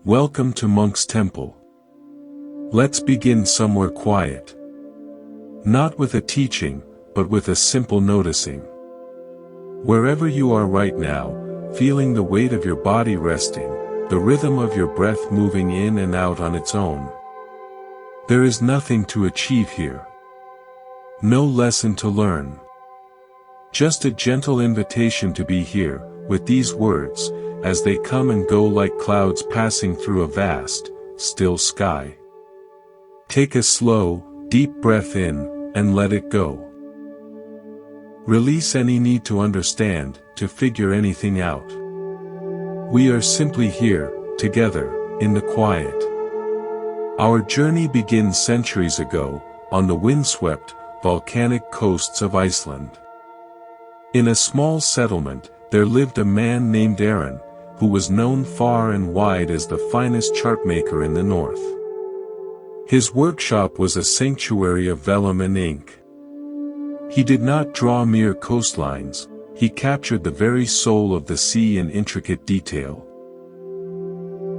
Welcome to Monk's Temple. Let's begin somewhere quiet. Not with a teaching, but with a simple noticing. Wherever you are right now, feeling the weight of your body resting, the rhythm of your breath moving in and out on its own. There is nothing to achieve here. No lesson to learn. Just a gentle invitation to be here, with these words, as they come and go like clouds passing through a vast, still sky. Take a slow, deep breath in, and let it go. Release any need to understand, to figure anything out. We are simply here, together, in the quiet. Our journey begins centuries ago, on the windswept, volcanic coasts of Iceland. In a small settlement, there lived a man named Aaron, who was known far and wide as the finest chartmaker in the north. His workshop was a sanctuary of vellum and ink. He did not draw mere coastlines, he captured the very soul of the sea in intricate detail.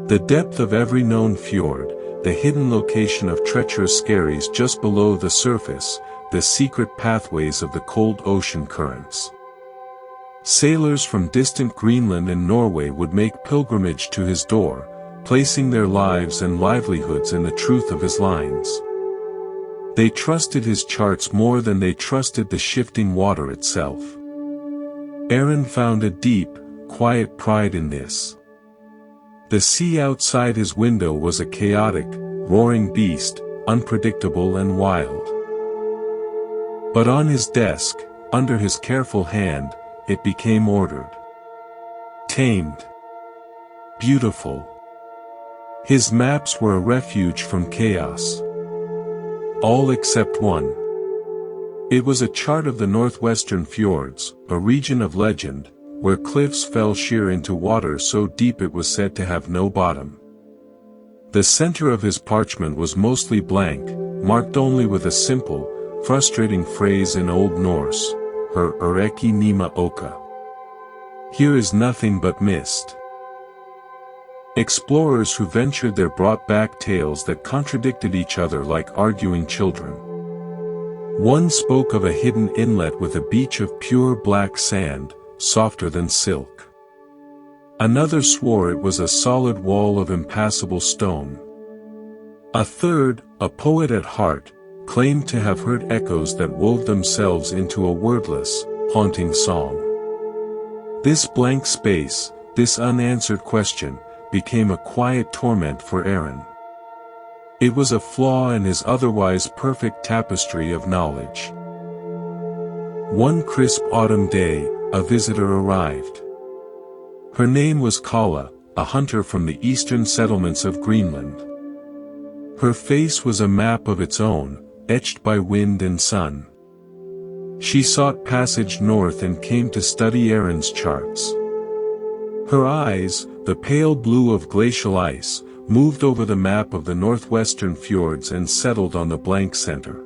The depth of every known fjord, the hidden location of treacherous skerries just below the surface, the secret pathways of the cold ocean currents. Sailors from distant Greenland and Norway would make pilgrimage to his door, placing their lives and livelihoods in the truth of his lines. They trusted his charts more than they trusted the shifting water itself. Aaron found a deep, quiet pride in this. The sea outside his window was a chaotic, roaring beast, unpredictable and wild. But on his desk, under his careful hand, it became ordered. Tamed. Beautiful. His maps were a refuge from chaos. All except one. It was a chart of the northwestern fjords, a region of legend, where cliffs fell sheer into water so deep it was said to have no bottom. The center of his parchment was mostly blank, marked only with a simple, frustrating phrase in Old Norse, her Ureki Nima Oka. Here is nothing but mist. Explorers who ventured there brought back tales that contradicted each other like arguing children. One spoke of a hidden inlet with a beach of pure black sand, softer than silk. Another swore it was a solid wall of impassable stone. A third, a poet at heart, claimed to have heard echoes that wove themselves into a wordless, haunting song. This blank space, this unanswered question, became a quiet torment for Aaron. It was a flaw in his otherwise perfect tapestry of knowledge. One crisp autumn day, a visitor arrived. Her name was Kala, a hunter from the eastern settlements of Greenland. Her face was a map of its own, etched by wind and sun. She sought passage north and came to study Aaron's charts. Her eyes, the pale blue of glacial ice, moved over the map of the northwestern fjords and settled on the blank center.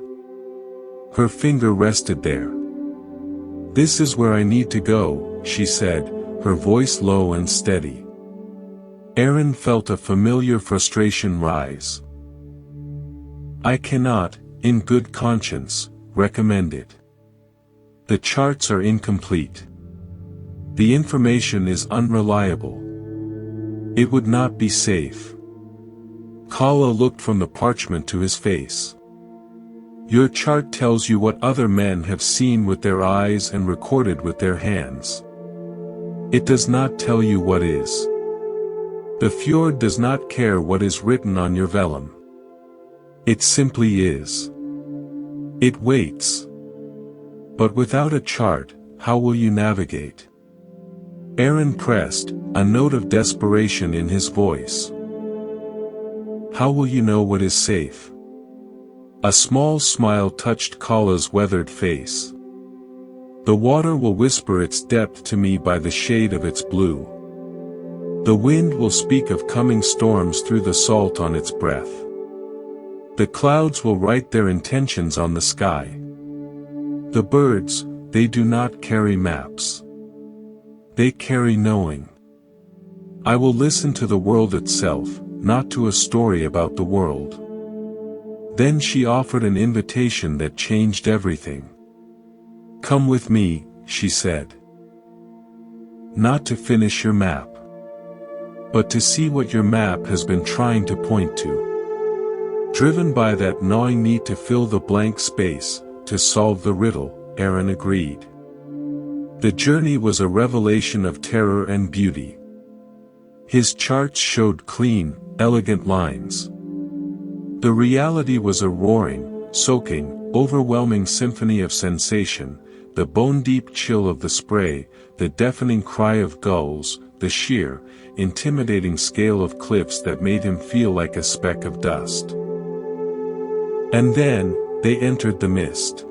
Her finger rested there. "This is where I need to go," she said, her voice low and steady. Aaron felt a familiar frustration rise. "I cannot, in good conscience, recommend it. The charts are incomplete. The information is unreliable. It would not be safe." Kala looked from the parchment to his face. "Your chart tells you what other men have seen with their eyes and recorded with their hands. It does not tell you what is. The fjord does not care what is written on your vellum. It simply is. It waits. But without a chart, how will you navigate?" Aaron pressed, a note of desperation in his voice. "How will you know what is safe?" A small smile touched Kala's weathered face. "The water will whisper its depth to me by the shade of its blue. The wind will speak of coming storms through the salt on its breath. The clouds will write their intentions on the sky. The birds, they do not carry maps. They carry knowing. I will listen to the world itself, not to a story about the world. Then she offered an invitation that changed everything. "Come with me," she said. "Not to finish your map, but to see what your map has been trying to point to." Driven by that gnawing need to fill the blank space, to solve the riddle, Aaron agreed. The journey was a revelation of terror and beauty. His charts showed clean, elegant lines. The reality was a roaring, soaking, overwhelming symphony of sensation, the bone-deep chill of the spray, the deafening cry of gulls, the sheer, intimidating scale of cliffs that made him feel like a speck of dust. And then, they entered the mist.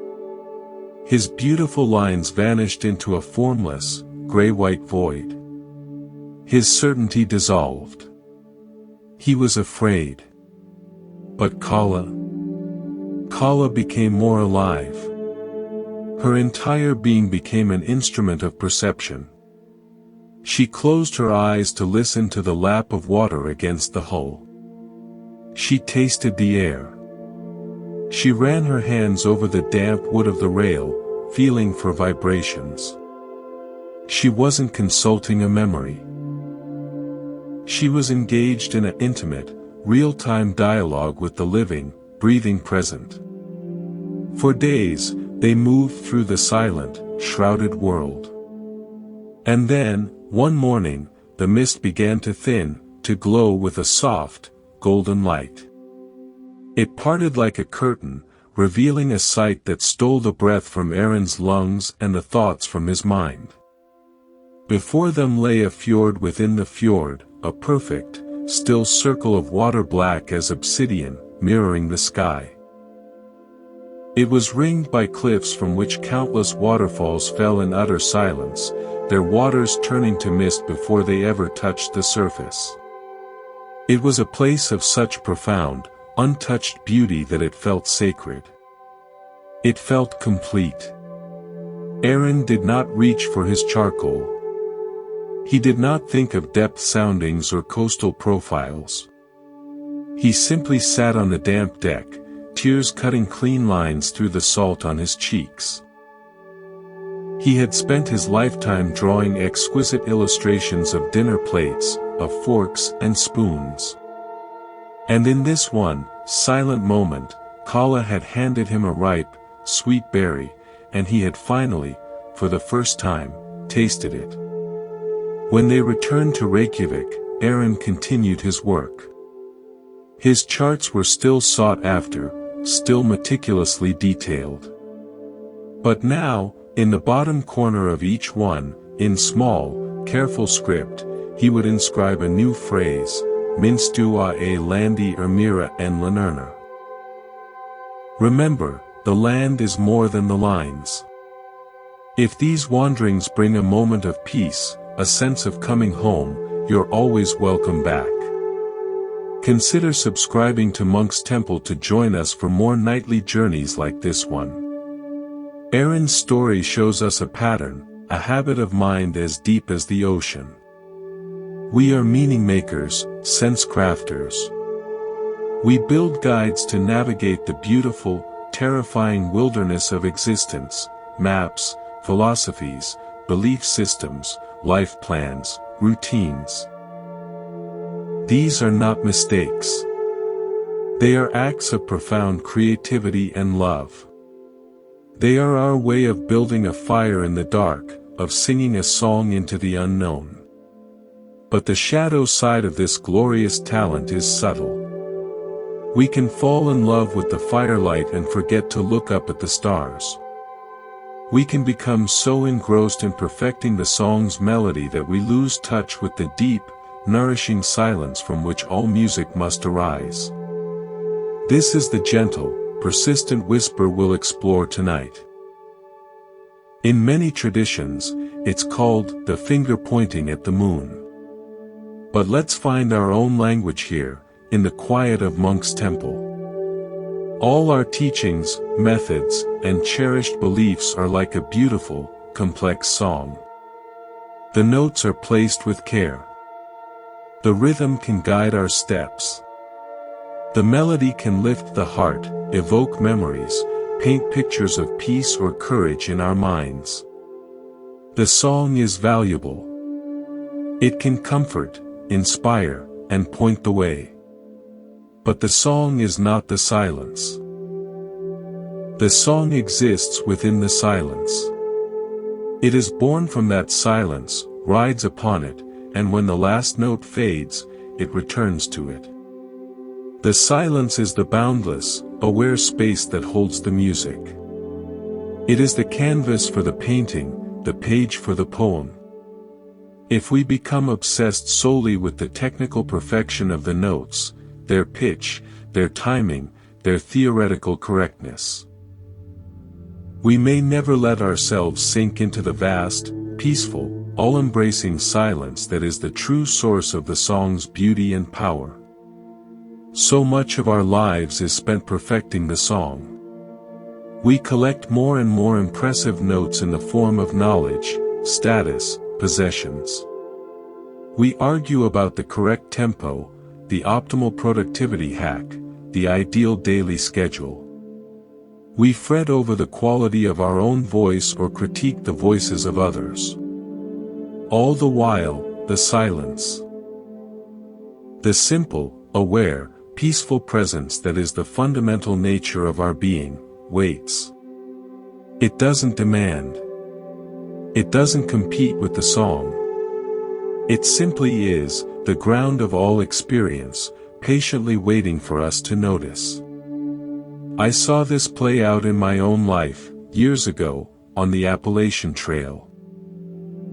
His beautiful lines vanished into a formless, gray-white void. His certainty dissolved. He was afraid. But Kala became more alive. Her entire being became an instrument of perception. She closed her eyes to listen to the lap of water against the hull. She tasted the air. She ran her hands over the damp wood of the rail, feeling for vibrations. She wasn't consulting a memory. She was engaged in an intimate, real-time dialogue with the living, breathing present. For days, they moved through the silent, shrouded world. And then, one morning, the mist began to thin, to glow with a soft, golden light. It parted like a curtain, revealing a sight that stole the breath from Aaron's lungs and the thoughts from his mind. Before them lay a fjord within the fjord, a perfect, still circle of water black as obsidian, mirroring the sky. It was ringed by cliffs from which countless waterfalls fell in utter silence, their waters turning to mist before they ever touched the surface. It was a place of such profound, untouched beauty that it felt sacred. It felt complete. Aaron did not reach for his charcoal. He did not think of depth soundings or coastal profiles. He simply sat on the damp deck, tears cutting clean lines through the salt on his cheeks. He had spent his lifetime drawing exquisite illustrations of dinner plates, of forks and spoons. And in this one, silent moment, Kala had handed him a ripe, sweet berry, and he had finally, for the first time, tasted it. When they returned to Reykjavik, Aaron continued his work. His charts were still sought after, still meticulously detailed. But now, in the bottom corner of each one, in small, careful script, he would inscribe a new phrase, Minstu a landi mira en Lenerna. Remember, the land is more than the lines. If these wanderings bring a moment of peace, a sense of coming home, you're always welcome back. Consider subscribing to Monk's Temple to join us for more nightly journeys like this one. Aaron's story shows us a pattern, a habit of mind as deep as the ocean. We are meaning makers, sense crafters. We build guides to navigate the beautiful, terrifying wilderness of existence, maps, philosophies, belief systems, life plans, routines. These are not mistakes. They are acts of profound creativity and love. They are our way of building a fire in the dark, of singing a song into the unknown. But the shadow side of this glorious talent is subtle. We can fall in love with the firelight and forget to look up at the stars. We can become so engrossed in perfecting the song's melody that we lose touch with the deep, nourishing silence from which all music must arise. This is the gentle, persistent whisper we'll explore tonight. In many traditions, it's called the finger pointing at the moon. But let's find our own language here, in the quiet of Monk's Temple. All our teachings, methods, and cherished beliefs are like a beautiful, complex song. The notes are placed with care. The rhythm can guide our steps. The melody can lift the heart, evoke memories, paint pictures of peace or courage in our minds. The song is valuable. It can comfort, inspire, and point the way. But the song is not the silence. The song exists within the silence. It is born from that silence, rides upon it, and when the last note fades, it returns to it. The silence is the boundless, aware space that holds the music. It is the canvas for the painting, the page for the poem. If we become obsessed solely with the technical perfection of the notes, their pitch, their timing, their theoretical correctness, we may never let ourselves sink into the vast, peaceful, all-embracing silence that is the true source of the song's beauty and power. So much of our lives is spent perfecting the song. We collect more and more impressive notes in the form of knowledge, status, possessions. We argue about the correct tempo, the optimal productivity hack, the ideal daily schedule. We fret over the quality of our own voice or critique the voices of others. All the while, the silence. The simple, aware, peaceful presence that is the fundamental nature of our being, waits. It doesn't demand. It doesn't compete with the song. It simply is, the ground of all experience, patiently waiting for us to notice. I saw this play out in my own life, years ago, on the Appalachian Trail.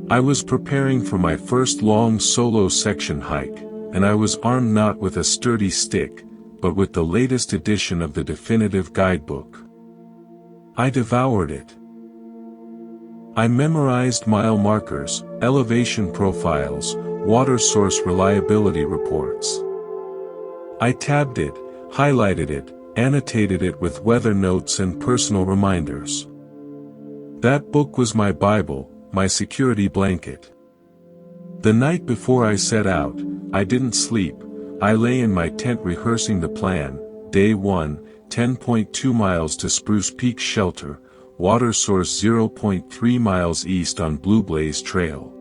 I was preparing for my first long solo section hike, and I was armed not with a sturdy stick, but with the latest edition of the definitive guidebook. I devoured it. I memorized mile markers, elevation profiles, water source reliability reports. I tabbed it, highlighted it, annotated it with weather notes and personal reminders. That book was my Bible, my security blanket. The night before I set out, I didn't sleep. I lay in my tent rehearsing the plan. Day 1, 10.2 miles to Spruce Peak Shelter, water source 0.3 miles east on Blue Blaze Trail.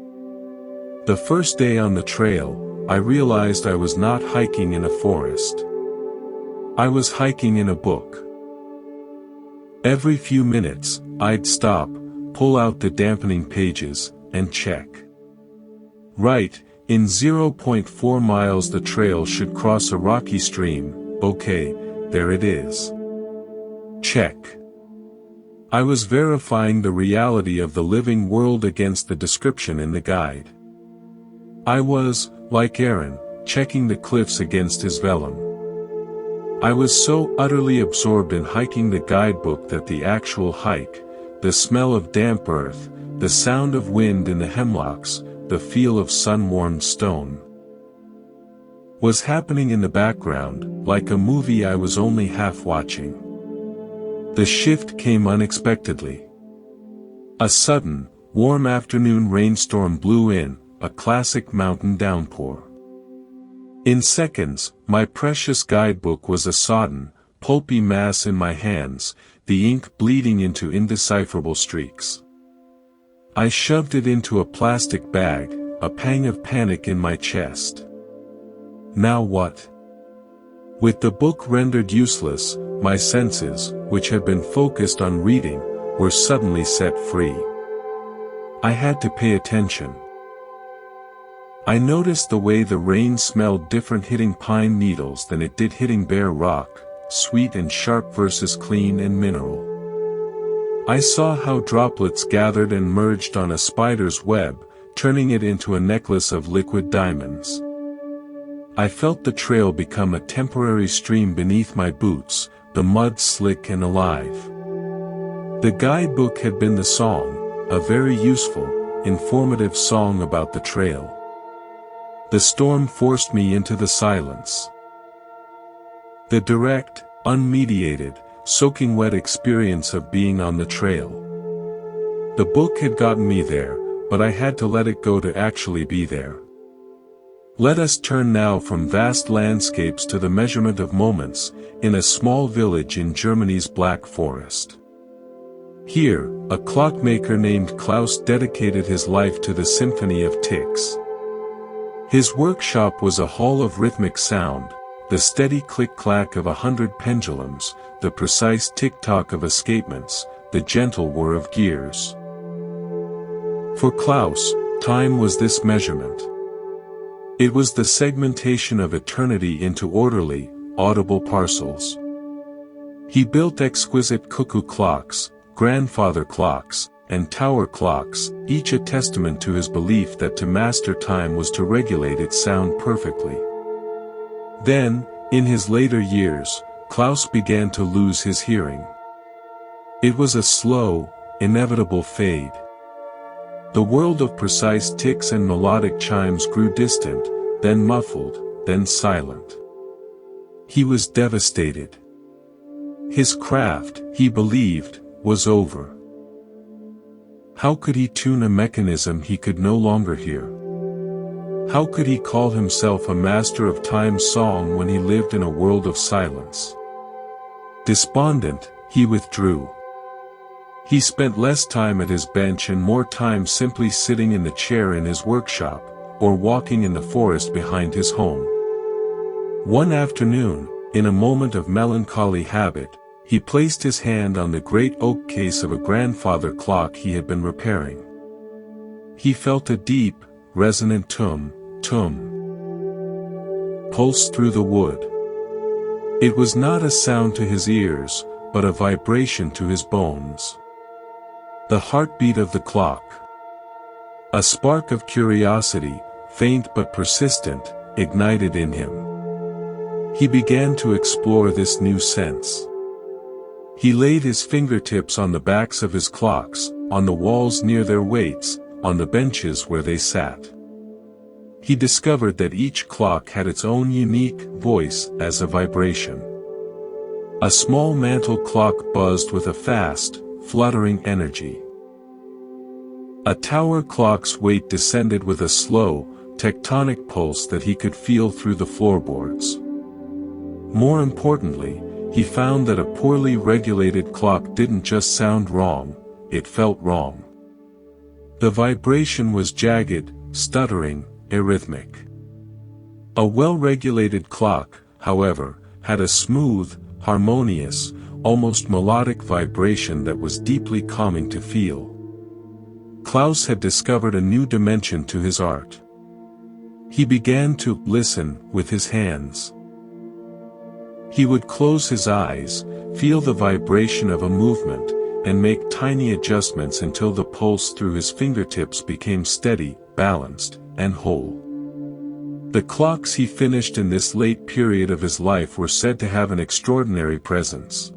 The first day on the trail, I realized I was not hiking in a forest. I was hiking in a book. Every few minutes, I'd stop, pull out the dampening pages, and check. Right, in 0.4 miles the trail should cross a rocky stream. Okay, there it is. Check. I was verifying the reality of the living world against the description in the guide. I was, like Aaron, checking the cliffs against his vellum. I was so utterly absorbed in hiking the guidebook that the actual hike, the smell of damp earth, the sound of wind in the hemlocks, the feel of sun-warmed stone, was happening in the background, like a movie I was only half watching. The shift came unexpectedly. A sudden, warm afternoon rainstorm blew in, a classic mountain downpour. In seconds, my precious guidebook was a sodden, pulpy mass in my hands, the ink bleeding into indecipherable streaks. I shoved it into a plastic bag, a pang of panic in my chest. Now what? With the book rendered useless, my senses, which had been focused on reading, were suddenly set free. I had to pay attention. I noticed the way the rain smelled different hitting pine needles than it did hitting bare rock, sweet and sharp versus clean and mineral. I saw how droplets gathered and merged on a spider's web, turning it into a necklace of liquid diamonds. I felt the trail become a temporary stream beneath my boots, the mud slick and alive. The guidebook had been the song, a very useful, informative song about the trail. The storm forced me into the silence. The direct, unmediated, soaking wet experience of being on the trail. The book had gotten me there, but I had to let it go to actually be there. Let us turn now from vast landscapes to the measurement of moments, in a small village in Germany's Black Forest. Here, a clockmaker named Klaus dedicated his life to the symphony of ticks. His workshop was a hall of rhythmic sound, the steady click-clack of 100 pendulums, the precise tick-tock of escapements, the gentle whir of gears. For Klaus, time was this measurement. It was the segmentation of eternity into orderly, audible parcels. He built exquisite cuckoo clocks, grandfather clocks, and tower clocks, each a testament to his belief that to master time was to regulate its sound perfectly. Then, in his later years, Klaus began to lose his hearing. It was a slow, inevitable fade. The world of precise ticks and melodic chimes grew distant, then muffled, then silent. He was devastated. His craft, he believed, was over. How could he tune a mechanism he could no longer hear? How could he call himself a master of time's song when he lived in a world of silence? Despondent, he withdrew. He spent less time at his bench and more time simply sitting in the chair in his workshop, or walking in the forest behind his home. One afternoon, in a moment of melancholy habit, he placed his hand on the great oak case of a grandfather clock he had been repairing. He felt a deep, resonant tum, tum pulse through the wood. It was not a sound to his ears, but a vibration to his bones. The heartbeat of the clock. A spark of curiosity, faint but persistent, ignited in him. He began to explore this new sense. He laid his fingertips on the backs of his clocks, on the walls near their weights, on the benches where they sat. He discovered that each clock had its own unique voice as a vibration. A small mantle clock buzzed with a fast, fluttering energy. A tower clock's weight descended with a slow, tectonic pulse that he could feel through the floorboards. More importantly, he found that a poorly regulated clock didn't just sound wrong, it felt wrong. The vibration was jagged, stuttering, arrhythmic. A well-regulated clock, however, had a smooth, harmonious, almost melodic vibration that was deeply calming to feel. Klaus had discovered a new dimension to his art. He began to listen with his hands. He would close his eyes, feel the vibration of a movement, and make tiny adjustments until the pulse through his fingertips became steady, balanced, and whole. The clocks he finished in this late period of his life were said to have an extraordinary presence.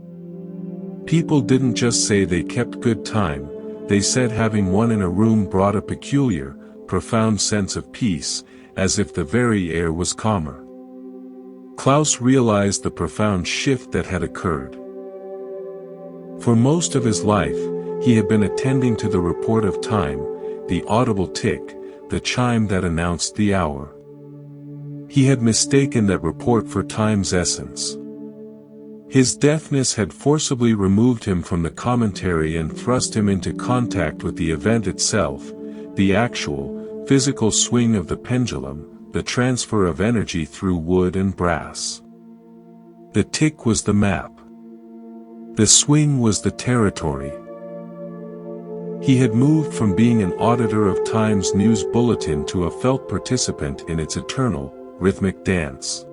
People didn't just say they kept good time, they said having one in a room brought a peculiar, profound sense of peace, as if the very air was calmer. Klaus realized the profound shift that had occurred. For most of his life, he had been attending to the report of time, the audible tick, the chime that announced the hour. He had mistaken that report for time's essence. His deafness had forcibly removed him from the commentary and thrust him into contact with the event itself, the actual, physical swing of the pendulum, the transfer of energy through wood and brass. The tick was the map. The swing was the territory. He had moved from being an auditor of Time's news bulletin to a felt participant in its eternal, rhythmic dance.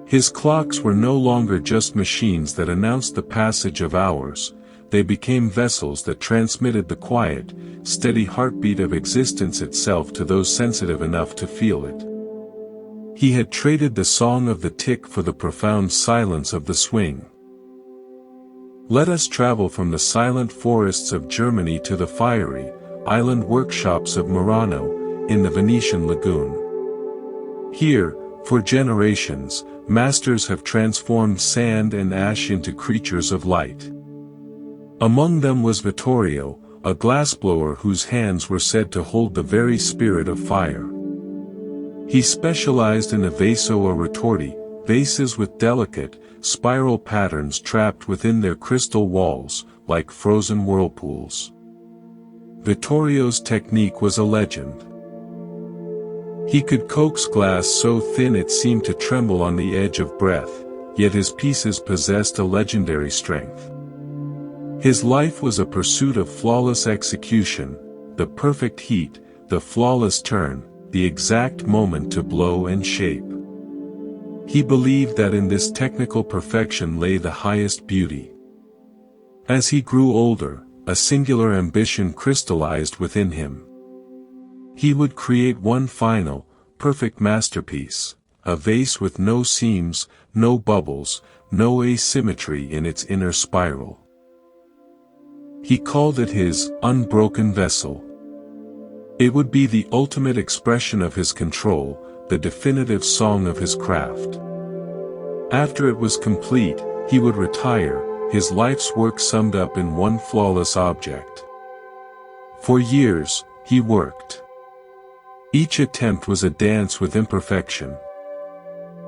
His clocks were no longer just machines that announced the passage of hours, they became vessels that transmitted the quiet, steady heartbeat of existence itself to those sensitive enough to feel it. He had traded the song of the tick for the profound silence of the swing. Let us travel from the silent forests of Germany to the fiery, island workshops of Murano, in the Venetian lagoon. Here, for generations, masters have transformed sand and ash into creatures of light. Among them was Vittorio, a glassblower whose hands were said to hold the very spirit of fire. He specialized in a vaso or retorti, vases with delicate, spiral patterns trapped within their crystal walls, like frozen whirlpools. Vittorio's technique was a legend. He could coax glass so thin it seemed to tremble on the edge of breath, yet his pieces possessed a legendary strength. His life was a pursuit of flawless execution, the perfect heat, the flawless turn, the exact moment to blow and shape. He believed that in this technical perfection lay the highest beauty. As he grew older, a singular ambition crystallized within him. He would create one final, perfect masterpiece, a vase with no seams, no bubbles, no asymmetry in its inner spiral. He called it his unbroken vessel. It would be the ultimate expression of his control, the definitive song of his craft. After it was complete, he would retire, his life's work summed up in one flawless object. For years, he worked. Each attempt was a dance with imperfection.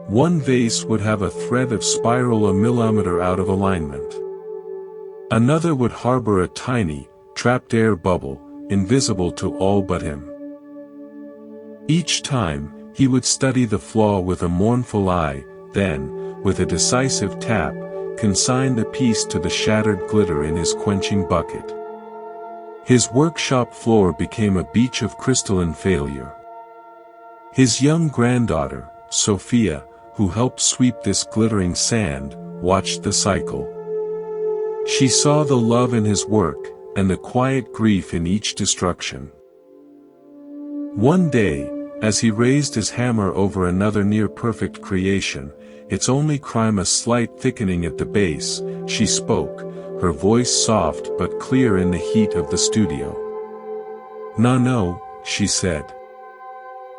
One vase would have a thread of spiral a millimeter out of alignment. Another would harbor a tiny, trapped air bubble, invisible to all but him. Each time, he would study the flaw with a mournful eye, then, with a decisive tap, consign the piece to the shattered glitter in his quenching bucket. His workshop floor became a beach of crystalline failure. His young granddaughter, Sophia, who helped sweep this glittering sand, watched the cycle. She saw the love in his work, and the quiet grief in each destruction. One day, as he raised his hammer over another near-perfect creation, its only crime a slight thickening at the base, she spoke, her voice soft but clear in the heat of the studio. "No," she said.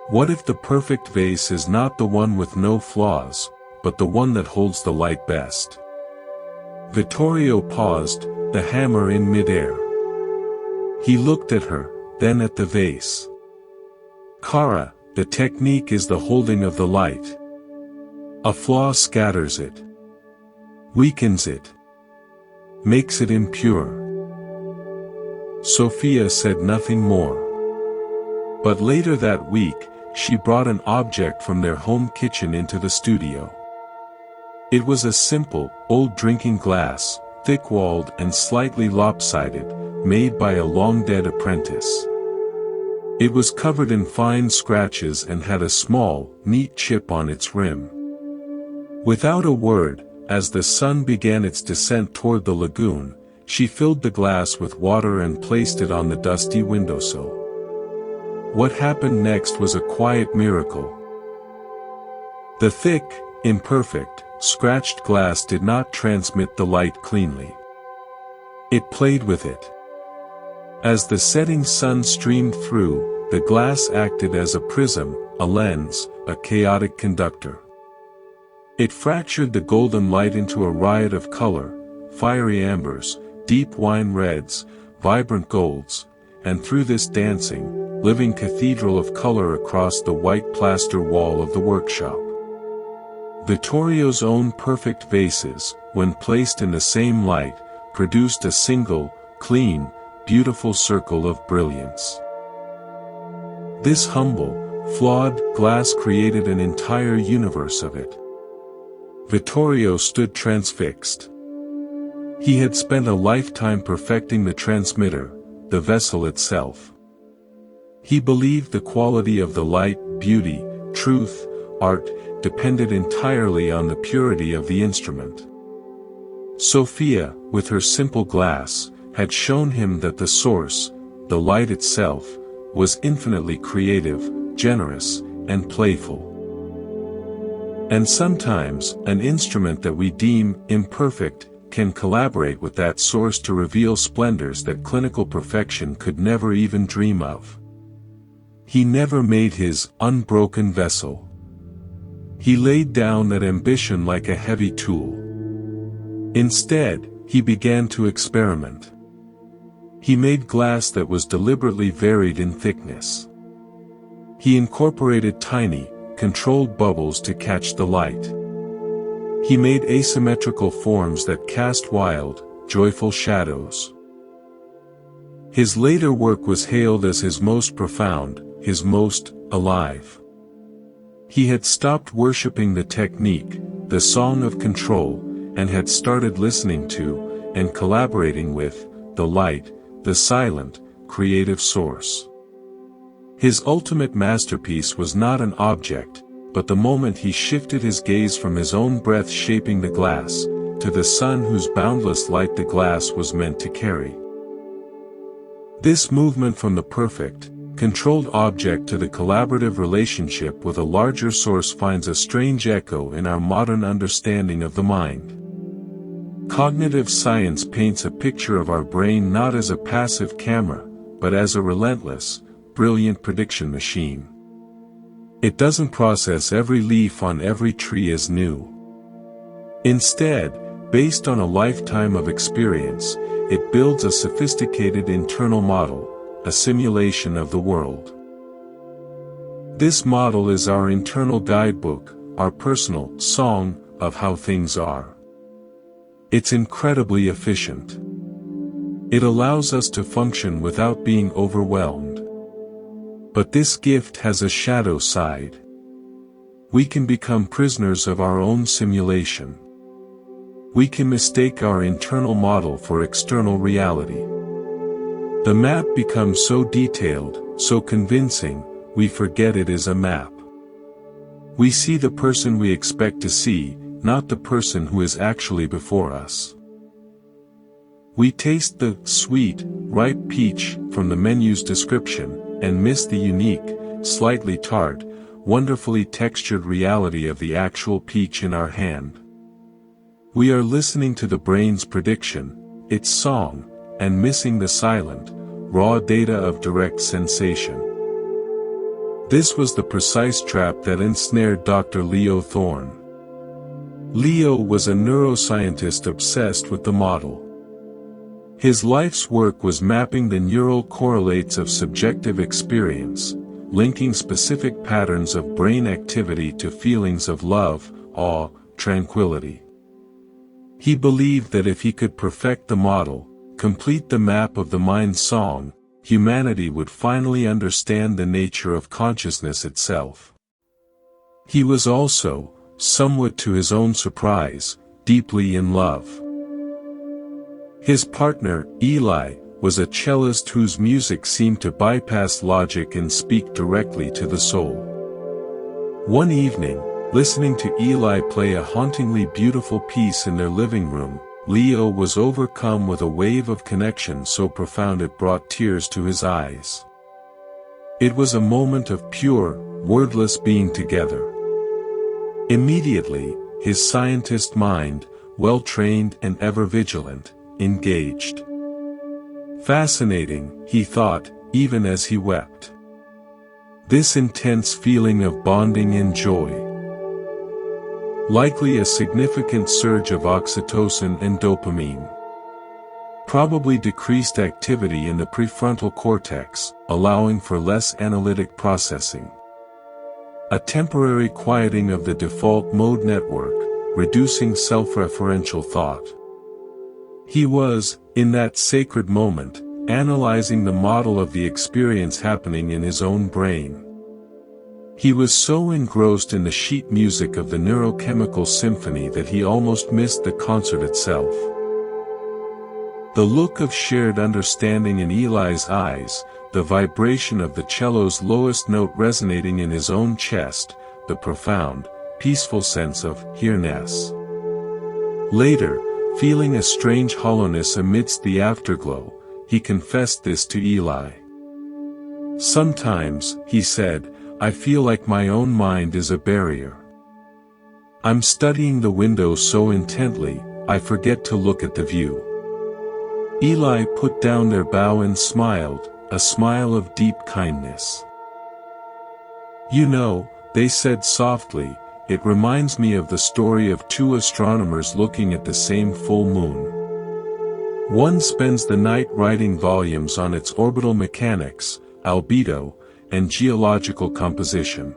"What if the perfect vase is not the one with no flaws, but the one that holds the light best?" Vittorio paused, the hammer in midair. He looked at her, then at the vase. "Cara, the technique is the holding of the light. A flaw scatters it, weakens it, makes it impure." Sophia said nothing more. But later that week, she brought an object from their home kitchen into the studio. It was a simple, old drinking glass, thick-walled and slightly lopsided, made by a long-dead apprentice. It was covered in fine scratches and had a small, neat chip on its rim. Without a word, as the sun began its descent toward the lagoon, she filled the glass with water and placed it on the dusty windowsill. What happened next was a quiet miracle. The thick, imperfect, scratched glass did not transmit the light cleanly. It played with it. As the setting sun streamed through, the glass acted as a prism, a lens, a chaotic conductor. It fractured the golden light into a riot of color, fiery ambers, deep wine reds, vibrant golds, and through this dancing, living cathedral of color across the white plaster wall of the workshop. Vittorio's own perfect vases, when placed in the same light, produced a single, clean, beautiful circle of brilliance. This humble, flawed glass created an entire universe of it. Vittorio stood transfixed. He had spent a lifetime perfecting the transmitter, the vessel itself. He believed the quality of the light, beauty, truth, art, depended entirely on the purity of the instrument. Sophia, with her simple glass, had shown him that the source, the light itself, was infinitely creative, generous, and playful. And sometimes, an instrument that we deem imperfect can collaborate with that source to reveal splendors that clinical perfection could never even dream of. He never made his unbroken vessel. He laid down that ambition like a heavy tool. Instead, he began to experiment. He made glass that was deliberately varied in thickness. He incorporated tiny, controlled bubbles to catch the light. He made asymmetrical forms that cast wild, joyful shadows. His later work was hailed as his most profound, his most alive. He had stopped worshipping the technique, the song of control, and had started listening to, and collaborating with, the light, the silent, creative source. His ultimate masterpiece was not an object, but the moment he shifted his gaze from his own breath shaping the glass, to the sun whose boundless light the glass was meant to carry. This movement from the perfect, controlled object to the collaborative relationship with a larger source finds a strange echo in our modern understanding of the mind. Cognitive science paints a picture of our brain not as a passive camera, but as a relentless, brilliant prediction machine. It doesn't process every leaf on every tree as new. Instead, based on a lifetime of experience, it builds a sophisticated internal model, a simulation of the world. This model is our internal guidebook, our personal song of how things are. It's incredibly efficient. It allows us to function without being overwhelmed. But this gift has a shadow side. We can become prisoners of our own simulation. We can mistake our internal model for external reality. The map becomes so detailed, so convincing, we forget it is a map. We see the person we expect to see, not the person who is actually before us. We taste the sweet, ripe peach from the menu's description, and miss the unique, slightly tart, wonderfully textured reality of the actual peach in our hand. We are listening to the brain's prediction, its song, and missing the silent, raw data of direct sensation. This was the precise trap that ensnared Dr. Leo Thorne. Leo was a neuroscientist obsessed with the model. His life's work was mapping the neural correlates of subjective experience, linking specific patterns of brain activity to feelings of love, awe, tranquility. He believed that if he could perfect the model, complete the map of the mind's song, humanity would finally understand the nature of consciousness itself. He was also, somewhat to his own surprise, deeply in love. His partner, Eli, was a cellist whose music seemed to bypass logic and speak directly to the soul. One evening, listening to Eli play a hauntingly beautiful piece in their living room, Leo was overcome with a wave of connection so profound it brought tears to his eyes. It was a moment of pure, wordless being together. Immediately, his scientist mind, well-trained and ever vigilant, engaged. Fascinating, he thought, even as he wept. This intense feeling of bonding and joy. Likely a significant surge of oxytocin and dopamine. Probably decreased activity in the prefrontal cortex, allowing for less analytic processing. A temporary quieting of the default mode network, reducing self-referential thought. He was, in that sacred moment, analyzing the model of the experience happening in his own brain. He was so engrossed in the sheet music of the neurochemical symphony that he almost missed the concert itself. The look of shared understanding in Eli's eyes, the vibration of the cello's lowest note resonating in his own chest, the profound, peaceful sense of here-ness. Later, feeling a strange hollowness amidst the afterglow, he confessed this to Eli. Sometimes, he said, I feel like my own mind is a barrier. I'm studying the window so intently, I forget to look at the view. Eli put down their bow and smiled, a smile of deep kindness. You know, they said softly, it reminds me of the story of two astronomers looking at the same full moon. One spends the night writing volumes on its orbital mechanics, albedo, and geological composition.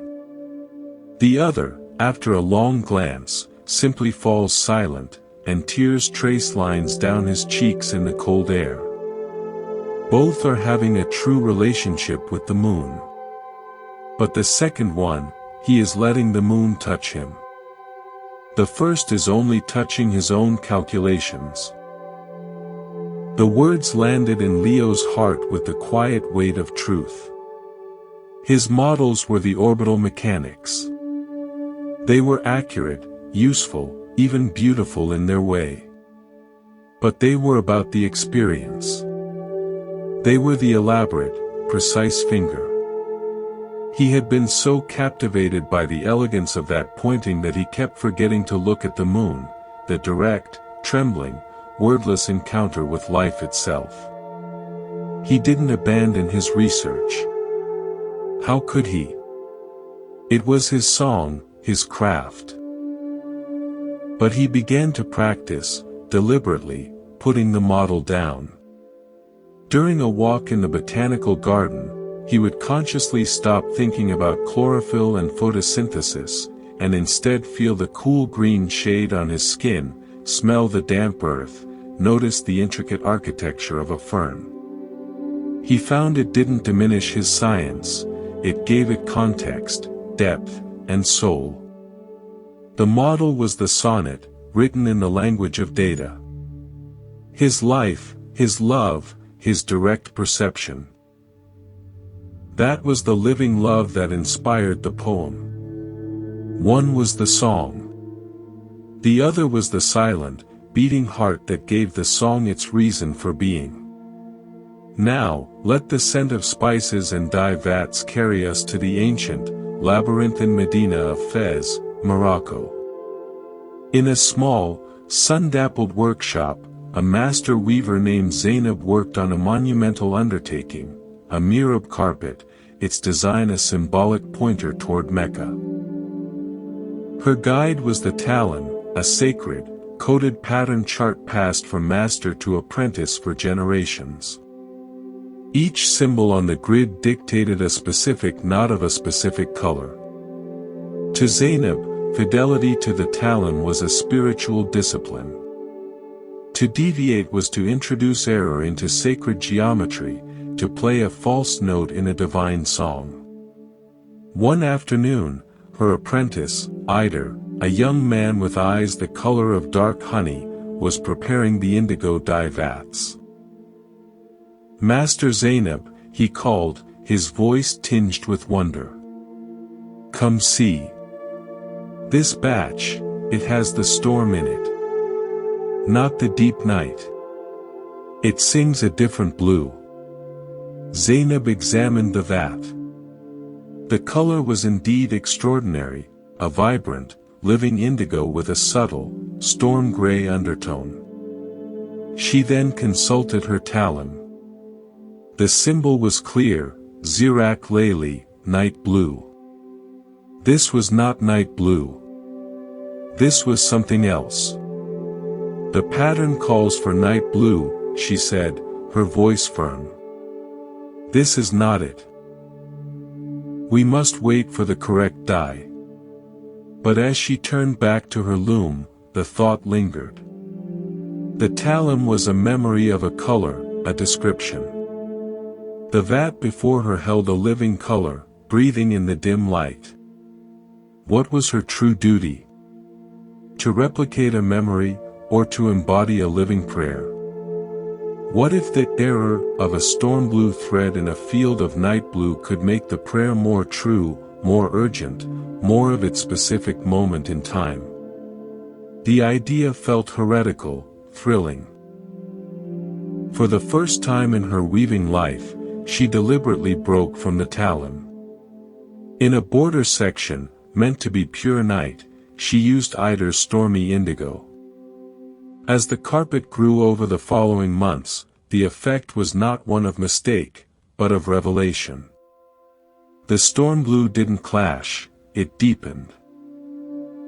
The other, after a long glance, simply falls silent, and tears trace lines down his cheeks in the cold air. Both are having a true relationship with the moon. But the second one, he is letting the moon touch him. The first is only touching his own calculations. The words landed in Leo's heart with the quiet weight of truth. His models were the orbital mechanics. They were accurate, useful, even beautiful in their way. But they were about the experience. They were the elaborate, precise finger. He had been so captivated by the elegance of that pointing that he kept forgetting to look at the moon, the direct, trembling, wordless encounter with life itself. He didn't abandon his research. How could he? It was his song, his craft. But he began to practice, deliberately, putting the model down. During a walk in the botanical garden, he would consciously stop thinking about chlorophyll and photosynthesis, and instead feel the cool green shade on his skin, smell the damp earth, notice the intricate architecture of a fern. He found it didn't diminish his science, it gave it context, depth, and soul. The model was the sonnet, written in the language of data. His life, his love, his direct perception. That was the living love that inspired the poem. One was the song. The other was the silent, beating heart that gave the song its reason for being. Now, let the scent of spices and dye vats carry us to the ancient, labyrinthine Medina of Fez, Morocco. In a small, sun-dappled workshop, a master weaver named Zainab worked on a monumental undertaking, a mihrab carpet, its design a symbolic pointer toward Mecca. Her guide was the talon, a sacred, coded pattern chart passed from master to apprentice for generations. Each symbol on the grid dictated a specific knot of a specific color. To Zainab, fidelity to the talon was a spiritual discipline. To deviate was to introduce error into sacred geometry, to play a false note in a divine song. One afternoon, her apprentice, Ider, a young man with eyes the color of dark honey, was preparing the indigo dye vats. "Master Zainab," he called, his voice tinged with wonder. "Come see. This batch, it has the storm in it. Not the deep night. It sings a different blue." Zainab examined the vat. The color was indeed extraordinary, a vibrant, living indigo with a subtle, storm-gray undertone. She then consulted her talon. The symbol was clear, Zirak Layli, night blue. This was not night blue. This was something else. "The pattern calls for night blue," she said, her voice firm. "This is not it. We must wait for the correct dye." But as she turned back to her loom, the thought lingered. The talon was a memory of a color, a description. The vat before her held a living color, breathing in the dim light. What was her true duty? To replicate a memory, or to embody a living prayer? What if the error of a storm blue thread in a field of night blue could make the prayer more true, more urgent, more of its specific moment in time? The idea felt heretical, thrilling. For the first time in her weaving life, she deliberately broke from the talon. In a border section, meant to be pure night, she used Ider's stormy indigo. As the carpet grew over the following months, the effect was not one of mistake, but of revelation. The storm blue didn't clash, it deepened.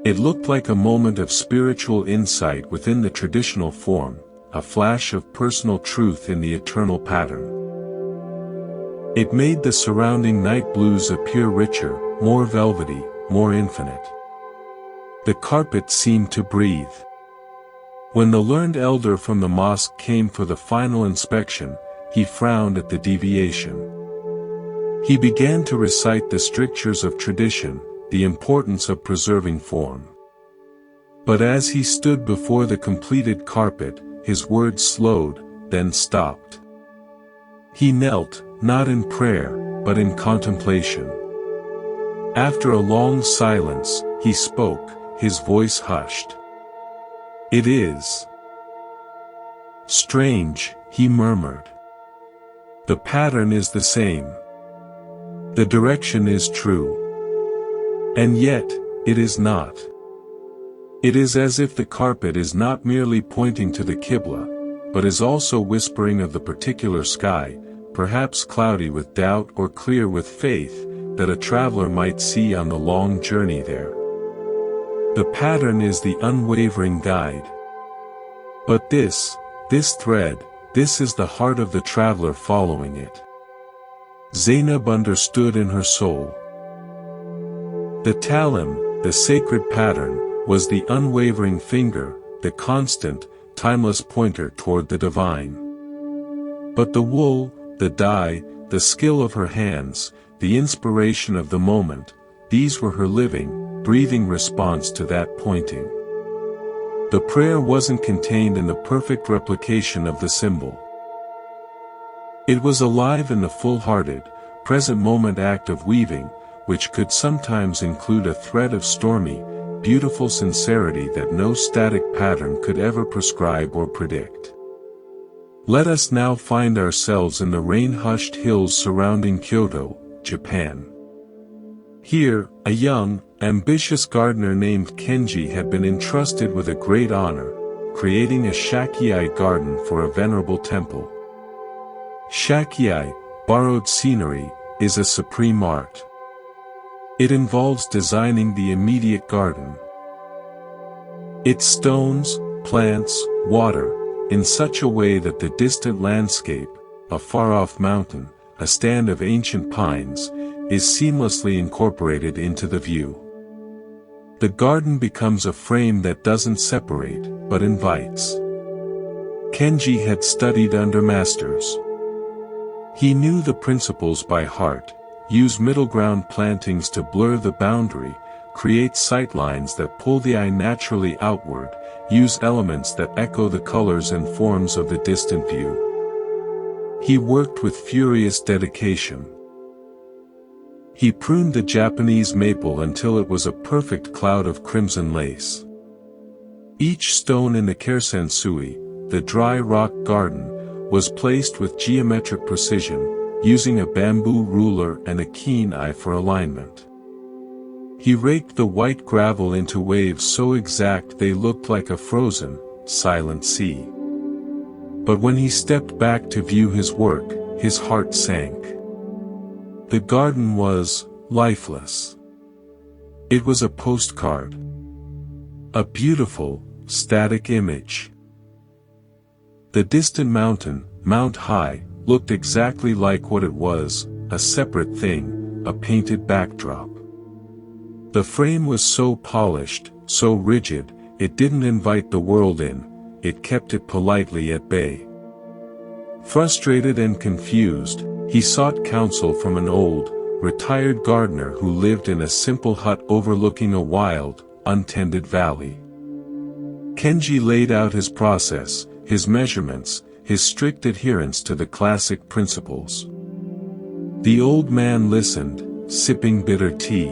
It looked like a moment of spiritual insight within the traditional form, a flash of personal truth in the eternal pattern. It made the surrounding night blues appear richer, more velvety, more infinite. The carpet seemed to breathe. When the learned elder from the mosque came for the final inspection, he frowned at the deviation. He began to recite the strictures of tradition, the importance of preserving form. But as he stood before the completed carpet, his words slowed, then stopped. He knelt, not in prayer, but in contemplation. After a long silence, he spoke, his voice hushed. "It is strange," he murmured. "The pattern is the same. The direction is true. And yet, it is not. It is as if the carpet is not merely pointing to the Qibla, but is also whispering of the particular sky, perhaps cloudy with doubt or clear with faith, that a traveler might see on the long journey there. The pattern is the unwavering guide. But this thread, this is the heart of the traveler following it." Zainab understood in her soul. The talim, the sacred pattern, was the unwavering finger, the constant, timeless pointer toward the divine. But the wool, the dye, the skill of her hands, the inspiration of the moment, these were her living, breathing response to that pointing. The prayer wasn't contained in the perfect replication of the symbol. It was alive in the full-hearted, present-moment act of weaving, which could sometimes include a thread of stormy, beautiful sincerity that no static pattern could ever prescribe or predict. Let us now find ourselves in the rain-hushed hills surrounding Kyoto, Japan. Here, a young, ambitious gardener named Kenji had been entrusted with a great honor, creating a shakiai garden for a venerable temple. Shakiai, borrowed scenery, is a supreme art. It involves designing the immediate garden. Its stones, plants, water, in such a way that the distant landscape, a far-off mountain, a stand of ancient pines, is seamlessly incorporated into the view. The garden becomes a frame that doesn't separate, but invites. Kenji had studied under masters. He knew the principles by heart: use middle-ground plantings to blur the boundary, create sightlines that pull the eye naturally outward, use elements that echo the colors and forms of the distant view. He worked with furious dedication. He pruned the Japanese maple until it was a perfect cloud of crimson lace. Each stone in the Kersensui, the dry rock garden, was placed with geometric precision, using a bamboo ruler and a keen eye for alignment. He raked the white gravel into waves so exact they looked like a frozen, silent sea. But when he stepped back to view his work, his heart sank. The garden was lifeless. It was a postcard. A beautiful, static image. The distant mountain, Mount High, looked exactly like what it was, a separate thing, a painted backdrop. The frame was so polished, so rigid, it didn't invite the world in, it kept it politely at bay. Frustrated and confused, he sought counsel from an old, retired gardener who lived in a simple hut overlooking a wild, untended valley. Kenji laid out his process, his measurements, his strict adherence to the classic principles. The old man listened, sipping bitter tea.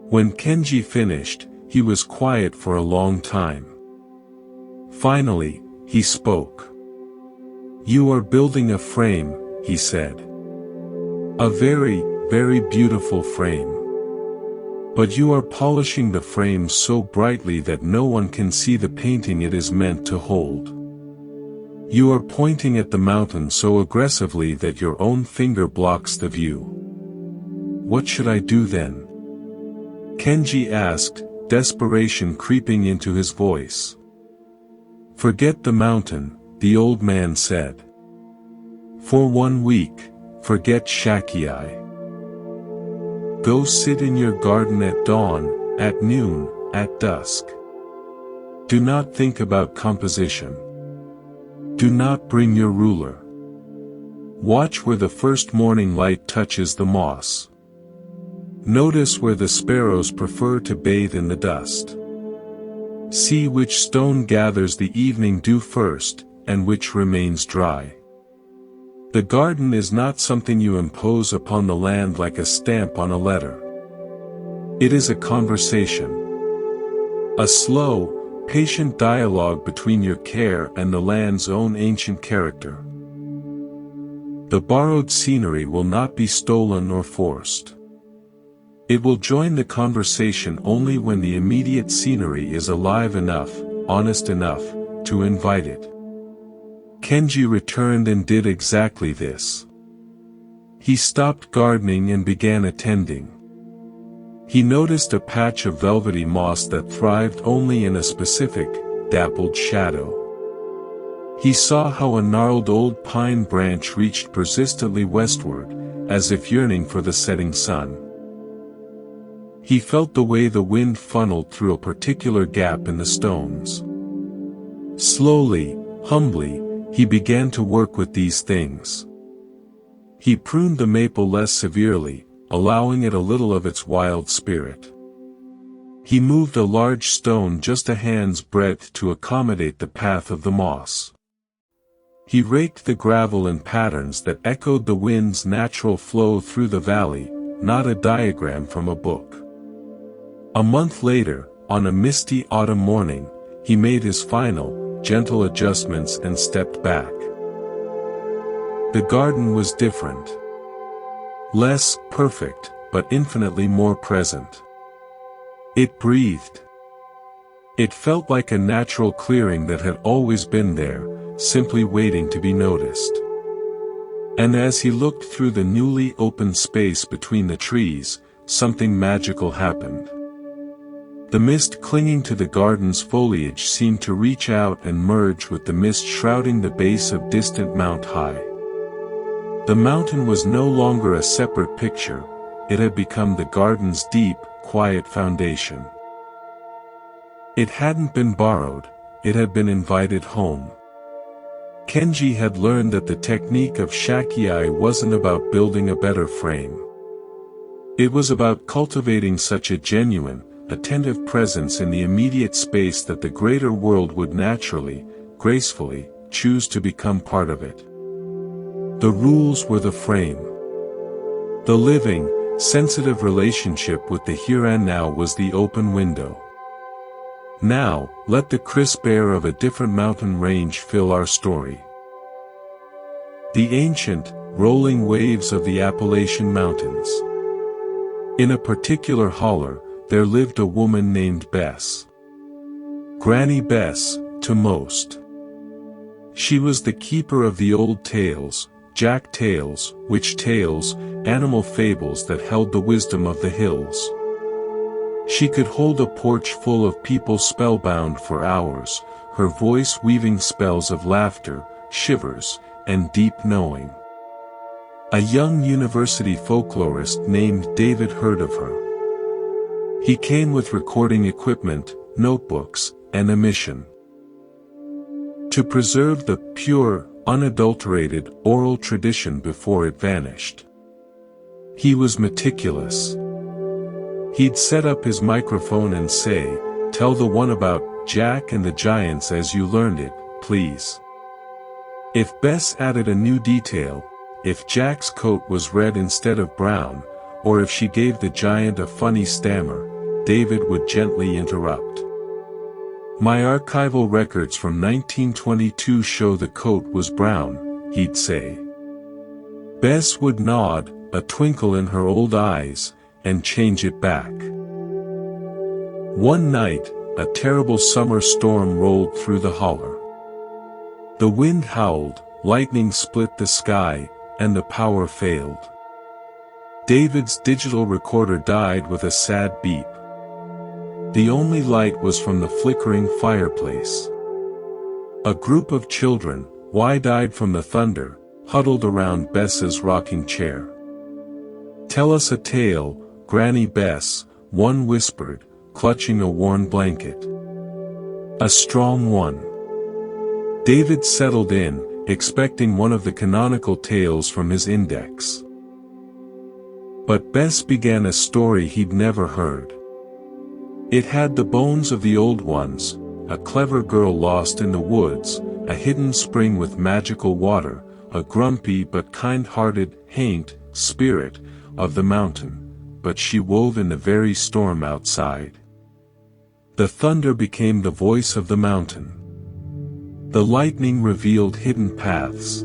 When Kenji finished, he was quiet for a long time. Finally, he spoke. "You are building a frame," he said. "A very, very beautiful frame. But you are polishing the frame so brightly that no one can see the painting it is meant to hold. You are pointing at the mountain so aggressively that your own finger blocks the view. What should I do then?" Kenji asked, desperation creeping into his voice. "Forget the mountain," the old man said. "For 1 week, forget Shakiai. Go sit in your garden at dawn, at noon, at dusk. Do not think about composition. Do not bring your ruler. Watch where the first morning light touches the moss. Notice where the sparrows prefer to bathe in the dust. See which stone gathers the evening dew first, and which remains dry. The garden is not something you impose upon the land like a stamp on a letter. It is a conversation. A slow, patient dialogue between your care and the land's own ancient character. The borrowed scenery will not be stolen or forced. It will join the conversation only when the immediate scenery is alive enough, honest enough, to invite it. Kenji returned and did exactly this. He stopped gardening and began attending. He noticed a patch of velvety moss that thrived only in a specific, dappled shadow. He saw how a gnarled old pine branch reached persistently westward, as if yearning for the setting sun. He felt the way the wind funneled through a particular gap in the stones. Slowly, humbly, he began to work with these things. He pruned the maple less severely, allowing it a little of its wild spirit. He moved a large stone just a hand's breadth to accommodate the path of the moss. He raked the gravel in patterns that echoed the wind's natural flow through the valley, not a diagram from a book. A month later, on a misty autumn morning, he made his final, gentle adjustments and stepped back. The garden was different. Less perfect, but infinitely more present. It breathed. It felt like a natural clearing that had always been there, simply waiting to be noticed. And as he looked through the newly opened space between the trees, something magical happened. The mist clinging to the garden's foliage seemed to reach out and merge with the mist shrouding the base of distant Mount High. The mountain was no longer a separate picture, it had become the garden's deep, quiet foundation. It hadn't been borrowed, it had been invited home. Kenji had learned that the technique of shakiai wasn't about building a better frame. It was about cultivating such a genuine, attentive presence in the immediate space that the greater world would naturally, gracefully, choose to become part of it. The rules were the frame. The living, sensitive relationship with the here and now was the open window. Now, let the crisp air of a different mountain range fill our story. The ancient, rolling waves of the Appalachian Mountains. In a particular holler, there lived a woman named Bess. Granny Bess, to most. She was the keeper of the old tales, jack tales, witch tales, animal fables that held the wisdom of the hills. She could hold a porch full of people spellbound for hours, her voice weaving spells of laughter, shivers, and deep knowing. A young university folklorist named David heard of her. He came with recording equipment, notebooks, and a mission. To preserve the pure, unadulterated, oral tradition before it vanished. He was meticulous. He'd set up his microphone and say, "Tell the one about Jack and the Giants as you learned it, please." If Bess added a new detail, if Jack's coat was red instead of brown, or if she gave the giant a funny stammer, David would gently interrupt. "My archival records from 1922 show the coat was brown," he'd say. Bess would nod, a twinkle in her old eyes, and change it back. One night, a terrible summer storm rolled through the holler. The wind howled, lightning split the sky, and the power failed. David's digital recorder died with a sad beep. The only light was from the flickering fireplace. A group of children, wide-eyed from the thunder, huddled around Bess's rocking chair. "Tell us a tale," Granny Bess, one whispered, clutching a worn blanket. A strong one. David settled in, expecting one of the canonical tales from his index. But Bess began a story he'd never heard. It had the bones of the old ones, a clever girl lost in the woods, a hidden spring with magical water, a grumpy but kind-hearted spirit of the mountain, but she wove in the very storm outside. The thunder became the voice of the mountain. The lightning revealed hidden paths.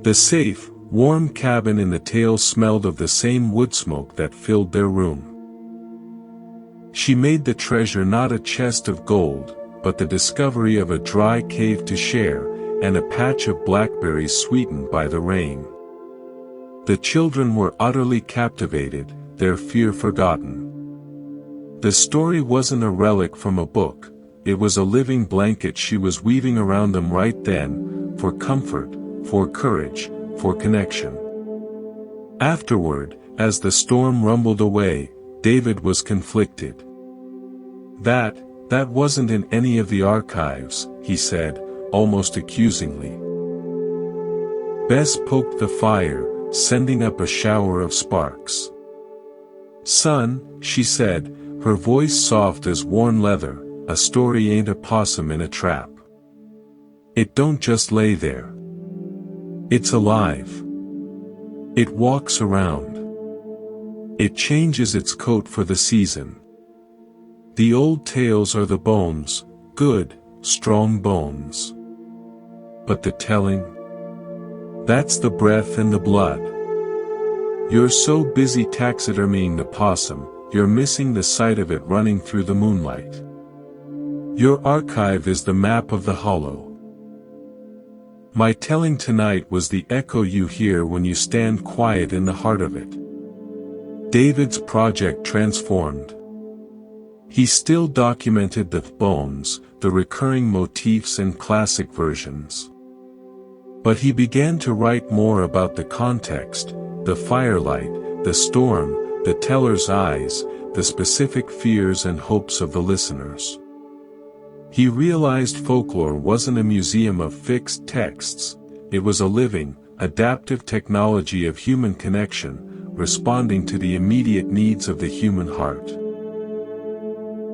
The safe, warm cabin in the tale smelled of the same wood smoke that filled their room. She made the treasure not a chest of gold, but the discovery of a dry cave to share, and a patch of blackberries sweetened by the rain. The children were utterly captivated, their fear forgotten. The story wasn't a relic from a book, it was a living blanket she was weaving around them right then, for comfort, for courage, for connection. Afterward, as the storm rumbled away, David was conflicted. That wasn't in any of the archives, he said, almost accusingly. Bess poked the fire, sending up a shower of sparks. Son, she said, her voice soft as worn leather, a story ain't a possum in a trap. It don't just lay there. It's alive. It walks around. It changes its coat for the season. The old tales are the bones, good, strong bones. But the telling? That's the breath and the blood. You're so busy taxidermying the possum, you're missing the sight of it running through the moonlight. Your archive is the map of the hollow. My telling tonight was the echo you hear when you stand quiet in the heart of it. David's project transformed. He still documented the bones, the recurring motifs and classic versions. But he began to write more about the context, the firelight, the storm, the teller's eyes, the specific fears and hopes of the listeners. He realized folklore wasn't a museum of fixed texts, it was a living, adaptive technology of human connection, responding to the immediate needs of the human heart.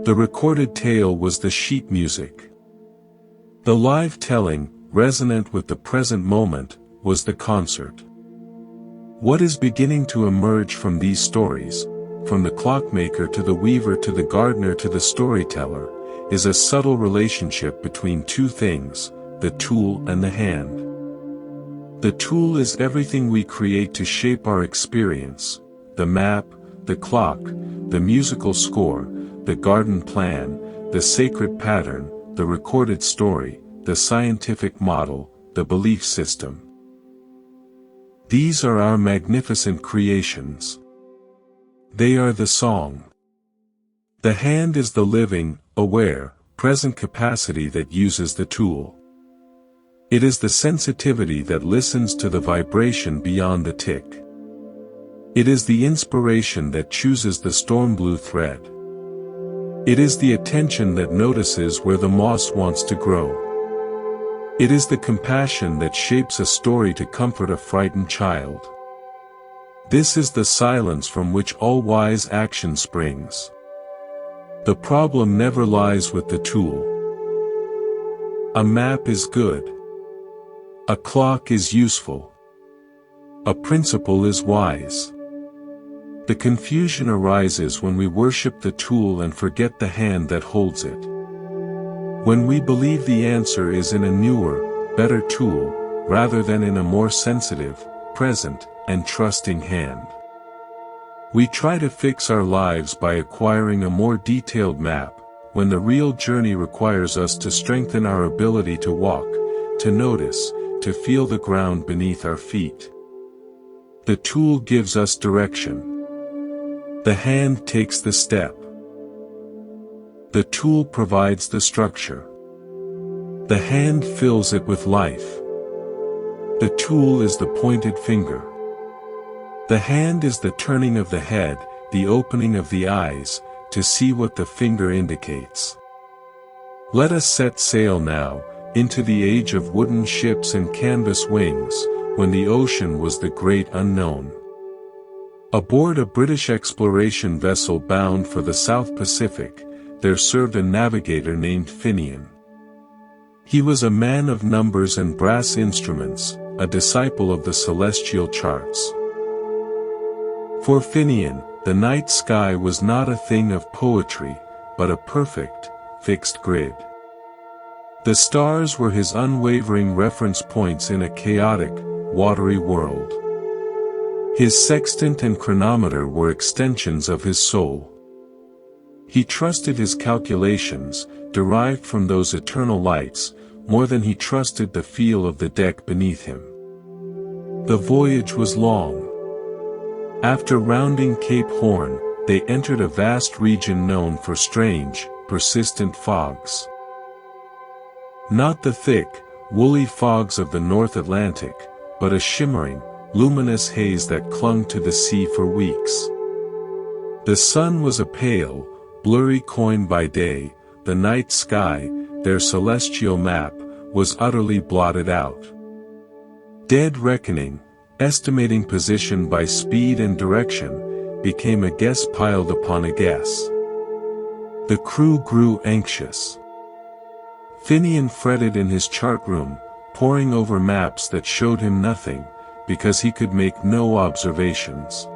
The recorded tale was the sheet music. The live telling, resonant with the present moment, was the concert. What is beginning to emerge from these stories, from the clockmaker to the weaver to the gardener to the storyteller, is a subtle relationship between two things, the tool and the hand. The tool is everything we create to shape our experience, the map, the clock, the musical score, the garden plan, the sacred pattern, the recorded story, the scientific model, the belief system. These are our magnificent creations. They are the song. The hand is the living, aware, present capacity that uses the tool. It is the sensitivity that listens to the vibration beyond the tick. It is the inspiration that chooses the storm blue thread. It is the attention that notices where the moss wants to grow. It is the compassion that shapes a story to comfort a frightened child. This is the silence from which all wise action springs. The problem never lies with the tool. A map is good. A clock is useful. A principle is wise. The confusion arises when we worship the tool and forget the hand that holds it. When we believe the answer is in a newer, better tool, rather than in a more sensitive, present, and trusting hand. We try to fix our lives by acquiring a more detailed map, when the real journey requires us to strengthen our ability to walk, to notice, to feel the ground beneath our feet. The tool gives us direction. The hand takes the step. The tool provides the structure. The hand fills it with life. The tool is the pointed finger. The hand is the turning of the head, the opening of the eyes, to see what the finger indicates. Let us set sail now, into the age of wooden ships and canvas wings, when the ocean was the great unknown. Aboard a British exploration vessel bound for the South Pacific, there served a navigator named Finian. He was a man of numbers and brass instruments, a disciple of the celestial charts. For Finian, the night sky was not a thing of poetry, but a perfect, fixed grid. The stars were his unwavering reference points in a chaotic, watery world. His sextant and chronometer were extensions of his soul. He trusted his calculations, derived from those eternal lights, more than he trusted the feel of the deck beneath him. The voyage was long. After rounding Cape Horn, they entered a vast region known for strange, persistent fogs. Not the thick, woolly fogs of the North Atlantic, but a shimmering, luminous haze that clung to the sea for weeks. The sun was a pale, blurry coin by day, the night sky, their celestial map, was utterly blotted out. Dead reckoning, estimating position by speed and direction, became a guess piled upon a guess. The crew grew anxious. Finian fretted in his chart room, poring over maps that showed him nothing, because he could make no observations.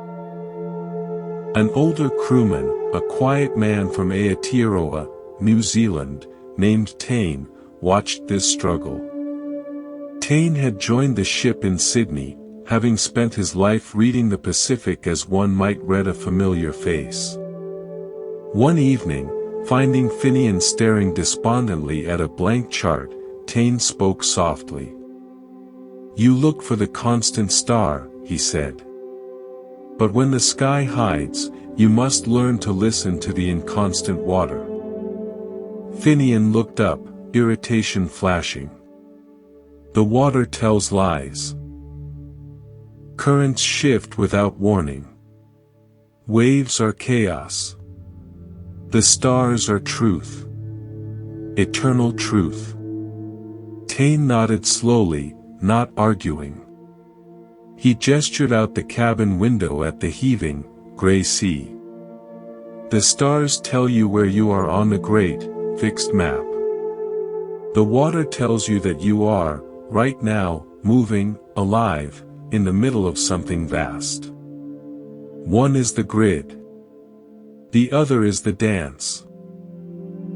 An older crewman, a quiet man from Aotearoa, New Zealand, named Taine, watched this struggle. Taine had joined the ship in Sydney, having spent his life reading the Pacific as one might read a familiar face. One evening, finding Finian staring despondently at a blank chart, Taine spoke softly. "You look for the constant star," he said. "But when the sky hides, you must learn to listen to the inconstant water." Finian looked up, irritation flashing. "The water tells lies. Currents shift without warning. Waves are chaos. The stars are truth. Eternal truth." Taine nodded slowly, not arguing. He gestured out the cabin window at the heaving, gray sea. "The stars tell you where you are on the great, fixed map. The water tells you that you are, right now, moving, alive, in the middle of something vast. One is the grid. The other is the dance.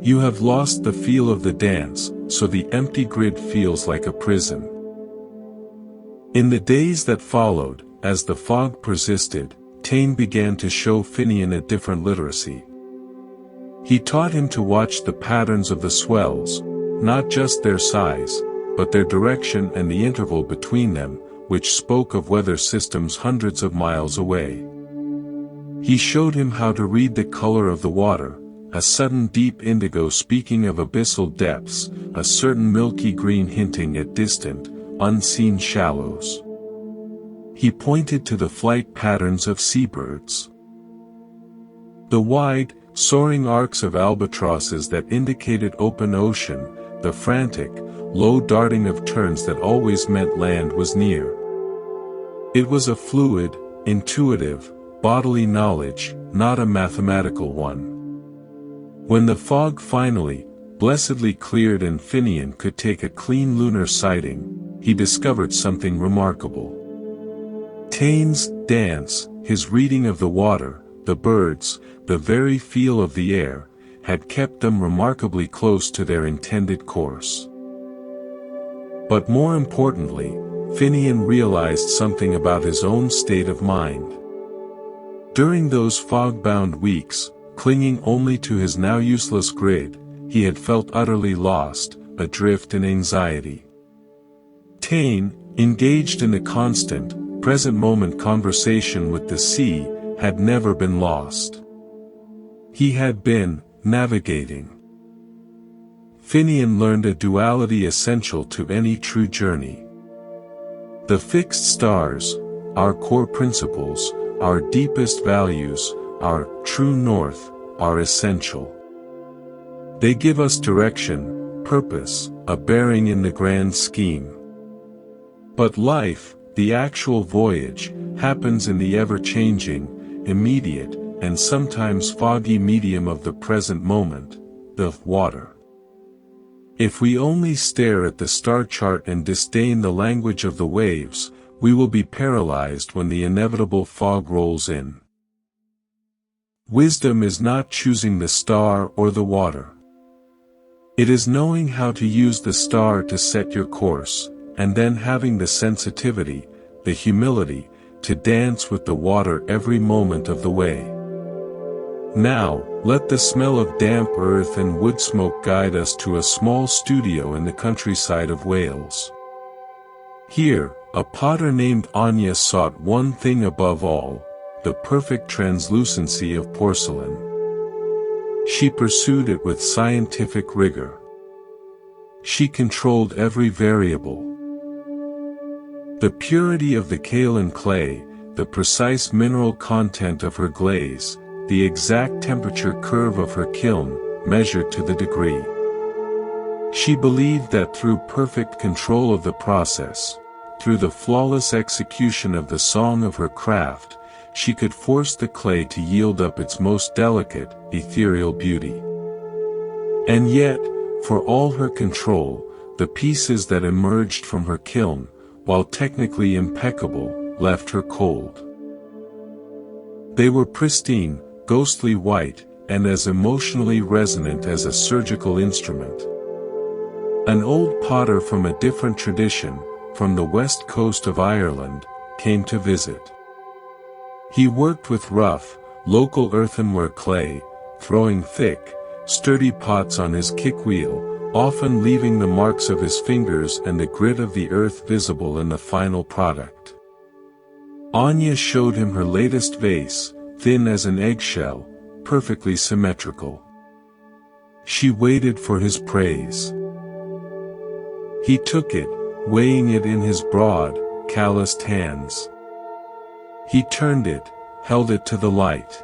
You have lost the feel of the dance, so the empty grid feels like a prison." In the days that followed, as the fog persisted, Taine began to show Finian a different literacy. He taught him to watch the patterns of the swells, not just their size, but their direction and the interval between them, which spoke of weather systems hundreds of miles away. He showed him how to read the color of the water, a sudden deep indigo speaking of abyssal depths, a certain milky green hinting at distant, unseen shallows. He pointed to the flight patterns of seabirds. The wide, soaring arcs of albatrosses that indicated open ocean, the frantic, low darting of terns that always meant land was near. It was a fluid, intuitive, bodily knowledge, not a mathematical one. When the fog finally, blessedly cleared and Finian could take a clean lunar sighting, he discovered something remarkable. Taine's dance, his reading of the water, the birds, the very feel of the air, had kept them remarkably close to their intended course. But more importantly, Finian realized something about his own state of mind. During those fog-bound weeks, clinging only to his now useless grid, he had felt utterly lost, adrift in anxiety. Taine, engaged in a constant, present-moment conversation with the sea, had never been lost. He had been navigating. Finian learned a duality essential to any true journey. The fixed stars, our core principles, our deepest values, our true north, are essential. They give us direction, purpose, a bearing in the grand scheme. But life, the actual voyage, happens in the ever-changing, immediate, and sometimes foggy medium of the present moment, the water. If we only stare at the star chart and disdain the language of the waves, we will be paralyzed when the inevitable fog rolls in. Wisdom is not choosing the star or the water. It is knowing how to use the star to set your course, and then having the sensitivity, the humility, to dance with the water every moment of the way. Now, let the smell of damp earth and wood smoke guide us to a small studio in the countryside of Wales. Here, a potter named Anya sought one thing above all, the perfect translucency of porcelain. She pursued it with scientific rigor. She controlled every variable. The purity of the kaolin clay, the precise mineral content of her glaze, the exact temperature curve of her kiln, measured to the degree. She believed that through perfect control of the process, through the flawless execution of the song of her craft, she could force the clay to yield up its most delicate, ethereal beauty. And yet, for all her control, the pieces that emerged from her kiln, while technically impeccable, left her cold. They were pristine, ghostly white, and as emotionally resonant as a surgical instrument. An old potter from a different tradition, from the west coast of Ireland, came to visit. He worked with rough, local earthenware clay, throwing thick, sturdy pots on his kick-wheel, often leaving the marks of his fingers and the grit of the earth visible in the final product. Anya showed him her latest vase, thin as an eggshell, perfectly symmetrical. She waited for his praise. He took it, weighing it in his broad, calloused hands. He turned it, held it to the light.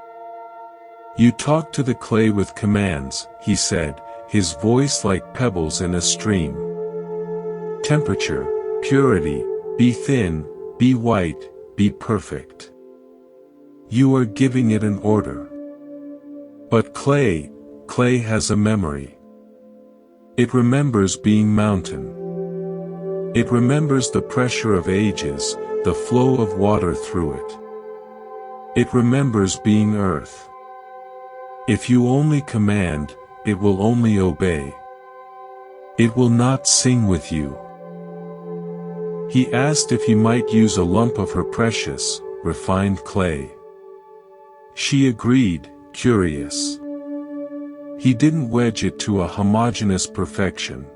"You talk to the clay with commands," he said, his voice like pebbles in a stream. "Temperature, purity, be thin, be white, be perfect. You are giving it an order. But clay has a memory. It remembers being mountain. It remembers the pressure of ages, the flow of water through it. It remembers being earth. If you only command, it will only obey. It will not sing with you." He asked if he might use a lump of her precious, refined clay. She agreed, curious. He didn't wedge it to a homogeneous perfection.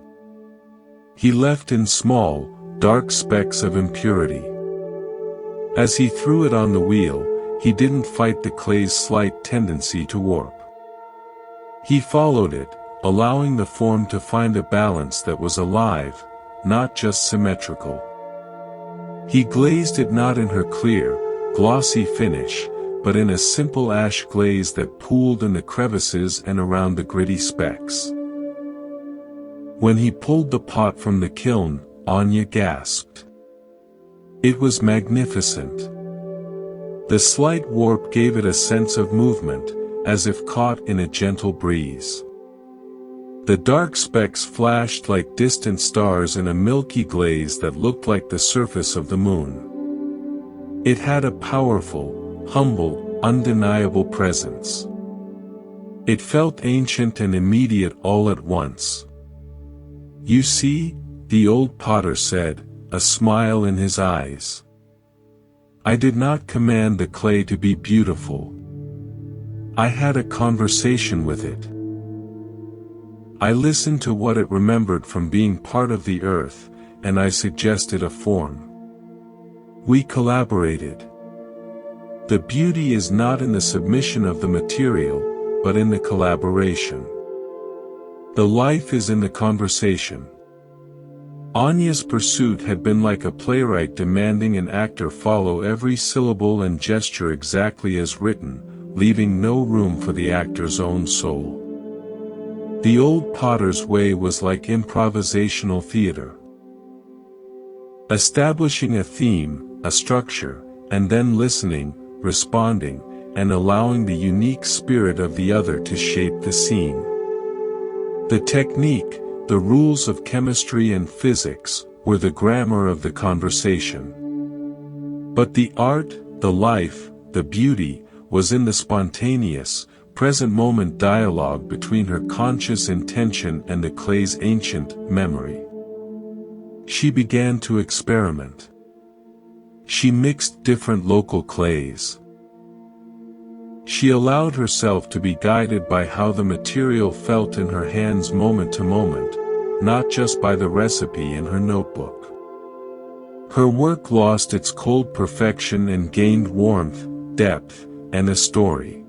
He left in small, dark specks of impurity. As he threw it on the wheel, he didn't fight the clay's slight tendency to warp. He followed it, allowing the form to find a balance that was alive, not just symmetrical. He glazed it not in her clear, glossy finish, but in a simple ash glaze that pooled in the crevices and around the gritty specks. When he pulled the pot from the kiln, Anya gasped. It was magnificent. The slight warp gave it a sense of movement, as if caught in a gentle breeze. The dark specks flashed like distant stars in a milky glaze that looked like the surface of the moon. It had a powerful, humble, undeniable presence. It felt ancient and immediate all at once. "You see," the old potter said, a smile in his eyes. "I did not command the clay to be beautiful. I had a conversation with it. I listened to what it remembered from being part of the earth, and I suggested a form. We collaborated. The beauty is not in the submission of the material, but in the collaboration. The life is in the conversation." Anya's pursuit had been like a playwright demanding an actor follow every syllable and gesture exactly as written, leaving no room for the actor's own soul. The old potter's way was like improvisational theater. Establishing a theme, a structure, and then listening, responding, and allowing the unique spirit of the other to shape the scene. The technique, the rules of chemistry and physics, were the grammar of the conversation. But the art, the life, the beauty, was in the spontaneous, present-moment dialogue between her conscious intention and the clay's ancient memory. She began to experiment. She mixed different local clays. She allowed herself to be guided by how the material felt in her hands moment to moment, not just by the recipe in her notebook. Her work lost its cold perfection and gained warmth, depth, and a story.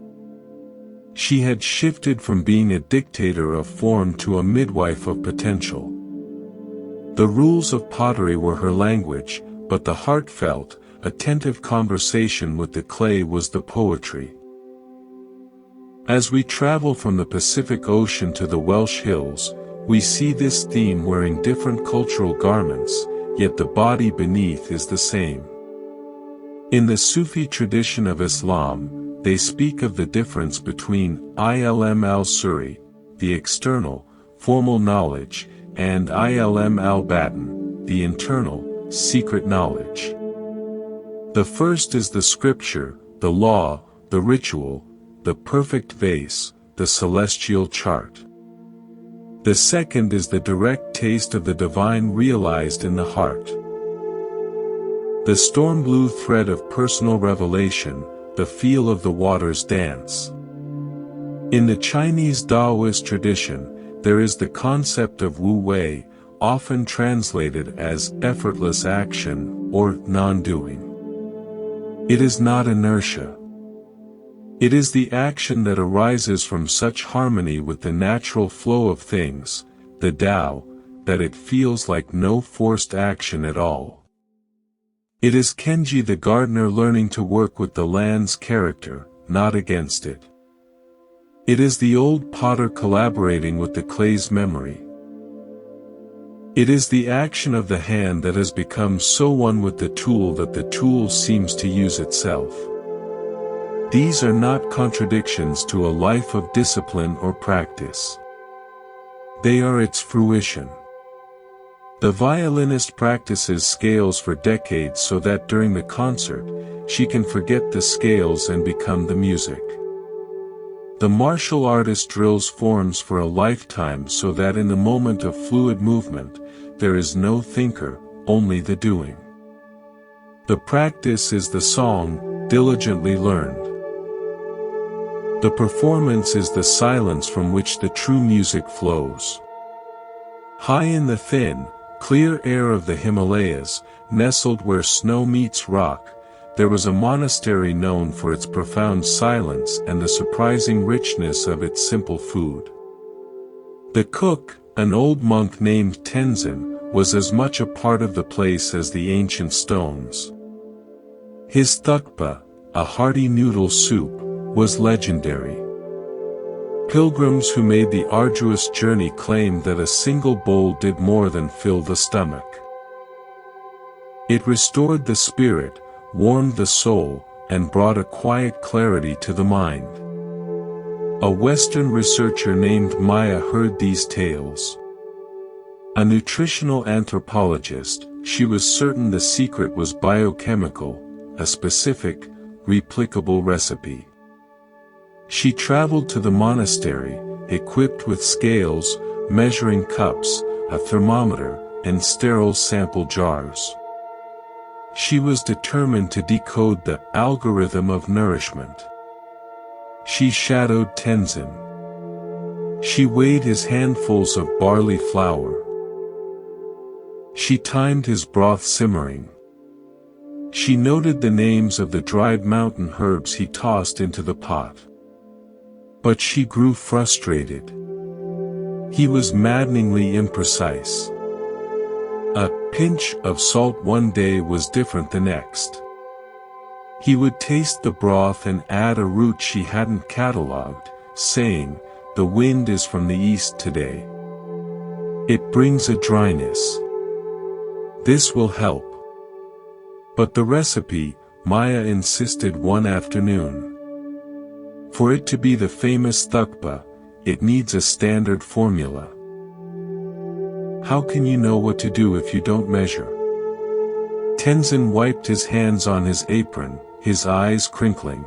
She had shifted from being a dictator of form to a midwife of potential. The rules of pottery were her language, but the heartfelt, attentive conversation with the clay was the poetry. As we travel from the Pacific Ocean to the Welsh Hills, we see this theme wearing different cultural garments, yet the body beneath is the same. In the Sufi tradition of Islam, they speak of the difference between ilm al-suri, the external, formal knowledge, and ilm al-batin, the internal, secret knowledge. The first is the scripture, the law, the ritual, the perfect vase, the celestial chart. The second is the direct taste of the divine realized in the heart. The storm-blue thread of personal revelation, the feel of the water's dance. In the Chinese Taoist tradition, there is the concept of Wu Wei, often translated as effortless action or non-doing. It is not inertia. It is the action that arises from such harmony with the natural flow of things, the Tao, that it feels like no forced action at all. It is Kenji the gardener learning to work with the land's character, not against it. It is the old potter collaborating with the clay's memory. It is the action of the hand that has become so one with the tool that the tool seems to use itself. These are not contradictions to a life of discipline or practice. They are its fruition. The violinist practices scales for decades so that during the concert, she can forget the scales and become the music. The martial artist drills forms for a lifetime so that in the moment of fluid movement, there is no thinker, only the doing. The practice is the song, diligently learned. The performance is the silence from which the true music flows. High in the thin, clear air of the Himalayas, nestled where snow meets rock, there was a monastery known for its profound silence and the surprising richness of its simple food. The cook, an old monk named Tenzin, was as much a part of the place as the ancient stones. His thukpa, a hearty noodle soup, was legendary. Pilgrims who made the arduous journey claimed that a single bowl did more than fill the stomach. It restored the spirit, warmed the soul, and brought a quiet clarity to the mind. A Western researcher named Maya heard these tales. A nutritional anthropologist, she was certain the secret was biochemical, a specific, replicable recipe. She traveled to the monastery, equipped with scales, measuring cups, a thermometer, and sterile sample jars. She was determined to decode the algorithm of nourishment. She shadowed Tenzin. She weighed his handfuls of barley flour. She timed his broth simmering. She noted the names of the dried mountain herbs he tossed into the pot. But she grew frustrated. He was maddeningly imprecise. A pinch of salt one day was different the next. He would taste the broth and add a root she hadn't catalogued, saying, "The wind is from the east today. It brings a dryness. This will help." But the recipe, Maya insisted one afternoon. For it to be the famous thukpa, it needs a standard formula. How can you know what to do if you don't measure? Tenzin wiped his hands on his apron, his eyes crinkling.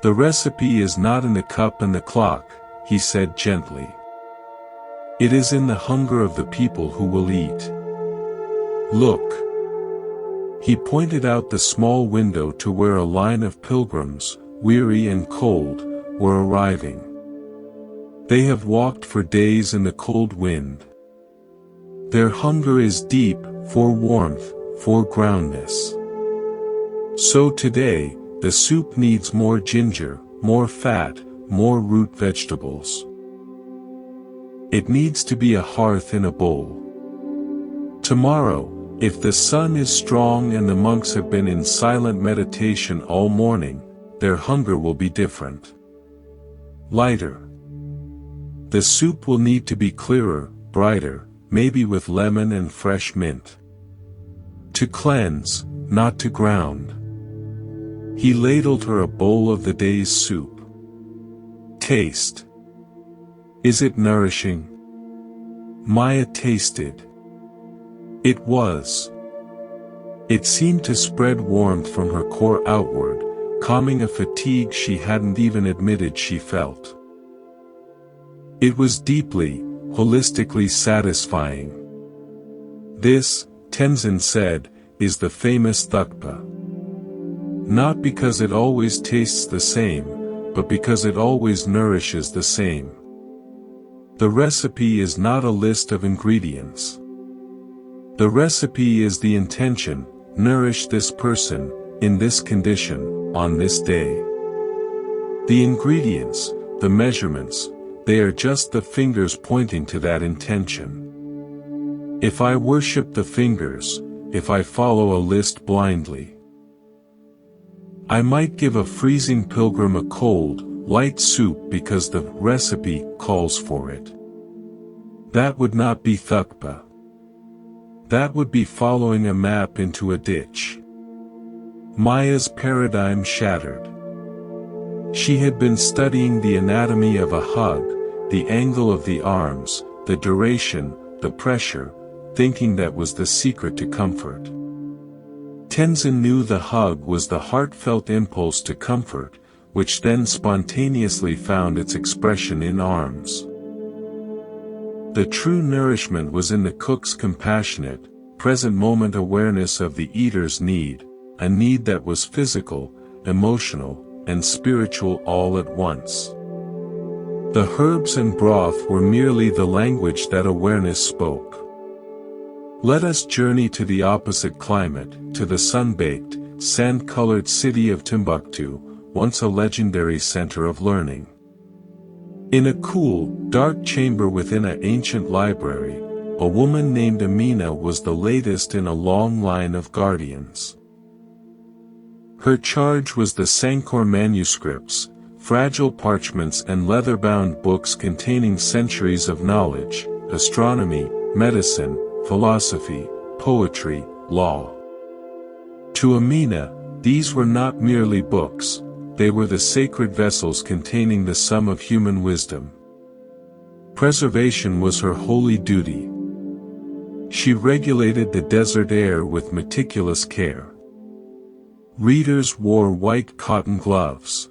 "The recipe is not in the cup and the clock," he said gently. "It is in the hunger of the people who will eat. Look." He pointed out the small window to where a line of pilgrims, weary and cold, were arriving. They have walked for days in the cold wind. Their hunger is deep, for warmth, for groundness. So today, the soup needs more ginger, more fat, more root vegetables. It needs to be a hearth in a bowl. Tomorrow, if the sun is strong and the monks have been in silent meditation all morning, their hunger will be different. Lighter. The soup will need to be clearer, brighter, maybe with lemon and fresh mint. To cleanse, not to ground. He ladled her a bowl of the day's soup. "Taste. Is it nourishing?" Maya tasted. It was. It seemed to spread warmth from her core outward, calming a fatigue she hadn't even admitted she felt. It was deeply, holistically satisfying. "This," Tenzin said, "is the famous thukpa. Not because it always tastes the same, but because it always nourishes the same. The recipe is not a list of ingredients. The recipe is the intention, nourish this person, in this condition, on this day. The ingredients, the measurements, they are just the fingers pointing to that intention. If I worship the fingers, if I follow a list blindly, I might give a freezing pilgrim a cold, light soup because the recipe calls for it. That would not be thukpa. That would be following a map into a ditch." Maya's paradigm shattered. She had been studying the anatomy of a hug, the angle of the arms, the duration, the pressure, thinking that was the secret to comfort. Tenzin knew the hug was the heartfelt impulse to comfort, which then spontaneously found its expression in arms. The true nourishment was in the cook's compassionate, present-moment awareness of the eater's need, a need that was physical, emotional, and spiritual all at once. The herbs and broth were merely the language that awareness spoke. Let us journey to the opposite climate, to the sun-baked, sand-colored city of Timbuktu, once a legendary center of learning. In a cool, dark chamber within an ancient library, a woman named Amina was the latest in a long line of guardians. Her charge was the Sankor manuscripts, fragile parchments and leather-bound books containing centuries of knowledge, astronomy, medicine, philosophy, poetry, law. To Amina, these were not merely books, they were the sacred vessels containing the sum of human wisdom. Preservation was her holy duty. She regulated the desert air with meticulous care. Readers wore white cotton gloves.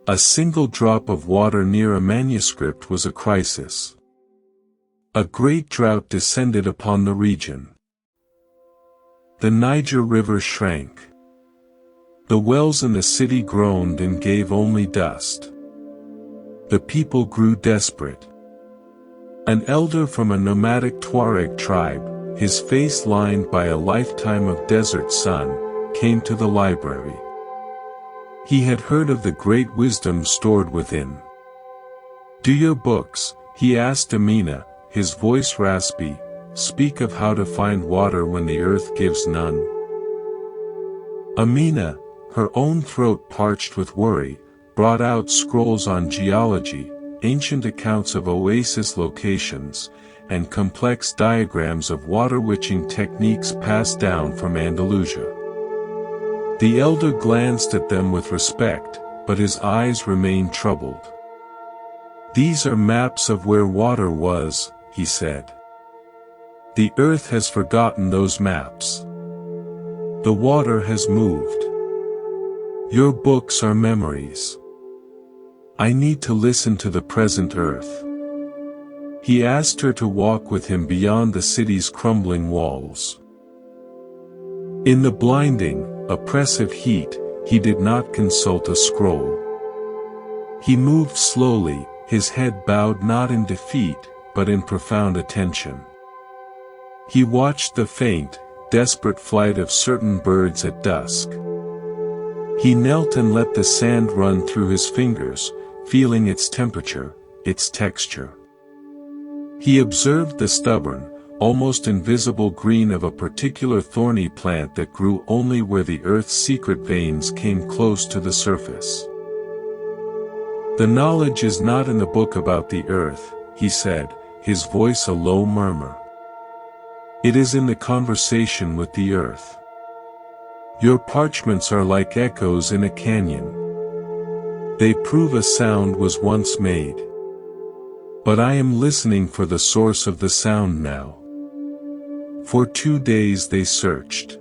A single drop of water near a manuscript was a crisis. A great drought descended upon the region. The Niger River shrank. The wells in the city groaned and gave only dust. The people grew desperate. An elder from a nomadic Tuareg tribe, his face lined by a lifetime of desert sun, came to the library. He had heard of the great wisdom stored within. "Do your books," he asked Amina, his voice raspy, "speak of how to find water when the earth gives none?" Amina, her own throat parched with worry, brought out scrolls on geology, ancient accounts of oasis locations, and complex diagrams of water-witching techniques passed down from Andalusia. The elder glanced at them with respect, but his eyes remained troubled. "These are maps of where water was," he said. "The earth has forgotten those maps. The water has moved. Your books are memories. I need to listen to the present earth." He asked her to walk with him beyond the city's crumbling walls. In the blinding, oppressive heat, he did not consult a scroll. He moved slowly, his head bowed not in defeat, but in profound attention. He watched the faint, desperate flight of certain birds at dusk. He knelt and let the sand run through his fingers, feeling its temperature, its texture. He observed the stubborn, almost invisible green of a particular thorny plant that grew only where the earth's secret veins came close to the surface. "The knowledge is not in the book about the earth," he said, his voice a low murmur. "It is in the conversation with the earth. Your parchments are like echoes in a canyon. They prove a sound was once made. But I am listening for the source of the sound now." For 2 days they searched.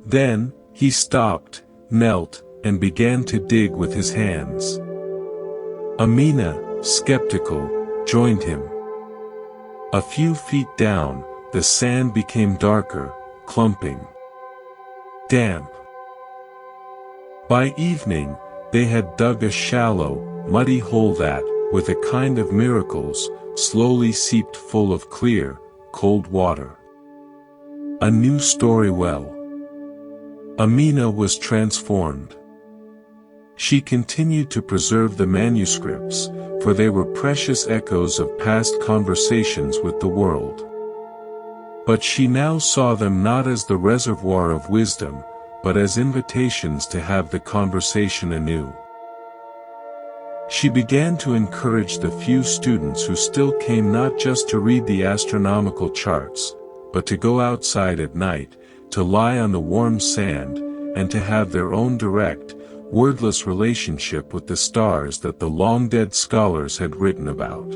Then, he stopped, knelt, and began to dig with his hands. Amina, skeptical, joined him. A few feet down, the sand became darker, clumping, damp. By evening, they had dug a shallow, muddy hole that, with a kind of miracles, slowly seeped full of clear, cold water. A new story well. Amina was transformed. She continued to preserve the manuscripts, for they were precious echoes of past conversations with the world. But she now saw them not as the reservoir of wisdom, but as invitations to have the conversation anew. She began to encourage the few students who still came not just to read the astronomical charts, but to go outside at night, to lie on the warm sand, and to have their own direct, wordless relationship with the stars that the long-dead scholars had written about.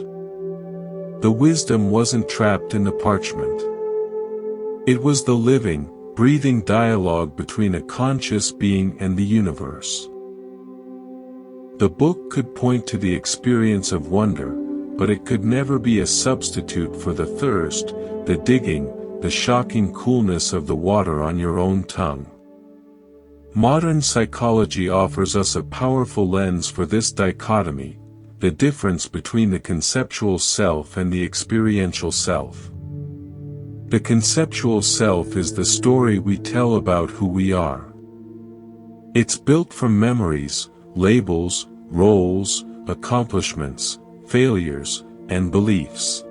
The wisdom wasn't trapped in the parchment. It was the living, breathing dialogue between a conscious being and the universe. The book could point to the experience of wonder, but it could never be a substitute for the thirst, the digging, the shocking coolness of the water on your own tongue. Modern psychology offers us a powerful lens for this dichotomy, the difference between the conceptual self and the experiential self. The conceptual self is the story we tell about who we are. It's built from memories, labels, roles, accomplishments, failures, and beliefs.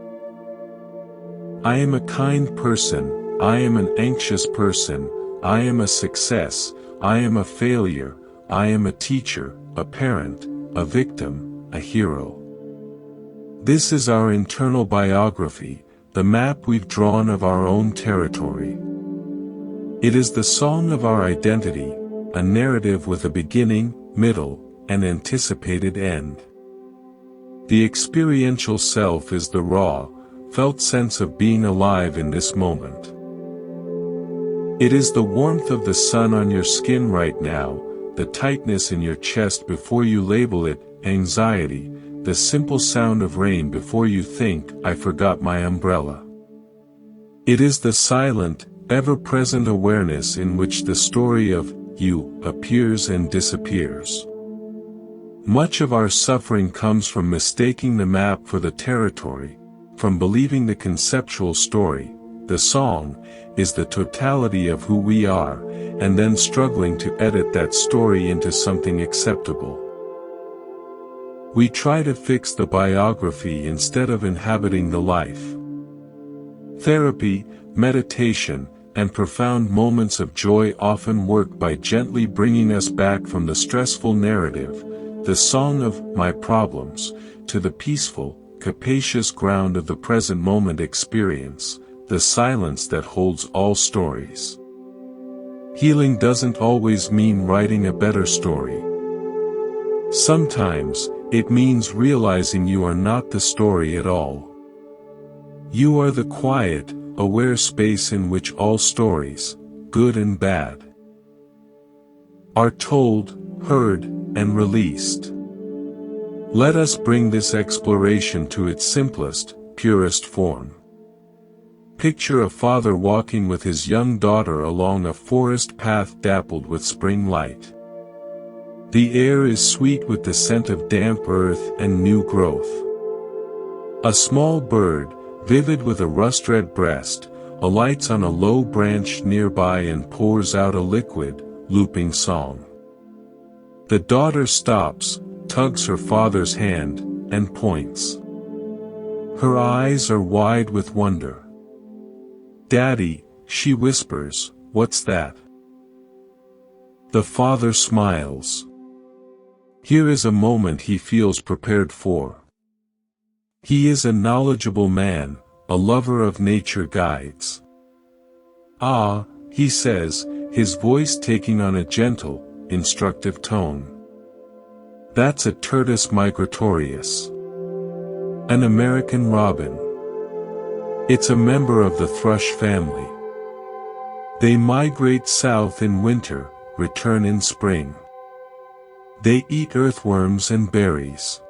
I am a kind person, I am an anxious person, I am a success, I am a failure, I am a teacher, a parent, a victim, a hero. This is our internal biography, the map we've drawn of our own territory. It is the song of our identity, a narrative with a beginning, middle, and anticipated end. The experiential self is the raw, felt sense of being alive in this moment. It is the warmth of the sun on your skin right now, the tightness in your chest before you label it anxiety, the simple sound of rain before you think, I forgot my umbrella. It is the silent, ever-present awareness in which the story of you appears and disappears. Much of our suffering comes from mistaking the map for the territory, from believing the conceptual story, the song, is the totality of who we are, and then struggling to edit that story into something acceptable. We try to fix the biography instead of inhabiting the life. Therapy, meditation, and profound moments of joy often work by gently bringing us back from the stressful narrative, the song of my problems, to the peaceful, capacious ground of the present moment experience, the silence that holds all stories. Healing doesn't always mean writing a better story. Sometimes, it means realizing you are not the story at all. You are the quiet, aware space in which all stories, good and bad, are told, heard, and released. Let us bring this exploration to its simplest, purest form. Picture a father walking with his young daughter along a forest path dappled with spring light. The air is sweet with the scent of damp earth and new growth. A small bird, vivid with a rust-red breast, alights on a low branch nearby and pours out a liquid, looping song. The daughter stops, tugs her father's hand, and points. Her eyes are wide with wonder. "Daddy," she whispers, "what's that?" The father smiles. Here is a moment he feels prepared for. He is a knowledgeable man, a lover of nature guides. "Ah," he says, his voice taking on a gentle, instructive tone. "That's a Turdus migratorius. An American robin. It's a member of the thrush family. They migrate south in winter, return in spring. They eat earthworms and berries."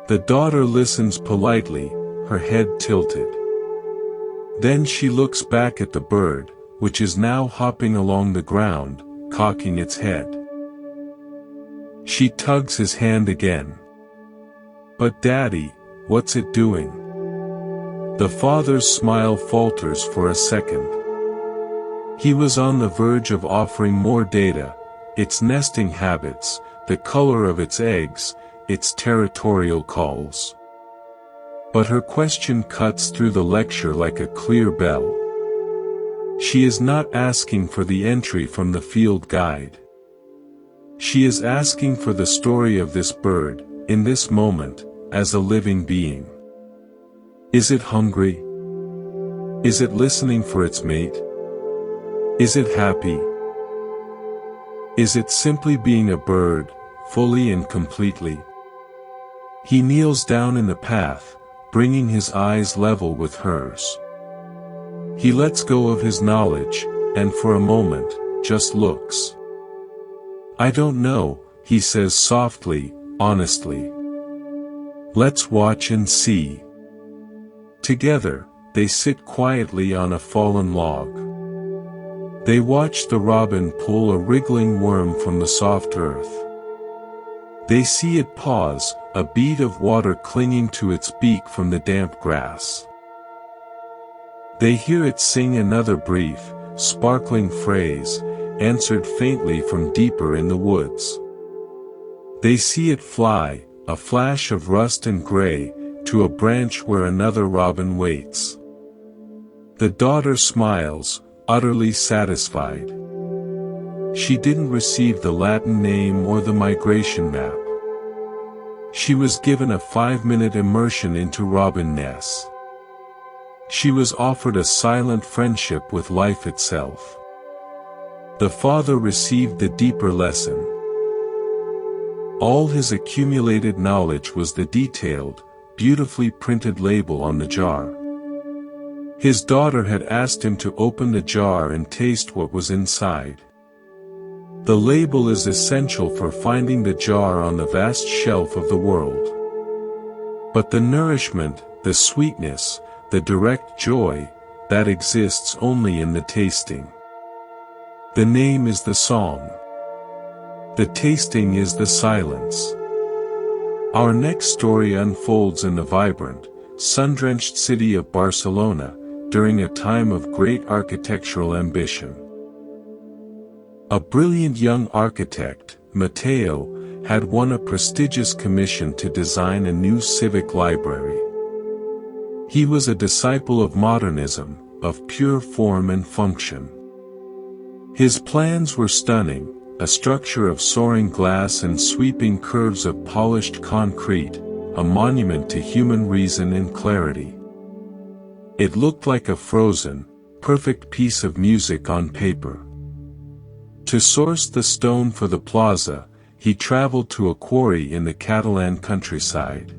The daughter listens politely, her head tilted. Then she looks back at the bird, which is now hopping along the ground, cocking its head. She tugs his hand again. "But Daddy, what's it doing?" The father's smile falters for a second. He was on the verge of offering more data, its nesting habits, the color of its eggs, its territorial calls. But her question cuts through the lecture like a clear bell. She is not asking for the entry from the field guide. She is asking for the story of this bird, in this moment, as a living being. Is it hungry? Is it listening for its mate? Is it happy? Is it simply being a bird, fully and completely? He kneels down in the path, bringing his eyes level with hers. He lets go of his knowledge, and for a moment, just looks. "I don't know," he says softly, honestly. "Let's watch and see." Together, they sit quietly on a fallen log. They watch the robin pull a wriggling worm from the soft earth. They see it pause, a bead of water clinging to its beak from the damp grass. They hear it sing another brief, sparkling phrase, answered faintly from deeper in the woods. They see it fly, a flash of rust and gray, to a branch where another robin waits. The daughter smiles, utterly satisfied. She didn't receive the Latin name or the migration map. She was given a 5-minute immersion into robin nests. She was offered a silent friendship with life itself. The father received the deeper lesson. All his accumulated knowledge was the detailed, beautifully printed label on the jar. His daughter had asked him to open the jar and taste what was inside. The label is essential for finding the jar on the vast shelf of the world. But the nourishment, the sweetness, the direct joy, that exists only in the tasting. The name is the song. The tasting is the silence. Our next story unfolds in the vibrant, sun-drenched city of Barcelona, during a time of great architectural ambition. A brilliant young architect, Mateo, had won a prestigious commission to design a new civic library. He was a disciple of modernism, of pure form and function. His plans were stunning, a structure of soaring glass and sweeping curves of polished concrete, a monument to human reason and clarity. It looked like a frozen, perfect piece of music on paper. To source the stone for the plaza, he traveled to a quarry in the Catalan countryside.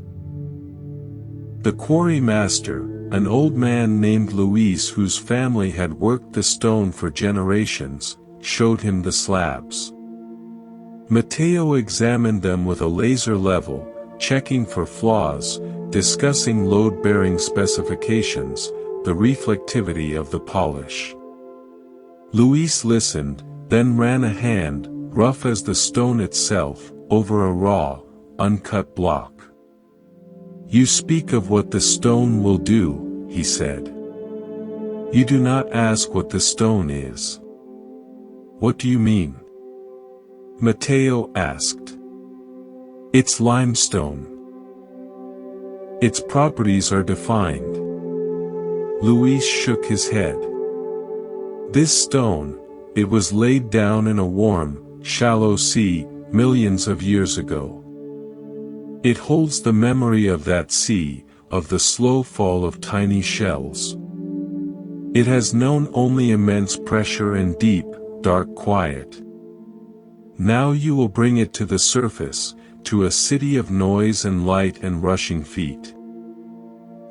The quarry master, an old man named Luis whose family had worked the stone for generations, showed him the slabs. Mateo examined them with a laser level, checking for flaws, discussing load-bearing specifications, the reflectivity of the polish. Luis listened, then ran a hand, rough as the stone itself, over a raw, uncut block. "You speak of what the stone will do," he said. "You do not ask what the stone is." "What do you mean?" Mateo asked. "It's limestone. Its properties are defined." Luis shook his head. "This stone, it was laid down in a warm, shallow sea, millions of years ago. It holds the memory of that sea, of the slow fall of tiny shells. It has known only immense pressure and deep, dark quiet. Now you will bring it to the surface, to a city of noise and light and rushing feet.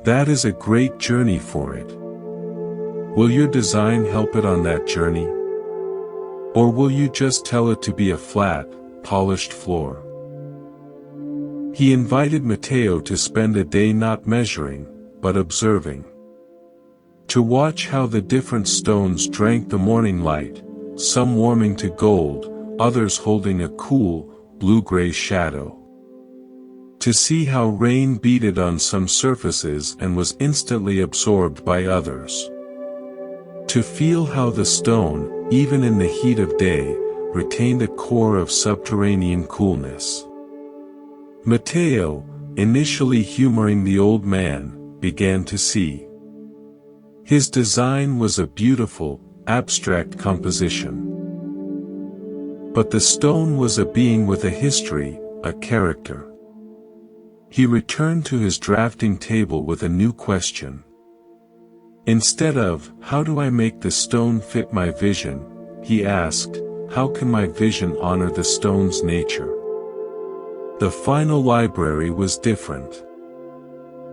That is a great journey for it. Will your design help it on that journey? Or will you just tell it to be a flat, polished floor?" He invited Mateo to spend a day not measuring, but observing. To watch how the different stones drank the morning light, some warming to gold, others holding a cool, blue-gray shadow. To see how rain beaded on some surfaces and was instantly absorbed by others. To feel how the stone, even in the heat of day, retained a core of subterranean coolness. Mateo, initially humoring the old man, began to see. His design was a beautiful, abstract composition. But the stone was a being with a history, a character. He returned to his drafting table with a new question. Instead of, "How do I make the stone fit my vision?" he asked, "How can my vision honor the stone's nature?" The final library was different.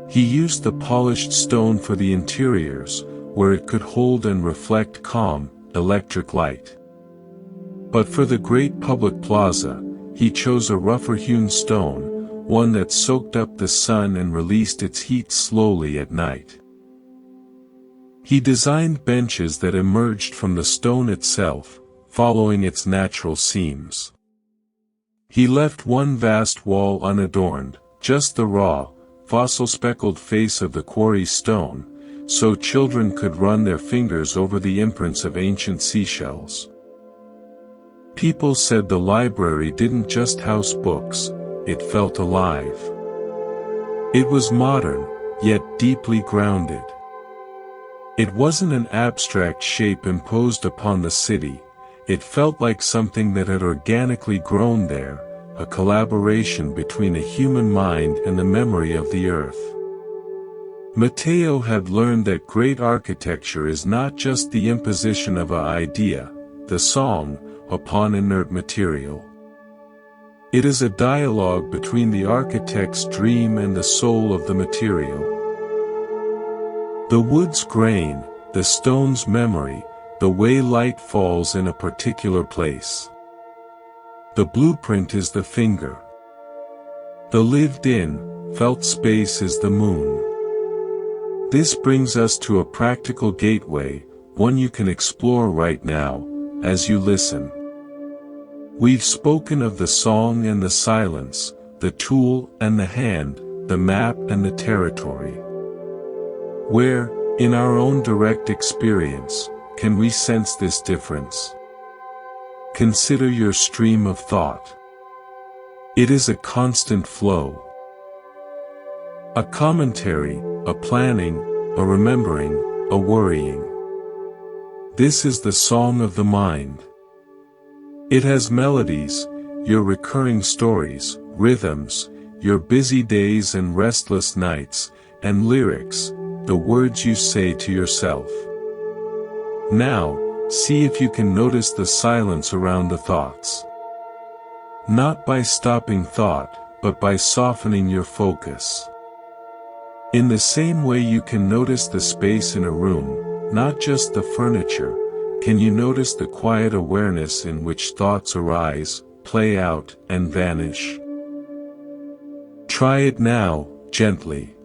He used the polished stone for the interiors, where it could hold and reflect calm, electric light. But for the great public plaza, he chose a rougher-hewn stone, one that soaked up the sun and released its heat slowly at night. He designed benches that emerged from the stone itself, following its natural seams. He left one vast wall unadorned, just the raw, fossil-speckled face of the quarry stone, so children could run their fingers over the imprints of ancient seashells. People said the library didn't just house books, it felt alive. It was modern, yet deeply grounded. It wasn't an abstract shape imposed upon the city, it felt like something that had organically grown there, a collaboration between a human mind and the memory of the earth. Mateo had learned that great architecture is not just the imposition of an idea, the song, upon inert material. It is a dialogue between the architect's dream and the soul of the material. The wood's grain, the stone's memory, the way light falls in a particular place. The blueprint is the finger. The lived-in, felt space is the moon. This brings us to a practical gateway, one you can explore right now, as you listen. We've spoken of the song and the silence, the tool and the hand, the map and the territory. Where, in our own direct experience, can we sense this difference? Consider your stream of thought. It is a constant flow. A commentary, a planning, a remembering, a worrying. This is the song of the mind. It has melodies, your recurring stories, rhythms, your busy days and restless nights, and lyrics, the words you say to yourself. Now, see if you can notice the silence around the thoughts. Not by stopping thought, but by softening your focus. In the same way you can notice the space in a room, not just the furniture, can you notice the quiet awareness in which thoughts arise, play out, and vanish? Try it now, gently.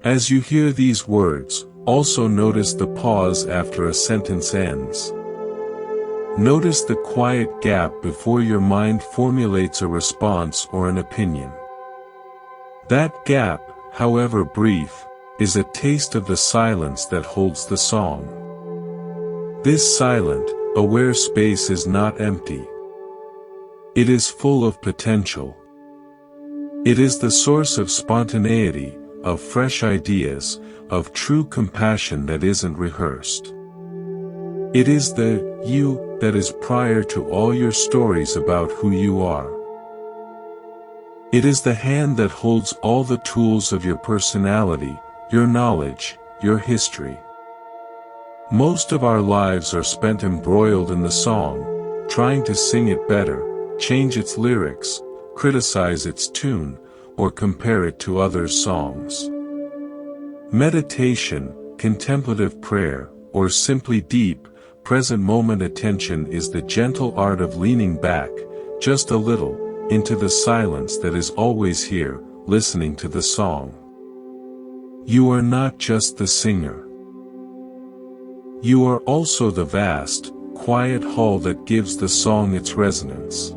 As you hear these words, also notice the pause after a sentence ends. Notice the quiet gap before your mind formulates a response or an opinion. That gap, however brief, is a taste of the silence that holds the song. This silent, aware space is not empty. It is full of potential. It is the source of spontaneity, of fresh ideas, of true compassion that isn't rehearsed. It is the you that is prior to all your stories about who you are. It is the hand that holds all the tools of your personality, your knowledge, your history. Most of our lives are spent embroiled in the song, trying to sing it better, change its lyrics, criticize its tune, or compare it to others' songs. Meditation, contemplative prayer, or simply deep, present moment attention is the gentle art of leaning back, just a little, into the silence that is always here, listening to the song. You are not just the singer. You are also the vast, quiet hall that gives the song its resonance.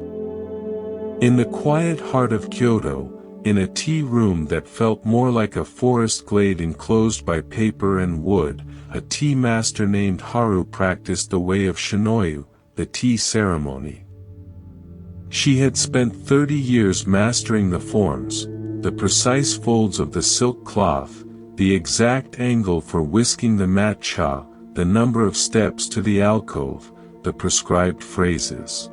In the quiet heart of Kyoto, in a tea room that felt more like a forest glade enclosed by paper and wood, a tea master named Haru practiced the way of Shinoyu, the tea ceremony. She had spent 30 years mastering the forms, the precise folds of the silk cloth, the exact angle for whisking the matcha, the number of steps to the alcove, the prescribed phrases.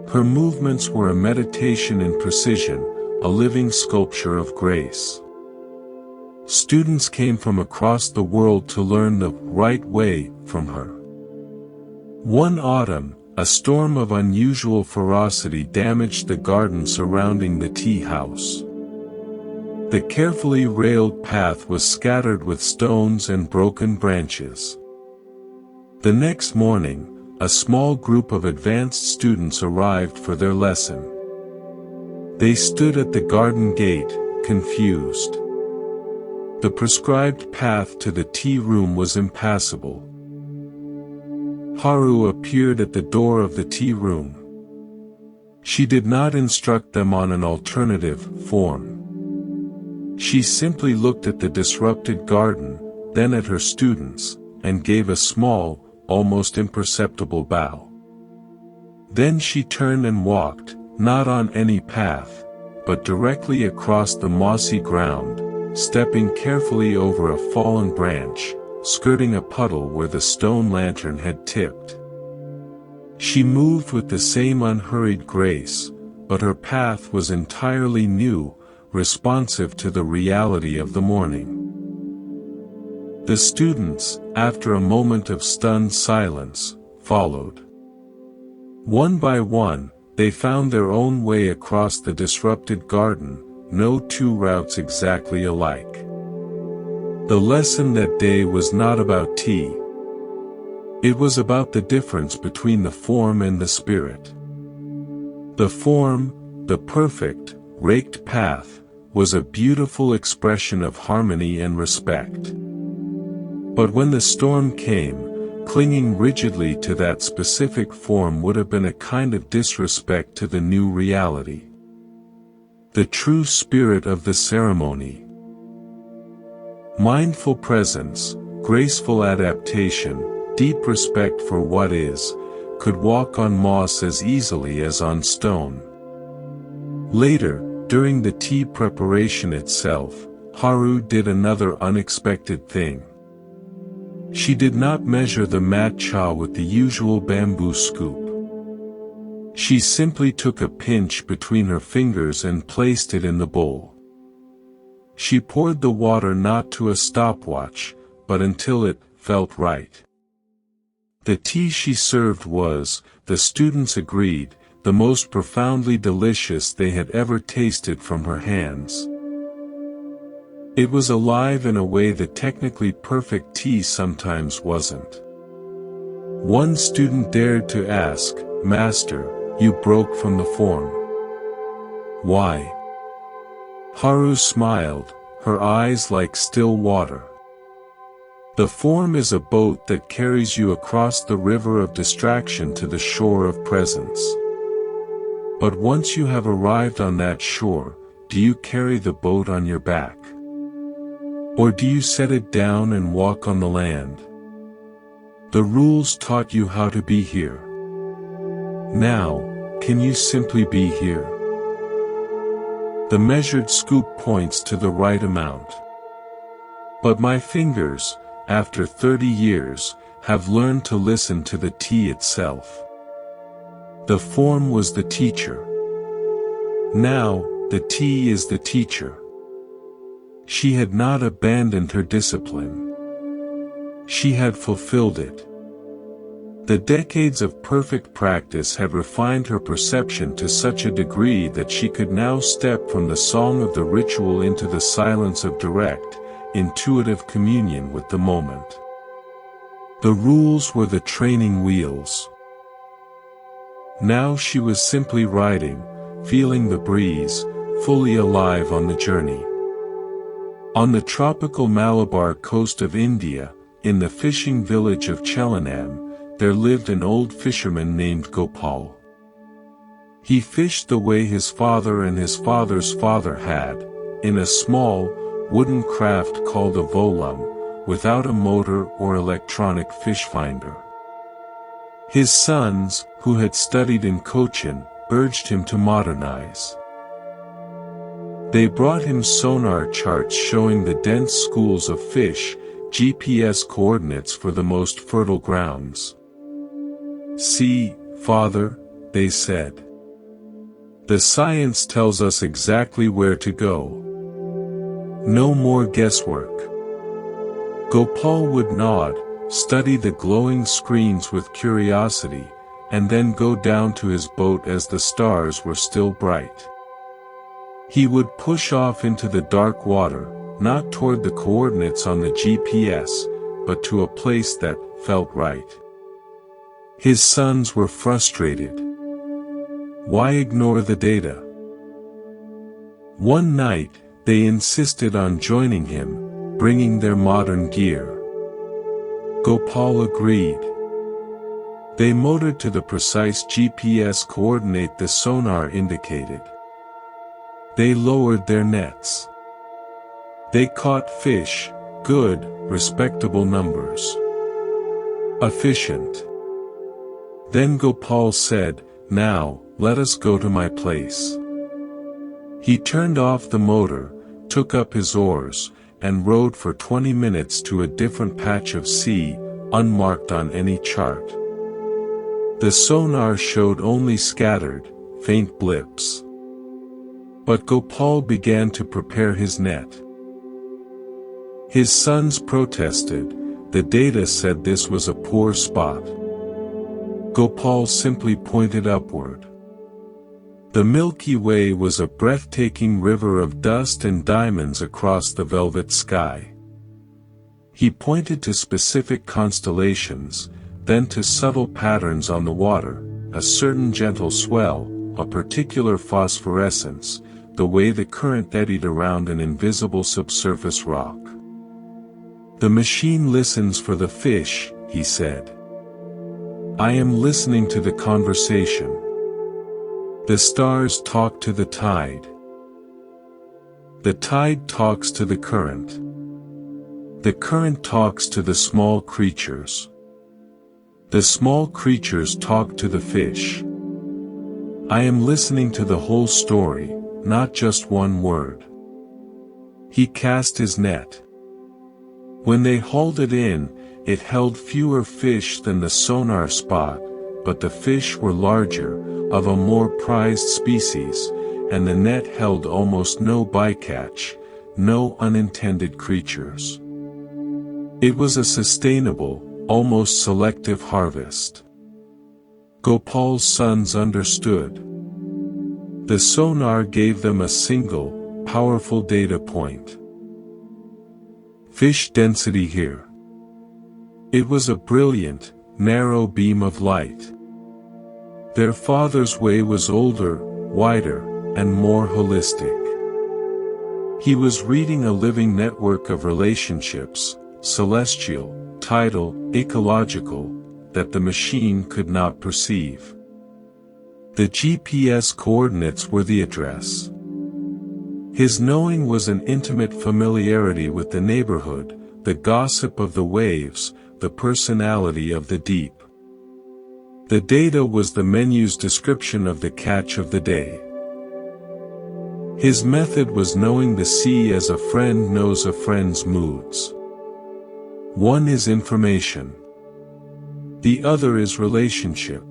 Her movements were a meditation in precision, a living sculpture of grace. Students came from across the world to learn the right way from her. One autumn, a storm of unusual ferocity damaged the garden surrounding the tea house. The carefully railed path was scattered with stones and broken branches. The next morning, a small group of advanced students arrived for their lesson. They stood at the garden gate, confused. The prescribed path to the tea room was impassable. Haru appeared at the door of the tea room. She did not instruct them on an alternative form. She simply looked at the disrupted garden, then at her students, and gave a small, almost imperceptible bow. Then she turned and walked, not on any path, but directly across the mossy ground, stepping carefully over a fallen branch, skirting a puddle where the stone lantern had tipped. She moved with the same unhurried grace, but her path was entirely new, responsive to the reality of the morning. The students, after a moment of stunned silence, followed. One by one, they found their own way across the disrupted garden, no two routes exactly alike. The lesson that day was not about tea. It was about the difference between the form and the spirit. The form, the perfect, raked path, was a beautiful expression of harmony and respect. But when the storm came, clinging rigidly to that specific form would have been a kind of disrespect to the new reality. The true spirit of the ceremony. Mindful presence, graceful adaptation, deep respect for what is, could walk on moss as easily as on stone. Later, during the tea preparation itself, Haru did another unexpected thing. She did not measure the matcha with the usual bamboo scoop. She simply took a pinch between her fingers and placed it in the bowl. She poured the water not to a stopwatch, but until it felt right. The tea she served was, the students agreed, the most profoundly delicious they had ever tasted from her hands. It was alive in a way that technically perfect tea sometimes wasn't. One student dared to ask, "Master, you broke from the form. Why?" Haru smiled, her eyes like still water. The form is a boat that carries you across the river of distraction to the shore of presence. But once you have arrived on that shore, do you carry the boat on your back? Or do you set it down and walk on the land? The rules taught you how to be here. Now, can you simply be here? The measured scoop points to the right amount. But my fingers, after 30 years, have learned to listen to the tea itself. The form was the teacher. Now, the tea is the teacher. She had not abandoned her discipline. She had fulfilled it. The decades of perfect practice had refined her perception to such a degree that she could now step from the song of the ritual into the silence of direct, intuitive communion with the moment. The rules were the training wheels. Now she was simply riding, feeling the breeze, fully alive on the journey. On the tropical Malabar coast of India, in the fishing village of Chelanam, there lived an old fisherman named Gopal. He fished the way his father and his father's father had, in a small, wooden craft called a volam, without a motor or electronic fish finder. His sons, who had studied in Cochin, urged him to modernize. They brought him sonar charts showing the dense schools of fish, GPS coordinates for the most fertile grounds. "See, father," they said. "The science tells us exactly where to go. No more guesswork." Gopal would nod, study the glowing screens with curiosity, and then go down to his boat as the stars were still bright. He would push off into the dark water, not toward the coordinates on the GPS, but to a place that felt right. His sons were frustrated. Why ignore the data? One night, they insisted on joining him, bringing their modern gear. Gopal agreed. They motored to the precise GPS coordinate the sonar indicated. They lowered their nets. They caught fish, good, respectable numbers. Efficient. Then Gopal said, "Now, let us go to my place." He turned off the motor, took up his oars, and rowed for 20 minutes to a different patch of sea, unmarked on any chart. The sonar showed only scattered, faint blips. But Gopal began to prepare his net. His sons protested, the data said this was a poor spot. Gopal simply pointed upward. The Milky Way was a breathtaking river of dust and diamonds across the velvet sky. He pointed to specific constellations, then to subtle patterns on the water, a certain gentle swell, a particular phosphorescence, the way the current eddied around an invisible subsurface rock. "The machine listens for the fish," he said. "I am listening to the conversation. The stars talk to the tide. The tide talks to the current. The current talks to the small creatures. The small creatures talk to the fish. I am listening to the whole story, not just one word." He cast his net. When they hauled it in, It held fewer fish than the sonar spot, but the fish were larger, of a more prized species, and the net held almost no bycatch, no unintended creatures. It was a sustainable, almost selective harvest. Gopal's sons understood. The sonar gave them a single, powerful data point. Fish density here. It was a brilliant, narrow beam of light. Their father's way was older, wider, and more holistic. He was reading a living network of relationships, celestial, tidal, ecological, that the machine could not perceive. The GPS coordinates were the address. His knowing was an intimate familiarity with the neighborhood, the gossip of the waves, the personality of the deep. The data was the menu's description of the catch of the day. His method was knowing the sea as a friend knows a friend's moods. One is information. The other is relationship.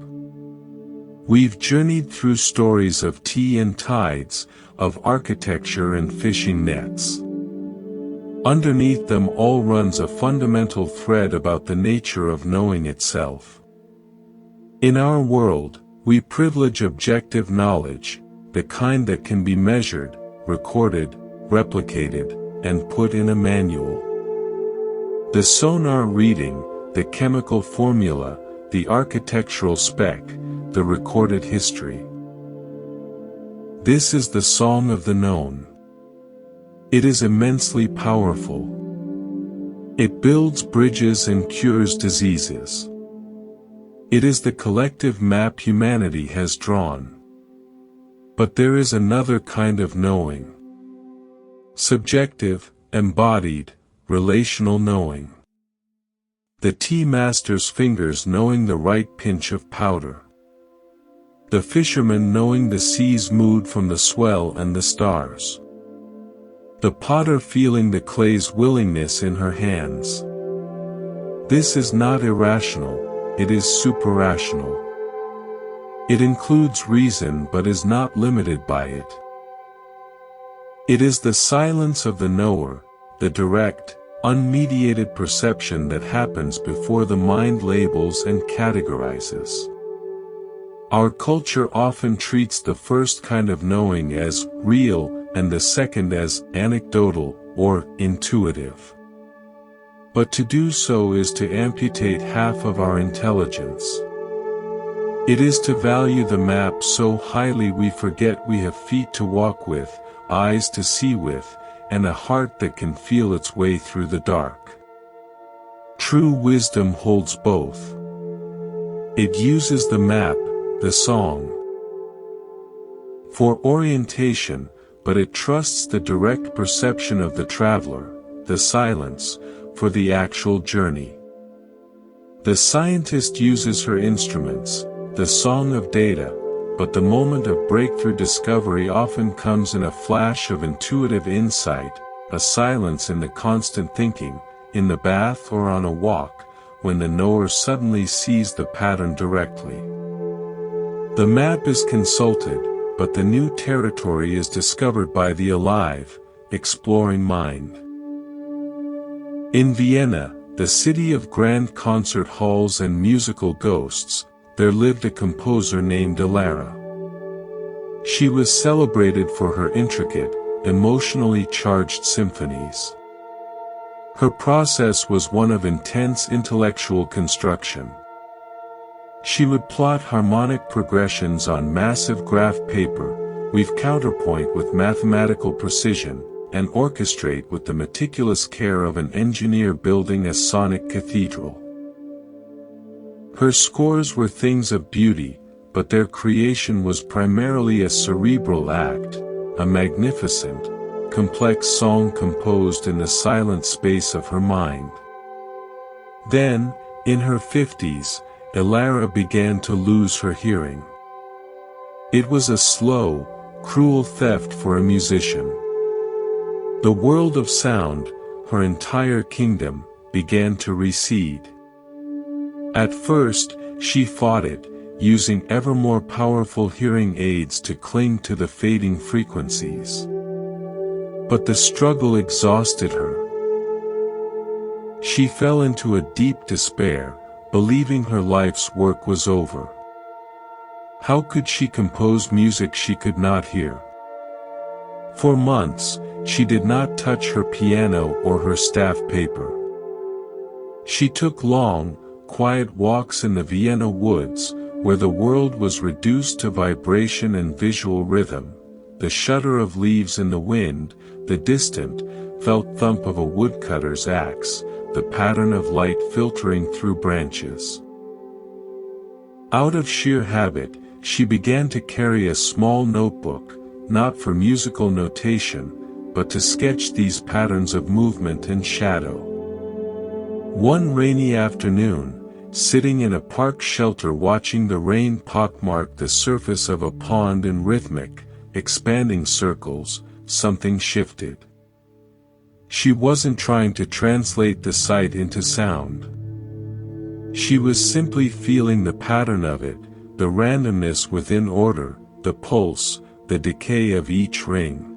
We've journeyed through stories of tea and tides, of architecture and fishing nets. Underneath them all runs a fundamental thread about the nature of knowing itself. In our world, we privilege objective knowledge, the kind that can be measured, recorded, replicated, and put in a manual. The sonar reading, the chemical formula, the architectural spec, the recorded history. This is the song of the known. It is immensely powerful. It builds bridges and cures diseases. It is the collective map humanity has drawn. But there is another kind of knowing. Subjective, embodied, relational knowing. The tea master's fingers knowing the right pinch of powder. The fisherman knowing the sea's mood from the swell and the stars. The potter feeling the clay's willingness in her hands. This is not irrational, it is superrational. It includes reason but is not limited by it. It is the silence of the knower, the direct, unmediated perception that happens before the mind labels and categorizes. Our culture often treats the first kind of knowing as real and the second as anecdotal or intuitive. But to do so is to amputate half of our intelligence. It is to value the map so highly we forget we have feet to walk with, eyes to see with, and a heart that can feel its way through the dark. True wisdom holds both. It uses the map, the song, for orientation, but it trusts the direct perception of the traveler, the silence, for the actual journey. The scientist uses her instruments, the song of data, but the moment of breakthrough discovery often comes in a flash of intuitive insight, a silence in the constant thinking, in the bath or on a walk, when the knower suddenly sees the pattern directly. The map is consulted, but the new territory is discovered by the alive, exploring mind. In Vienna, the city of grand concert halls and musical ghosts, there lived a composer named Ilara. She was celebrated for her intricate, emotionally charged symphonies. Her process was one of intense intellectual construction. She would plot harmonic progressions on massive graph paper, weave counterpoint with mathematical precision, and orchestrate with the meticulous care of an engineer building a sonic cathedral. Her scores were things of beauty, but their creation was primarily a cerebral act, a magnificent, complex song composed in the silent space of her mind. Then, in her 50s, Ilara began to lose her hearing. It was a slow, cruel theft for a musician. The world of sound, her entire kingdom, began to recede. At first, she fought it, using ever more powerful hearing aids to cling to the fading frequencies. But the struggle exhausted her. She fell into a deep despair, believing her life's work was over. How could she compose music she could not hear? For months, she did not touch her piano or her staff paper. She took long, quiet walks in the Vienna woods, where the world was reduced to vibration and visual rhythm, the shudder of leaves in the wind, the distant, felt thump of a woodcutter's axe, the pattern of light filtering through branches. Out of sheer habit, she began to carry a small notebook, not for musical notation, but to sketch these patterns of movement and shadow. One rainy afternoon, sitting in a park shelter watching the rain pockmark the surface of a pond in rhythmic, expanding circles, something shifted. She wasn't trying to translate the sight into sound. She was simply feeling the pattern of it, the randomness within order, the pulse, the decay of each ring.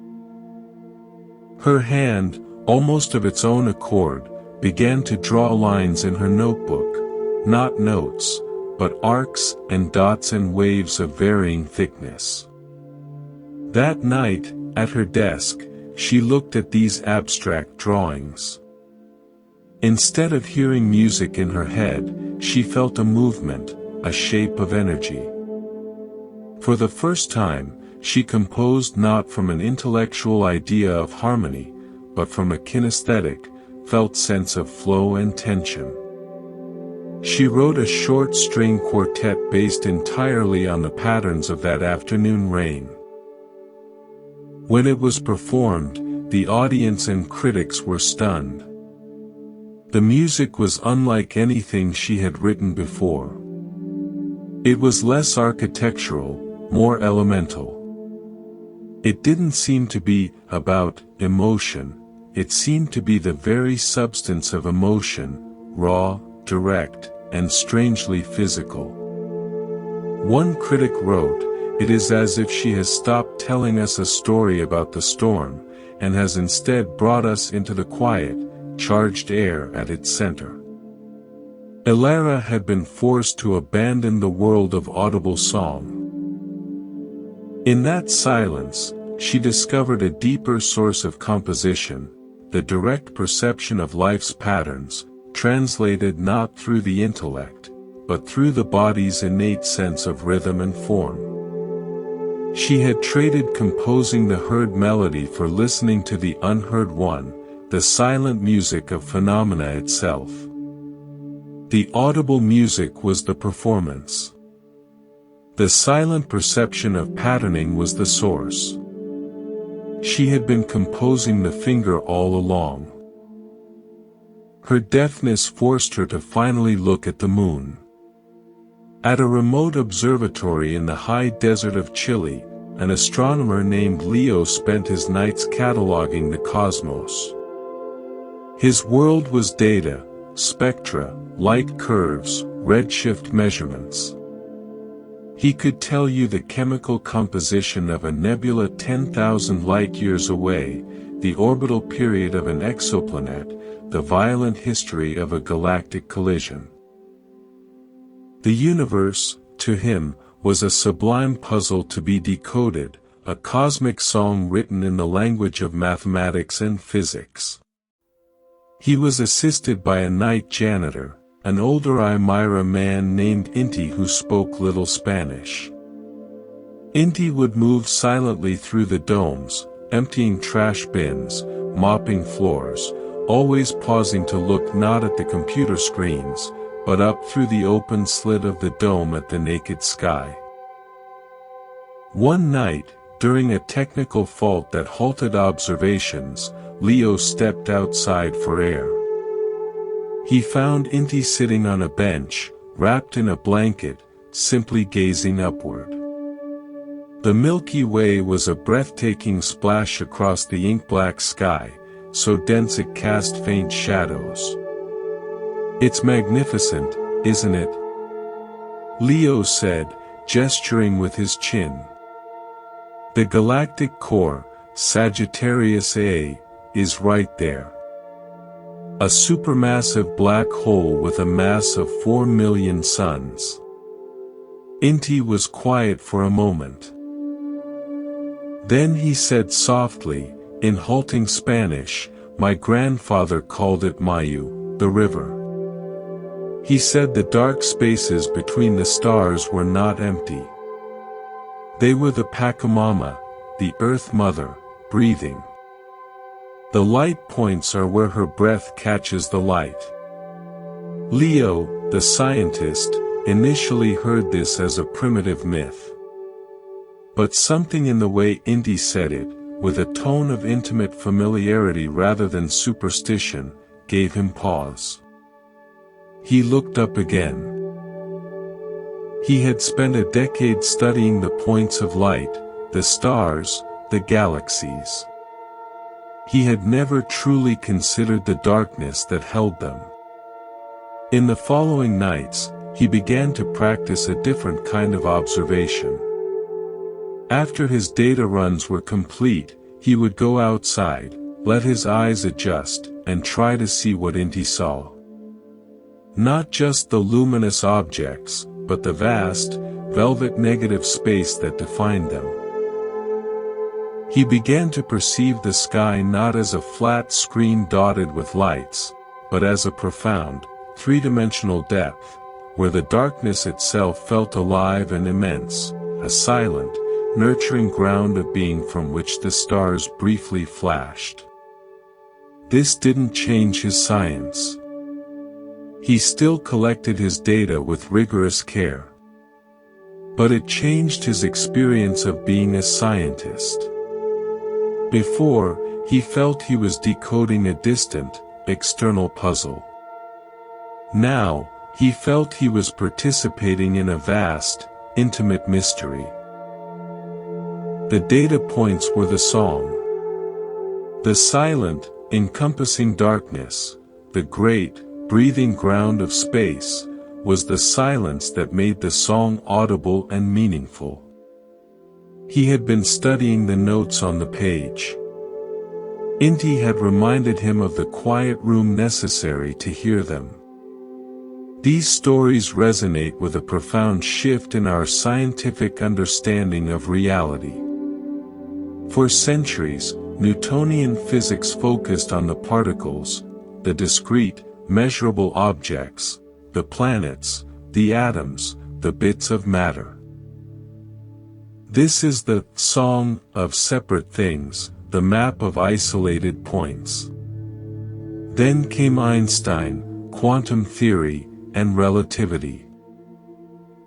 Her hand, almost of its own accord, began to draw lines in her notebook, not notes, but arcs and dots and waves of varying thickness. That night, at her desk, she looked at these abstract drawings. Instead of hearing music in her head, she felt a movement, a shape of energy. For the first time, she composed not from an intellectual idea of harmony, but from a kinesthetic, felt sense of flow and tension. She wrote a short string quartet based entirely on the patterns of that afternoon rain. When it was performed, the audience and critics were stunned. The music was unlike anything she had written before. It was less architectural, more elemental. It didn't seem to be about emotion, it seemed to be the very substance of emotion, raw, direct, and strangely physical. One critic wrote, "It is as if she has stopped telling us a story about the storm, and has instead brought us into the quiet, charged air at its center." Elara had been forced to abandon the world of audible song. In that silence, she discovered a deeper source of composition, the direct perception of life's patterns, translated not through the intellect, but through the body's innate sense of rhythm and form. She had traded composing the heard melody for listening to the unheard one, the silent music of phenomena itself. The audible music was the performance. The silent perception of patterning was the source. She had been composing the finger all along. Her deafness forced her to finally look at the moon. At a remote observatory in the high desert of Chile, an astronomer named Leo spent his nights cataloging the cosmos. His world was data, spectra, light curves, redshift measurements. He could tell you the chemical composition of a nebula 10,000 light-years away, the orbital period of an exoplanet, the violent history of a galactic collision. The universe, to him, was a sublime puzzle to be decoded, a cosmic song written in the language of mathematics and physics. He was assisted by a night janitor, an older Aymara man named Inti who spoke little Spanish. Inti would move silently through the domes, emptying trash bins, mopping floors, always pausing to look not at the computer screens, but up through the open slit of the dome at the naked sky. One night, during a technical fault that halted observations, Leo stepped outside for air. He found Inti sitting on a bench, wrapped in a blanket, simply gazing upward. The Milky Way was a breathtaking splash across the ink-black sky, so dense it cast faint shadows. It's magnificent, isn't it? Leo said, gesturing with his chin. The galactic core, Sagittarius A, is right there. A supermassive black hole with a mass of 4 million suns. Inti was quiet for a moment. Then he said softly, in halting Spanish, "My grandfather called it Mayu, the river." He said the dark spaces between the stars were not empty. They were the Pachamama, the Earth Mother, breathing. The light points are where her breath catches the light. Leo, the scientist, initially heard this as a primitive myth. But something in the way Inti said it, with a tone of intimate familiarity rather than superstition, gave him pause. He looked up again. He had spent a decade studying the points of light, the stars, the galaxies. He had never truly considered the darkness that held them. In the following nights, he began to practice a different kind of observation. After his data runs were complete, he would go outside, let his eyes adjust, and try to see what Inti saw. Not just the luminous objects, but the vast, velvet negative space that defined them. He began to perceive the sky not as a flat screen dotted with lights, but as a profound, three-dimensional depth, where the darkness itself felt alive and immense, a silent, nurturing ground of being from which the stars briefly flashed. This didn't change his science. He still collected his data with rigorous care. But it changed his experience of being a scientist. Before, he felt he was decoding a distant, external puzzle. Now, he felt he was participating in a vast, intimate mystery. The data points were the song. The silent, encompassing darkness, the great, breathing ground of space, was the silence that made the song audible and meaningful. He had been studying the notes on the page. Inti had reminded him of the quiet room necessary to hear them. These stories resonate with a profound shift in our scientific understanding of reality. For centuries, Newtonian physics focused on the particles, the discrete, measurable objects, the planets, the atoms, the bits of matter. This is the song of separate things, the map of isolated points. Then came Einstein, quantum theory, and relativity.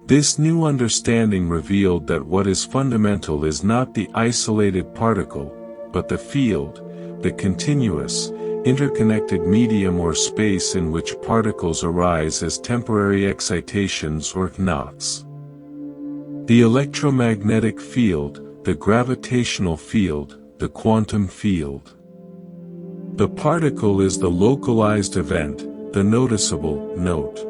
This new understanding revealed that what is fundamental is not the isolated particle, but the field, the continuous, interconnected medium or space in which particles arise as temporary excitations or knots. The electromagnetic field, the gravitational field, the quantum field. The particle is the localized event, the noticeable note.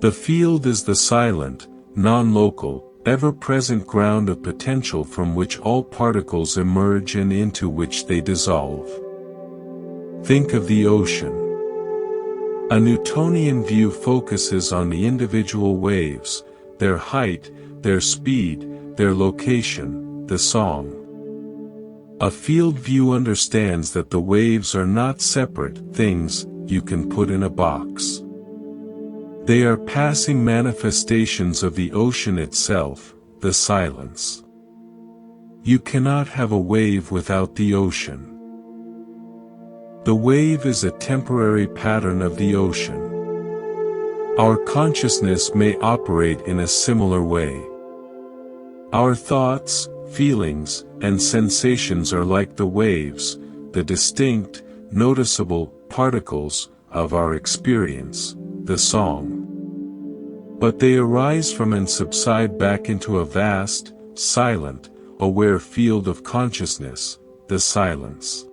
The field is the silent, non-local, ever-present ground of potential from which all particles emerge and into which they dissolve. Think of the ocean. A Newtonian view focuses on the individual waves, their height, their speed, their location, the song. A field view understands that the waves are not separate things you can put in a box. They are passing manifestations of the ocean itself, the silence. You cannot have a wave without the ocean. The wave is a temporary pattern of the ocean. Our consciousness may operate in a similar way. Our thoughts, feelings, and sensations are like the waves, the distinct, noticeable particles of our experience, the song. But they arise from and subside back into a vast, silent, aware field of consciousness, the silence.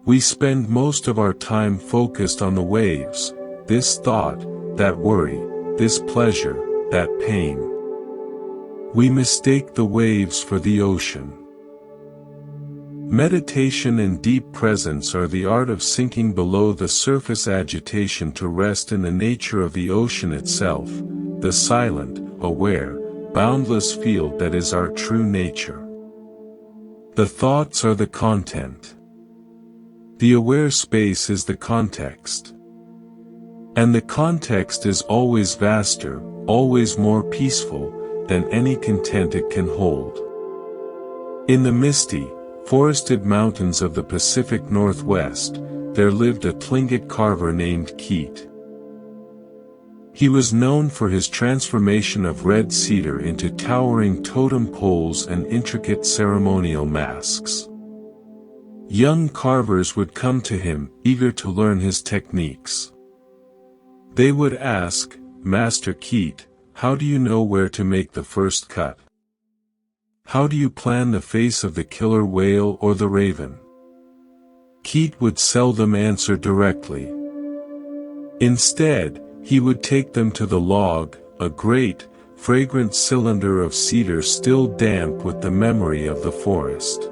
We spend most of our time focused on the waves, this thought, that worry, this pleasure, that pain. We mistake the waves for the ocean. Meditation and deep presence are the art of sinking below the surface agitation to rest in the nature of the ocean itself, the silent, aware, boundless field that is our true nature. The thoughts are the content. The aware space is the context. And the context is always vaster, always more peaceful, than any content it can hold. In the misty, forested mountains of the Pacific Northwest, there lived a Tlingit carver named Keat. He was known for his transformation of red cedar into towering totem poles and intricate ceremonial masks. Young carvers would come to him, eager to learn his techniques. They would ask, "Master Keat, how do you know where to make the first cut? How do you plan the face of the killer whale or the raven?" Keat would seldom answer directly. Instead, he would take them to the log, a great, fragrant cylinder of cedar still damp with the memory of the forest.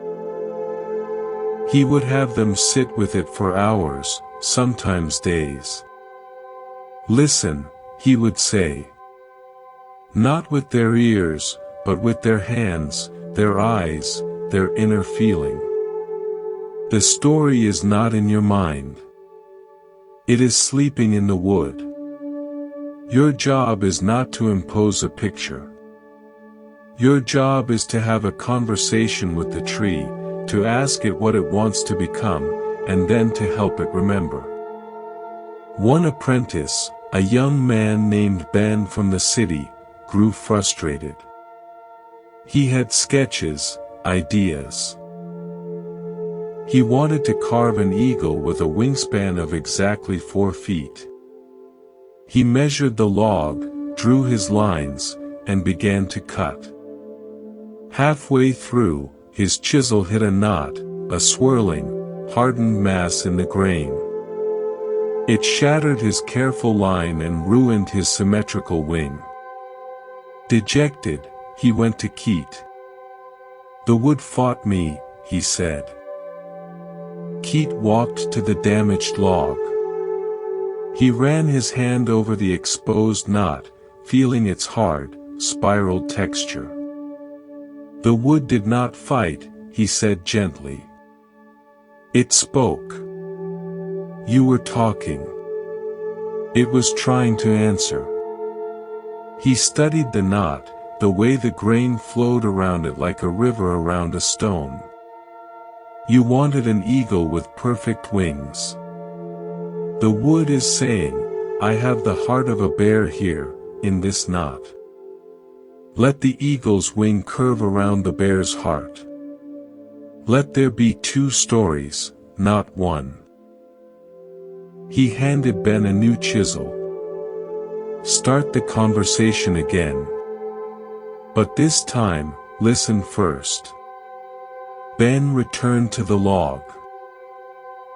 He would have them sit with it for hours, sometimes days. "Listen," he would say. Not with their ears, but with their hands, their eyes, their inner feeling. The story is not in your mind. It is sleeping in the wood. Your job is not to impose a picture. Your job is to have a conversation with the tree, to ask it what it wants to become, and then to help it remember. One apprentice, a young man named Ben from the city, grew frustrated. He had sketches, ideas. He wanted to carve an eagle with a wingspan of exactly 4 feet. He measured the log, drew his lines, and began to cut. Halfway through, his chisel hit a knot, a swirling, hardened mass in the grain. It shattered his careful line and ruined his symmetrical wing. Dejected, he went to Keat. "The wood fought me," he said. Keat walked to the damaged log. He ran his hand over the exposed knot, feeling its hard, spiraled texture. "The wood did not fight," he said gently. "It spoke. You were talking. It was trying to answer." He studied the knot, the way the grain flowed around it like a river around a stone. "You wanted an eagle with perfect wings. The wood is saying, I have the heart of a bear here, in this knot. Let the eagle's wing curve around the bear's heart. Let there be 2 stories, not 1. He handed Ben a new chisel. "Start the conversation again. But this time, listen first." Ben returned to the log.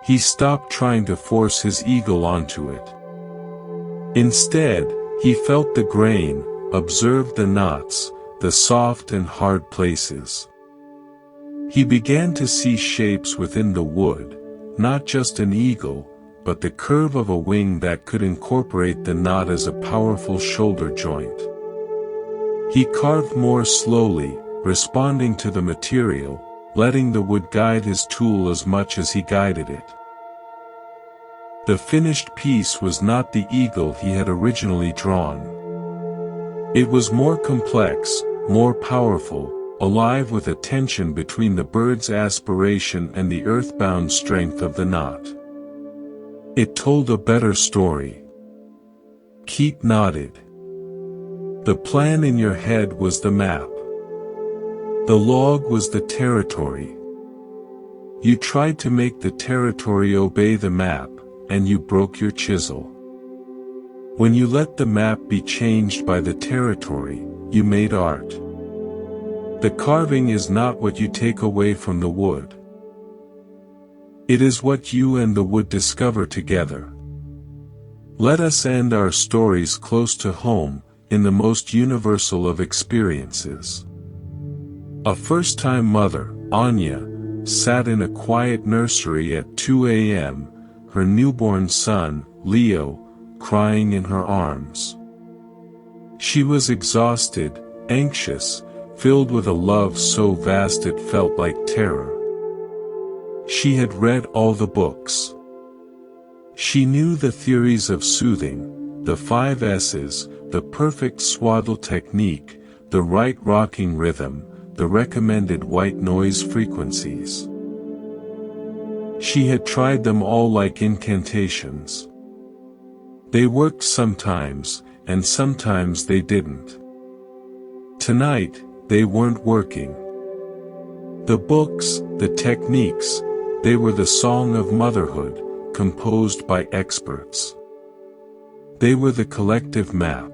He stopped trying to force his eagle onto it. Instead, he felt the grain, observed the knots, the soft and hard places. He began to see shapes within the wood, not just an eagle, but the curve of a wing that could incorporate the knot as a powerful shoulder joint. He carved more slowly, responding to the material, letting the wood guide his tool as much as he guided it. The finished piece was not the eagle he had originally drawn. It was more complex, more powerful, alive with a tension between the bird's aspiration and the earthbound strength of the knot. It told a better story. Keat nodded. The plan in your head was the map. The log was the territory. You tried to make the territory obey the map, and you broke your chisel. When you let the map be changed by the territory, you made art. The carving is not what you take away from the wood. It is what you and the wood discover together. Let us end our stories close to home, in the most universal of experiences. A first-time mother, Anya, sat in a quiet nursery at 2 a.m., her newborn son, Leo, crying in her arms. She was exhausted, anxious, filled with a love so vast it felt like terror. She had read all the books. She knew the theories of soothing, the 5 S's, the perfect swaddle technique, the right rocking rhythm, the recommended white noise frequencies. She had tried them all like incantations. They worked sometimes, and sometimes they didn't. Tonight, they weren't working. The books, the techniques, they were the song of motherhood, composed by experts. They were the collective map.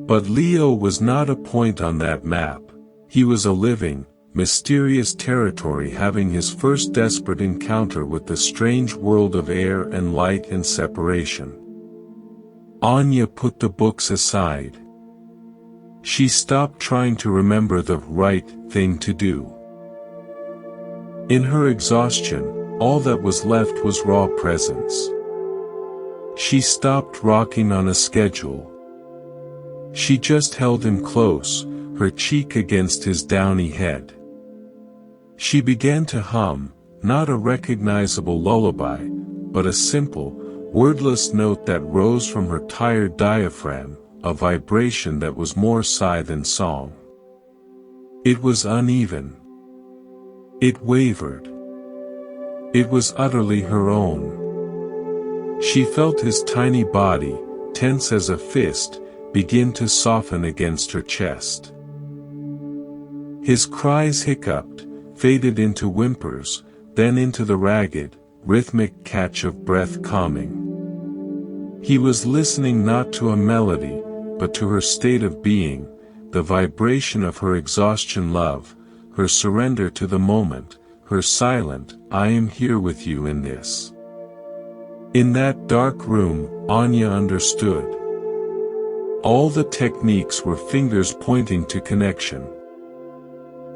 But Leo was not a point on that map. He was a living, mysterious territory having his first desperate encounter with the strange world of air and light and separation. Anya put the books aside. She stopped trying to remember the right thing to do. In her exhaustion, all that was left was raw presence. She stopped rocking on a schedule. She just held him close, her cheek against his downy head. She began to hum, not a recognizable lullaby, but a simple, wordless note that rose from her tired diaphragm, a vibration that was more sigh than song. It was uneven. It wavered. It was utterly her own. She felt his tiny body, tense as a fist, begin to soften against her chest. His cries hiccuped, faded into whimpers, then into the ragged, rhythmic catch of breath calming. He was listening not to a melody, but to her state of being, the vibration of her exhaustion love, her surrender to the moment, her silent, I am here with you in this. In that dark room, Anya understood. All the techniques were fingers pointing to connection.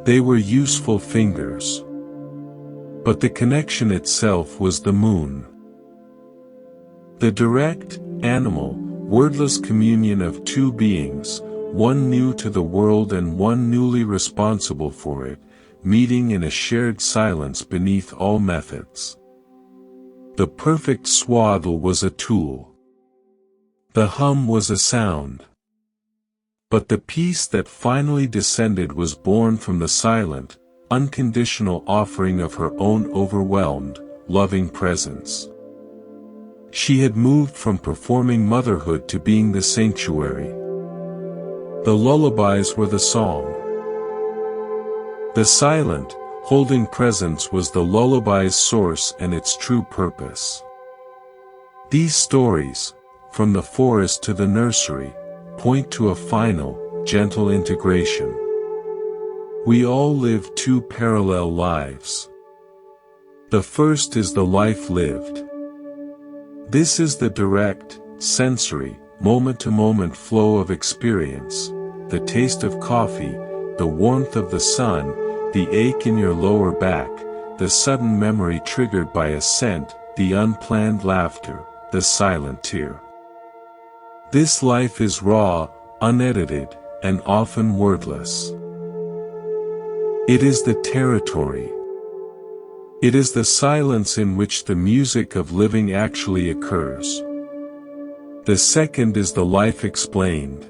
They were useful fingers. But the connection itself was the moon. The direct, animal, wordless communion of two beings, one new to the world and one newly responsible for it, meeting in a shared silence beneath all methods. The perfect swaddle was a tool. The hum was a sound. But the peace that finally descended was born from the silent, unconditional offering of her own overwhelmed, loving presence. She had moved from performing motherhood to being the sanctuary. The lullabies were the song. The silent, holding presence was the lullaby's source and its true purpose. These stories, from the forest to the nursery, point to a final, gentle integration. We all live two parallel lives. The first is the life lived. This is the direct, sensory, moment-to-moment flow of experience, the taste of coffee, the warmth of the sun, the ache in your lower back, the sudden memory triggered by a scent, the unplanned laughter, the silent tear. This life is raw, unedited, and often wordless. It is the territory. It is the silence in which the music of living actually occurs. The second is the life explained.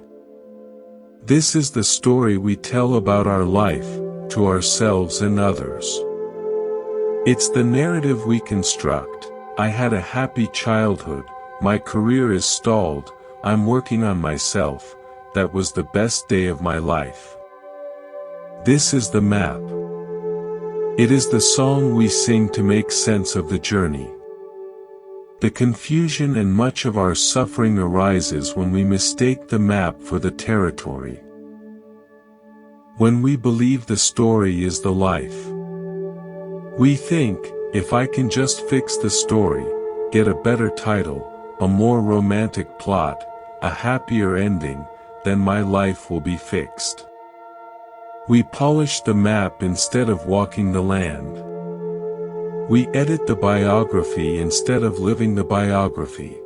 This is the story we tell about our life, to ourselves and others. It's the narrative we construct. I had a happy childhood, my career is stalled, I'm working on myself, that was the best day of my life. This is the map. It is the song we sing to make sense of the journey. The confusion and much of our suffering arises when we mistake the map for the territory. When we believe the story is the life. We think, If I can just fix the story, get a better title, a more romantic plot, a happier ending, then my life will be fixed. We polish the map instead of walking the land. We edit the biography instead of living the biography.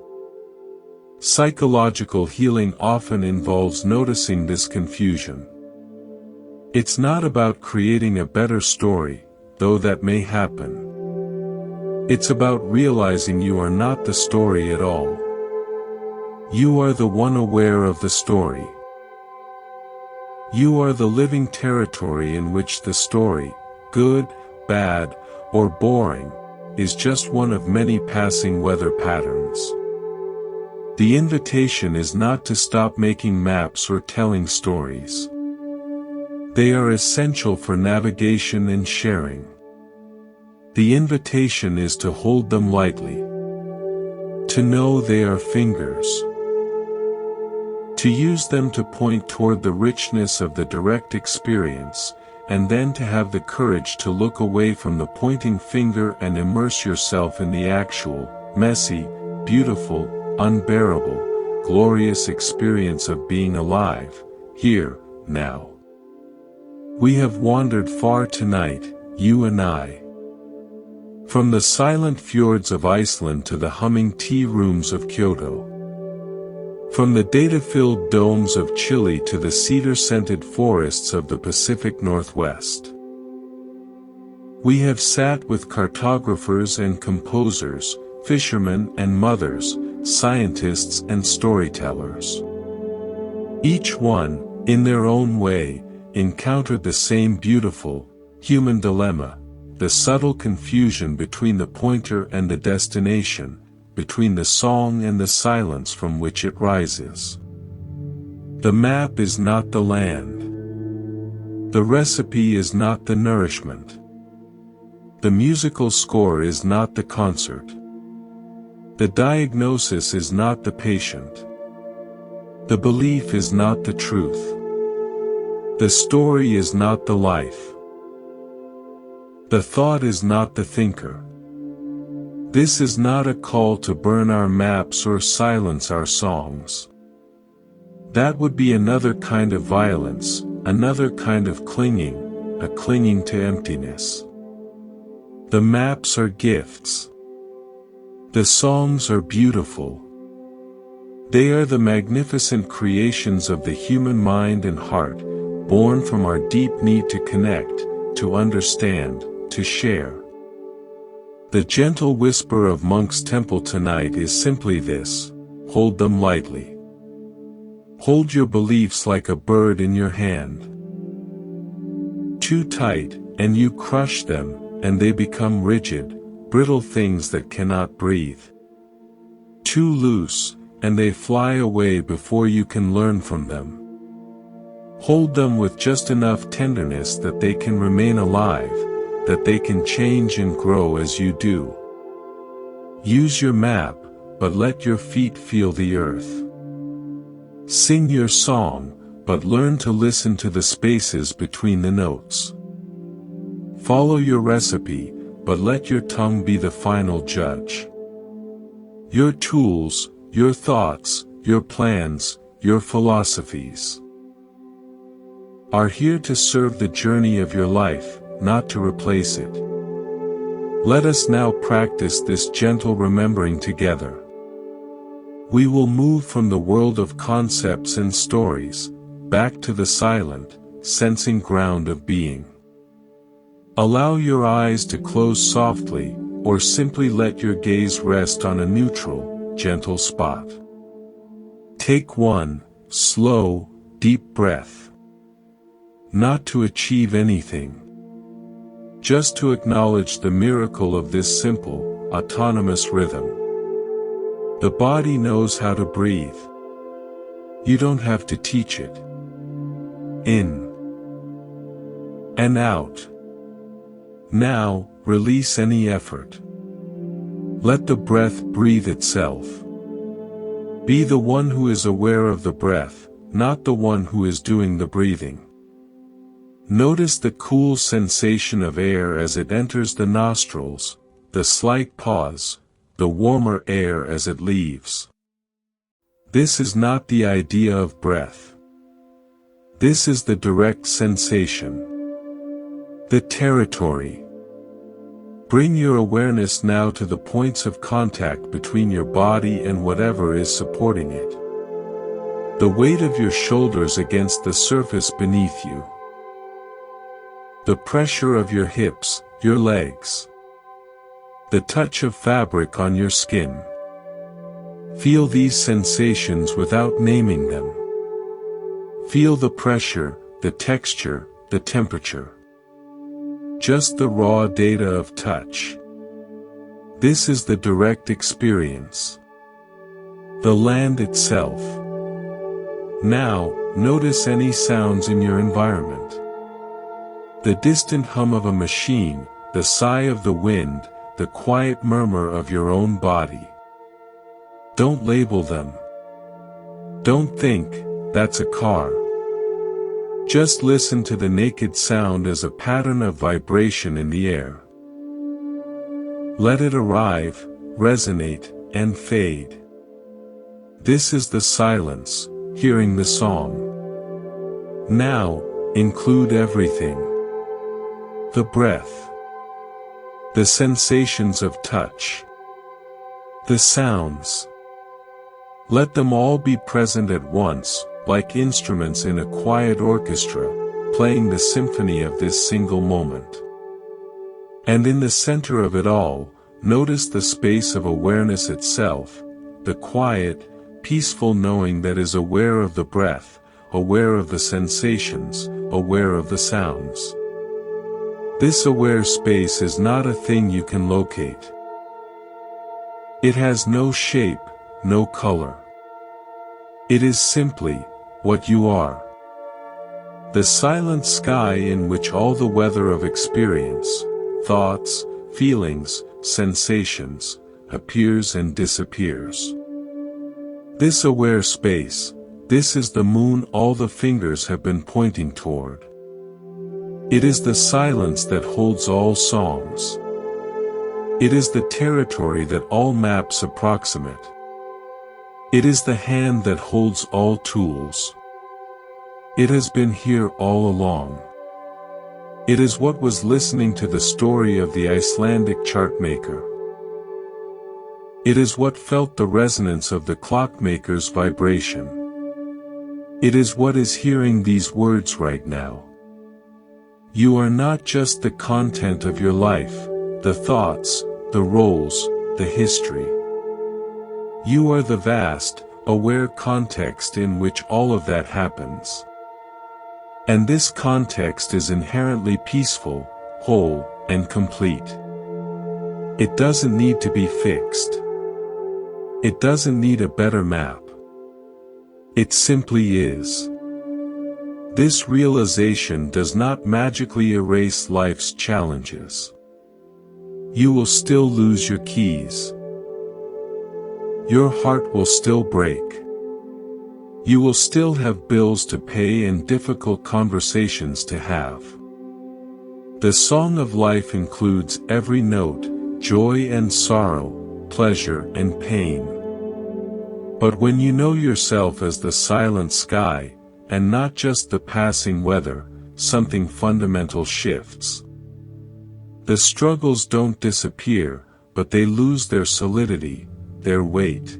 Psychological healing often involves noticing this confusion. It's not about creating a better story, though that may happen. It's about realizing you are not the story at all. You are the one aware of the story. You are the living territory in which the story, good, bad, or boring, is just one of many passing weather patterns. The invitation is not to stop making maps or telling stories. They are essential for navigation and sharing. The invitation is to hold them lightly. To know they are fingers. To use them to point toward the richness of the direct experience, and then to have the courage to look away from the pointing finger and immerse yourself in the actual, messy, beautiful, unbearable, glorious experience of being alive, here, now. We have wandered far tonight, you and I. From the silent fjords of Iceland to the humming tea rooms of Kyoto. From the data-filled domes of Chile to the cedar-scented forests of the Pacific Northwest. We have sat with cartographers and composers, fishermen and mothers, scientists and storytellers. Each one, in their own way, encountered the same beautiful, human dilemma, the subtle confusion between the pointer and the destination, between the song and the silence from which it rises. The map is not the land. The recipe is not the nourishment. The musical score is not the concert. The diagnosis is not the patient. The belief is not the truth. The story is not the life. The thought is not the thinker. This is not a call to burn our maps or silence our songs. That would be another kind of violence, another kind of clinging, a clinging to emptiness. The maps are gifts. The songs are beautiful. They are the magnificent creations of the human mind and heart, born from our deep need to connect, to understand, to share. The gentle whisper of Monk's Temple tonight is simply this: hold them lightly. Hold your beliefs like a bird in your hand. Too tight, and you crush them, and they become rigid, brittle things that cannot breathe. Too loose, and they fly away before you can learn from them. Hold them with just enough tenderness that they can remain alive, that they can change and grow as you do. Use your map, but let your feet feel the earth. Sing your song, but learn to listen to the spaces between the notes. Follow your recipe, but let your tongue be the final judge. Your tools, your thoughts, your plans, your philosophies are here to serve the journey of your life, not to replace it. Let us now practice this gentle remembering together. We will move from the world of concepts and stories, back to the silent, sensing ground of being. Allow your eyes to close softly, or simply let your gaze rest on a neutral, gentle spot. Take one, slow, deep breath. Not to achieve anything. Just to acknowledge the miracle of this simple, autonomous rhythm. The body knows how to breathe. You don't have to teach it. In and out. Now, release any effort. Let the breath breathe itself. Be the one who is aware of the breath, not the one who is doing the breathing. Notice the cool sensation of air as it enters the nostrils, the slight pause, the warmer air as it leaves. This is not the idea of breath. This is the direct sensation. The territory. Bring your awareness now to the points of contact between your body and whatever is supporting it. The weight of your shoulders against the surface beneath you. The pressure of your hips, your legs. The touch of fabric on your skin. Feel these sensations without naming them. Feel the pressure, the texture, the temperature. Just the raw data of touch. This is the direct experience. The land itself. Now, notice any sounds in your environment. The distant hum of a machine, the sigh of the wind, the quiet murmur of your own body. Don't label them. Don't think, that's a car. Just listen to the naked sound as a pattern of vibration in the air. Let it arrive, resonate, and fade. This is the silence, hearing the song. Now, include everything. The breath. The sensations of touch. The sounds. Let them all be present at once, like instruments in a quiet orchestra, playing the symphony of this single moment. And in the center of it all, notice the space of awareness itself, the quiet, peaceful knowing that is aware of the breath, aware of the sensations, aware of the sounds. This aware space is not a thing you can locate. It has no shape, no color. It is simply what you are. The silent sky in which all the weather of experience, thoughts, feelings, sensations, appears and disappears. This aware space, this is the moon all the fingers have been pointing toward. It is the silence that holds all songs. It is the territory that all maps approximate. It is the hand that holds all tools. It has been here all along. It is what was listening to the story of the Icelandic chartmaker. It is what felt the resonance of the clockmaker's vibration. It is what is hearing these words right now. You are not just the content of your life, the thoughts, the roles, the history. You are the vast, aware context in which all of that happens. And this context is inherently peaceful, whole, and complete. It doesn't need to be fixed. It doesn't need a better map. It simply is. This realization does not magically erase life's challenges. You will still lose your keys. Your heart will still break. You will still have bills to pay and difficult conversations to have. The song of life includes every note, joy and sorrow, pleasure and pain. But when you know yourself as the silent sky, and not just the passing weather, something fundamental shifts. The struggles don't disappear, but they lose their solidity, their weight.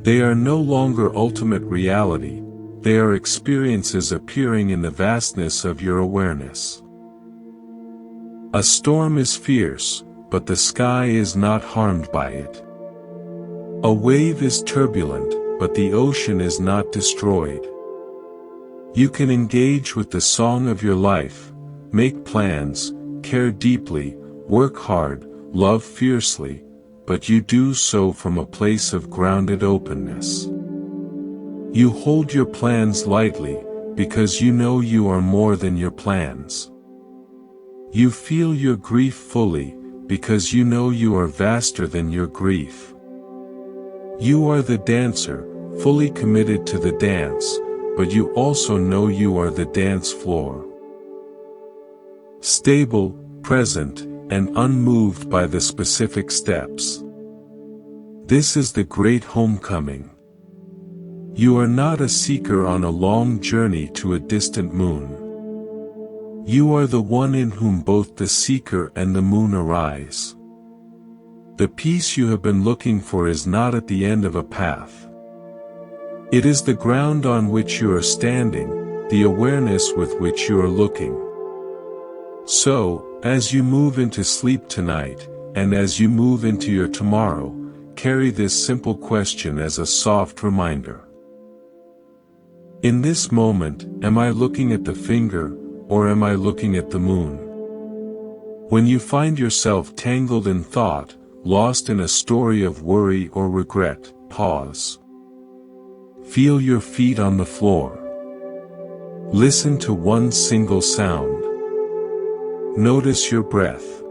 They are no longer ultimate reality, they are experiences appearing in the vastness of your awareness. A storm is fierce, but the sky is not harmed by it. A wave is turbulent, but the ocean is not destroyed. You can engage with the song of your life, make plans, care deeply, work hard, love fiercely, but you do so from a place of grounded openness. You hold your plans lightly, because you know you are more than your plans. You feel your grief fully, because you know you are vaster than your grief. You are the dancer, fully committed to the dance, but you also know you are the dance floor. Stable, present, and unmoved by the specific steps. This is the great homecoming. You are not a seeker on a long journey to a distant moon. You are the one in whom both the seeker and the moon arise. The peace you have been looking for is not at the end of a path. It is the ground on which you are standing, the awareness with which you are looking. So, as you move into sleep tonight, and as you move into your tomorrow, carry this simple question as a soft reminder. In this moment, am I looking at the finger, or am I looking at the moon? When you find yourself tangled in thought, lost in a story of worry or regret, pause. Feel your feet on the floor. Listen to one single sound. Notice your breath.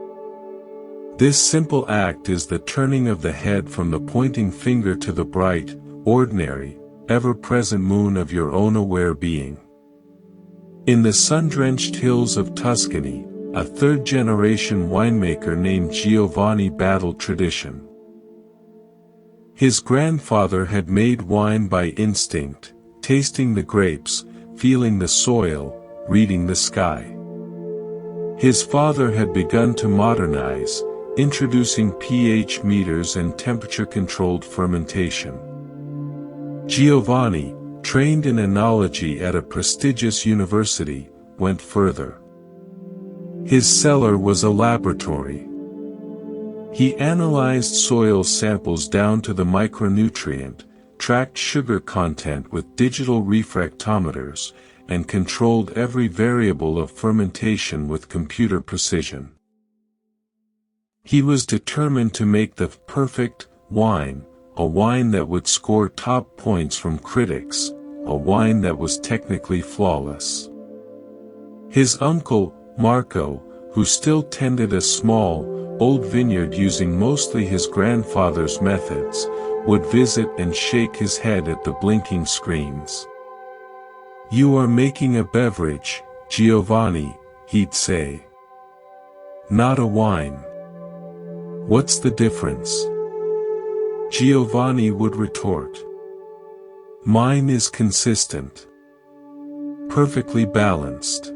This simple act is the turning of the head from the pointing finger to the bright, ordinary, ever-present moon of your own aware being. In the sun-drenched hills of Tuscany, a third-generation winemaker named Giovanni battled tradition. His grandfather had made wine by instinct, tasting the grapes, feeling the soil, reading the sky. His father had begun to modernize, introducing pH meters and temperature-controlled fermentation. Giovanni, trained in enology at a prestigious university, went further. His cellar was a laboratory. He analyzed soil samples down to the micronutrient, tracked sugar content with digital refractometers, and controlled every variable of fermentation with computer precision. He was determined to make the perfect wine, a wine that would score top points from critics, a wine that was technically flawless. His uncle, Marco, who still tended a small, old vineyard using mostly his grandfather's methods, would visit and shake his head at the blinking screens. "You are making a beverage, Giovanni," he'd say. "Not a wine. What's the difference?" Giovanni would retort. "Mine is consistent. Perfectly balanced.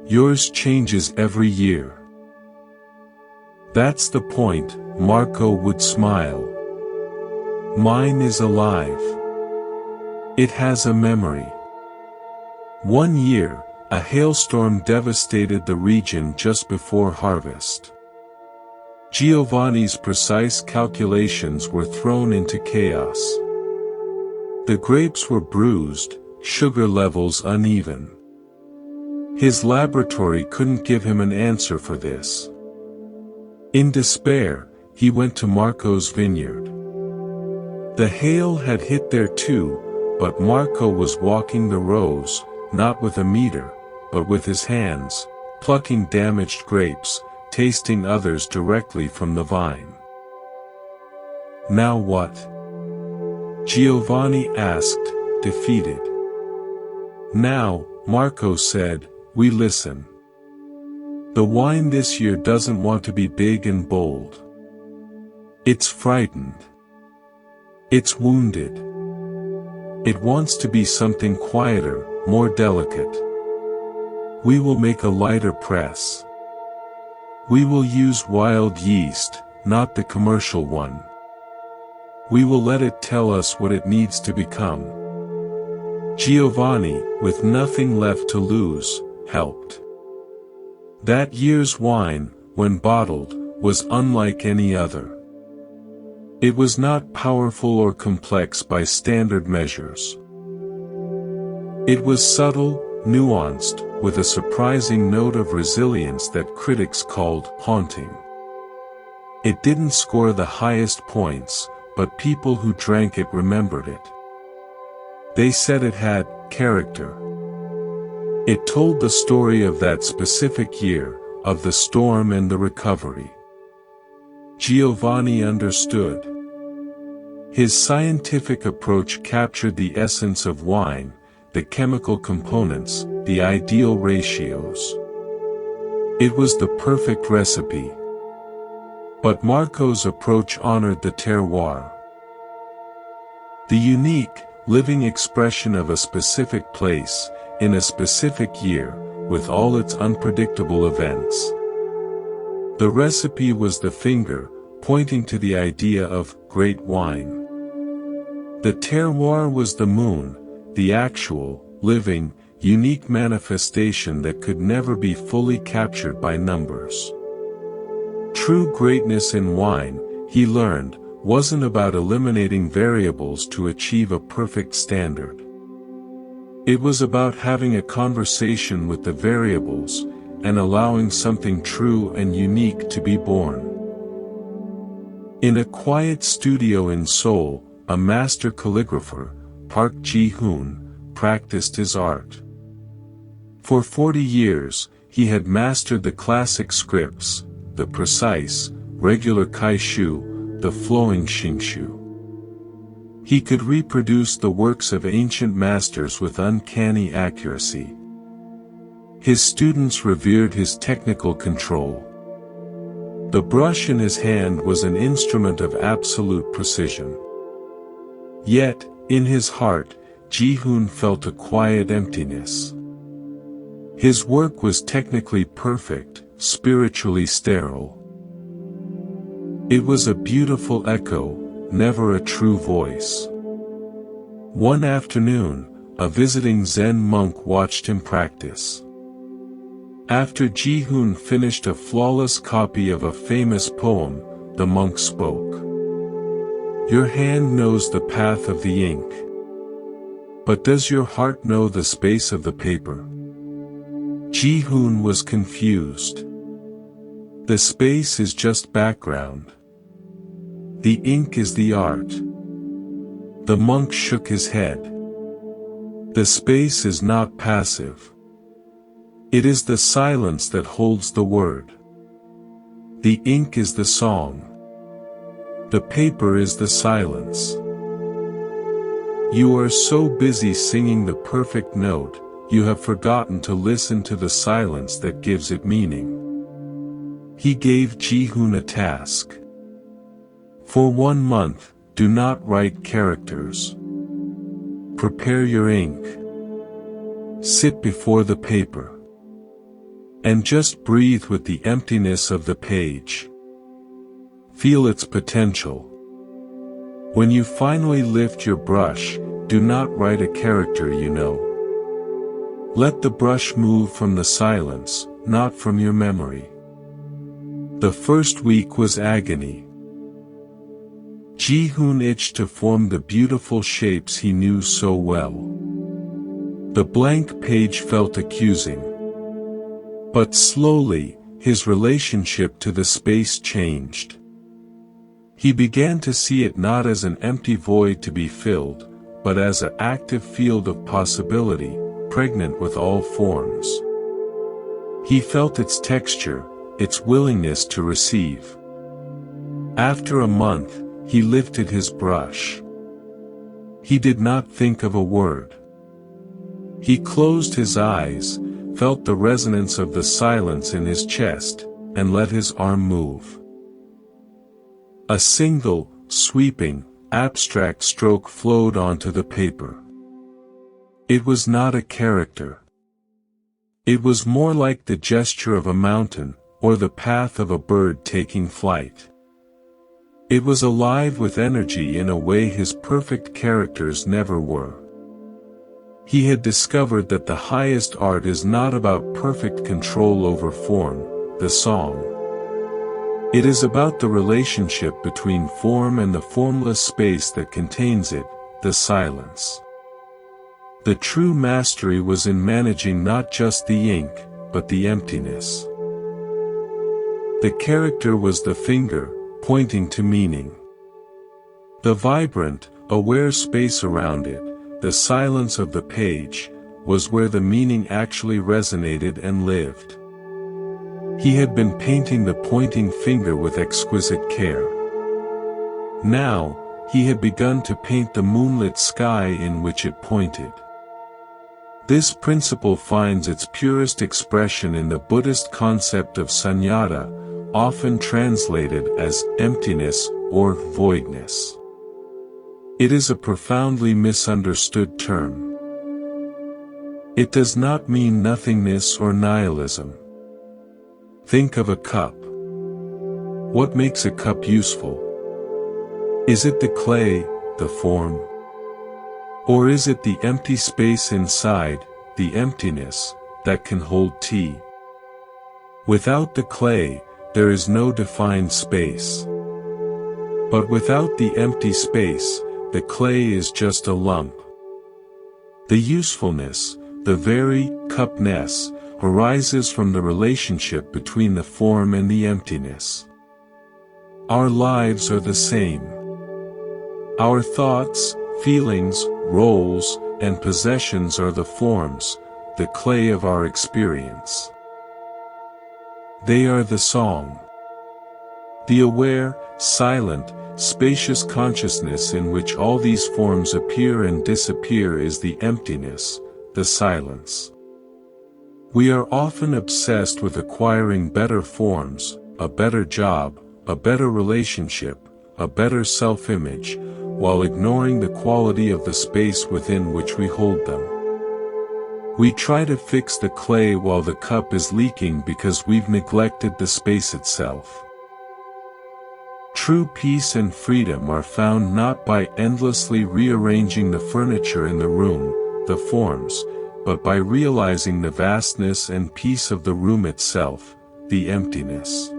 Yours changes every year." "That's the point," Marco would smile. "Mine is alive. It has a memory." One year, a hailstorm devastated the region just before harvest. Giovanni's precise calculations were thrown into chaos. The grapes were bruised, sugar levels uneven. His laboratory couldn't give him an answer for this. In despair, he went to Marco's vineyard. The hail had hit there too, but Marco was walking the rows, not with a meter, but with his hands, plucking damaged grapes, tasting others directly from the vine. "Now what?" Giovanni asked, defeated. "Now," Marco said, "we listen. The wine this year doesn't want to be big and bold. It's frightened. It's wounded. It wants to be something quieter, more delicate. We will make a lighter press. We will use wild yeast, not the commercial one. We will let it tell us what it needs to become." Giovanni, with nothing left to lose, helped. That year's wine, when bottled, was unlike any other. It was not powerful or complex by standard measures. It was subtle, nuanced, with a surprising note of resilience that critics called haunting. It didn't score the highest points, but people who drank it remembered it. They said it had character. It told the story of that specific year, of the storm and the recovery. Giovanni understood. His scientific approach captured the essence of wine, the chemical components, the ideal ratios. It was the perfect recipe. But Marco's approach honored the terroir. The unique, living expression of a specific place, in a specific year, with all its unpredictable events. The recipe was the finger, pointing to the idea of great wine. The terroir was the moon, the actual, living, unique manifestation that could never be fully captured by numbers. True greatness in wine, he learned, wasn't about eliminating variables to achieve a perfect standard. It was about having a conversation with the variables, and allowing something true and unique to be born. In a quiet studio in Seoul, a master calligrapher, Park Ji-hoon, practiced his art. For 40 years, he had mastered the classic scripts, the precise, regular kaishu, the flowing shingshu. He could reproduce the works of ancient masters with uncanny accuracy. His students revered his technical control. The brush in his hand was an instrument of absolute precision. Yet, in his heart, Ji-hoon felt a quiet emptiness. His work was technically perfect, spiritually sterile. It was a beautiful echo, never a true voice. One afternoon, a visiting Zen monk watched him practice. After Ji-hoon finished a flawless copy of a famous poem, the monk spoke. "Your hand knows the path of the ink. But does your heart know the space of the paper?" Ji-hoon was confused. The space is just background. The ink is the art. The monk shook his head. The space is not passive. It is the silence that holds the word. The ink is the song. The paper is the silence. You are so busy singing the perfect note, you have forgotten to listen to the silence that gives it meaning. He gave Ji-hoon a task. For 1 month, do not write characters. Prepare your ink. Sit before the paper. And just breathe with the emptiness of the page. Feel its potential. When you finally lift your brush, do not write a character you know. Let the brush move from the silence, not from your memory. The first week was agony. Ji-hoon itched to form the beautiful shapes he knew so well. The blank page felt accusing. But slowly, his relationship to the space changed. He began to see it not as an empty void to be filled, but as an active field of possibility, pregnant with all forms. He felt its texture, its willingness to receive. After a month, he lifted his brush. He did not think of a word. He closed his eyes, felt the resonance of the silence in his chest, and let his arm move. A single, sweeping, abstract stroke flowed onto the paper. It was not a character. It was more like the gesture of a mountain, or the path of a bird taking flight. It was alive with energy in a way his perfect characters never were. He had discovered that the highest art is not about perfect control over form, the song. It is about the relationship between form and the formless space that contains it, the silence. The true mastery was in managing not just the ink, but the emptiness. The character was the finger, pointing to meaning. The vibrant, aware space around it, the silence of the page, was where the meaning actually resonated and lived. He had been painting the pointing finger with exquisite care. Now, he had begun to paint the moonlit sky in which it pointed. This principle finds its purest expression in the Buddhist concept of sunyata, often translated as emptiness or voidness. It is a profoundly misunderstood term. It does not mean nothingness or nihilism. Think of a cup. What makes a cup useful? Is it the clay, the form? Or is it the empty space inside, the emptiness, that can hold tea? Without the clay, there is no defined space. But without the empty space, the clay is just a lump. The usefulness, the very cupness, arises from the relationship between the form and the emptiness. Our lives are the same. Our thoughts, feelings, roles, and possessions are the forms, the clay of our experience. They are the song. The aware, silent, spacious consciousness in which all these forms appear and disappear is the emptiness, the silence. We are often obsessed with acquiring better forms, a better job, a better relationship, a better self-image, while ignoring the quality of the space within which we hold them. We try to fix the clay while the cup is leaking because we've neglected the space itself. True peace and freedom are found not by endlessly rearranging the furniture in the room, the forms, but by realizing the vastness and peace of the room itself, the emptiness.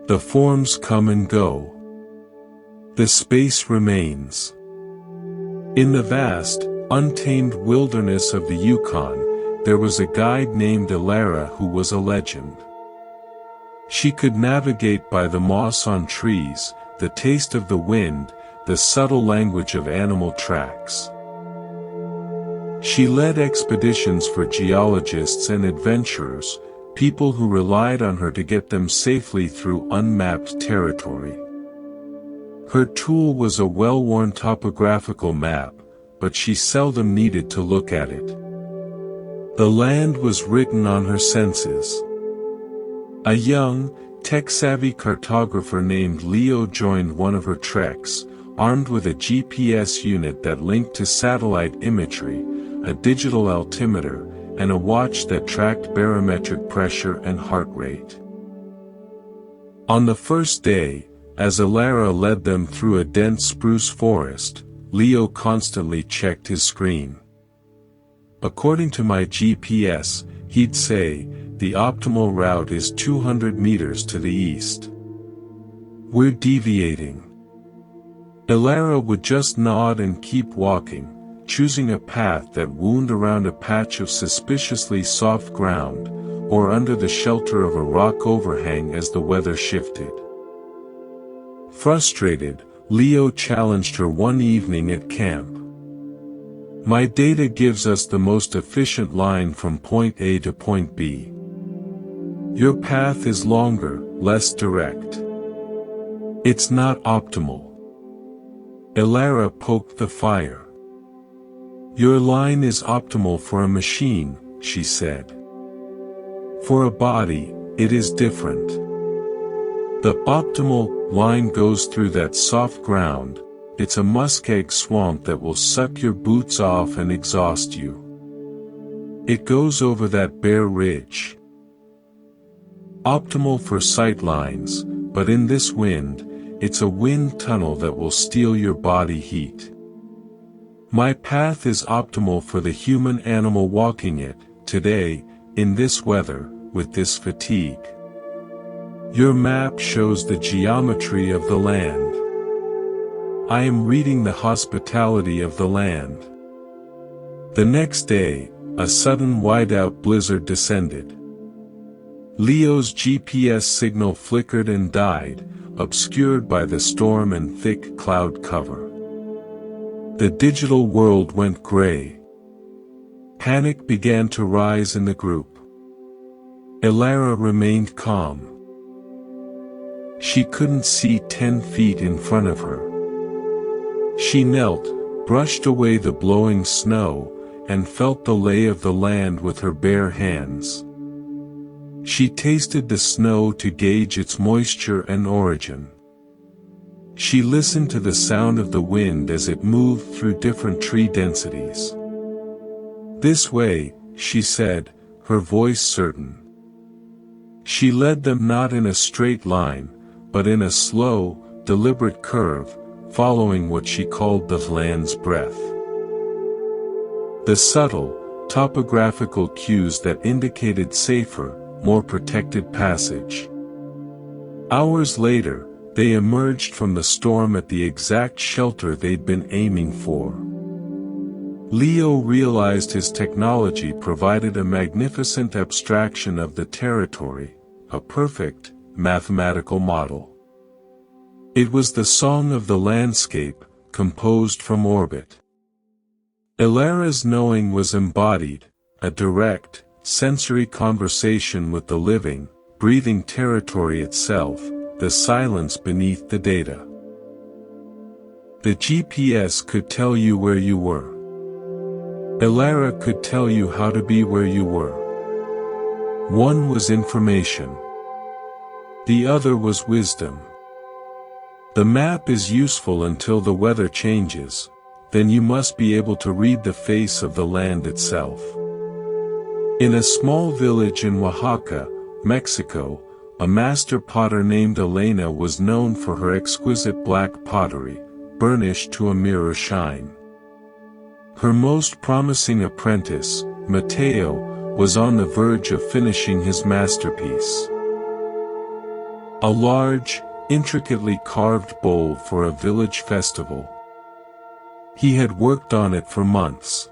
The forms come and go. The space remains. In the vast, untamed wilderness of the Yukon, there was a guide named Ilara who was a legend. She could navigate by the moss on trees, the taste of the wind, the subtle language of animal tracks. She led expeditions for geologists and adventurers, people who relied on her to get them safely through unmapped territory. Her tool was a well-worn topographical map, but she seldom needed to look at it. The land was written on her senses. A young, tech-savvy cartographer named Leo joined one of her treks, armed with a GPS unit that linked to satellite imagery, a digital altimeter, and a watch that tracked barometric pressure and heart rate. On the first day, as Ilara led them through a dense spruce forest, Leo constantly checked his screen. According to my GPS, he'd say, the optimal route is 200 meters to the east. We're deviating. Ilara would just nod and keep walking, choosing a path that wound around a patch of suspiciously soft ground, or under the shelter of a rock overhang as the weather shifted. Frustrated, Leo challenged her one evening at camp. My data gives us the most efficient line from point A to point B. Your path is longer, less direct. It's not optimal. Ilara poked the fire. Your line is optimal for a machine, she said. For a body, it is different. The optimal line goes through that soft ground. It's a muskeg swamp that will suck your boots off and exhaust you. It goes over that bare ridge. Optimal for sight lines, but in this wind, it's a wind tunnel that will steal your body heat. My path is optimal for the human animal walking it, today, in this weather, with this fatigue. Your map shows the geometry of the land. I am reading the hospitality of the land. The next day, a sudden whiteout blizzard descended. Leo's GPS signal flickered and died, obscured by the storm and thick cloud cover. The digital world went gray. Panic began to rise in the group. Ilara remained calm. She couldn't see 10 feet in front of her. She knelt, brushed away the blowing snow, and felt the lay of the land with her bare hands. She tasted the snow to gauge its moisture and origin. She listened to the sound of the wind as it moved through different tree densities. "This way," she said, her voice certain. She led them not in a straight line, but in a slow, deliberate curve, following what she called the land's breath. The subtle, topographical cues that indicated safer, more protected passage. Hours later, they emerged from the storm at the exact shelter they'd been aiming for. Leo realized his technology provided a magnificent abstraction of the territory, a perfect, mathematical model. It was the song of the landscape, composed from orbit. Ilara's knowing was embodied, a direct, sensory conversation with the living, breathing territory itself, the silence beneath the data. The GPS could tell you where you were. Ilara could tell you how to be where you were. One was information. The other was wisdom. The map is useful until the weather changes, then you must be able to read the face of the land itself. In a small village in Oaxaca, Mexico, a master potter named Elena was known for her exquisite black pottery, burnished to a mirror shine. Her most promising apprentice, Mateo, was on the verge of finishing his masterpiece. A large, intricately carved bowl for a village festival. He had worked on it for months.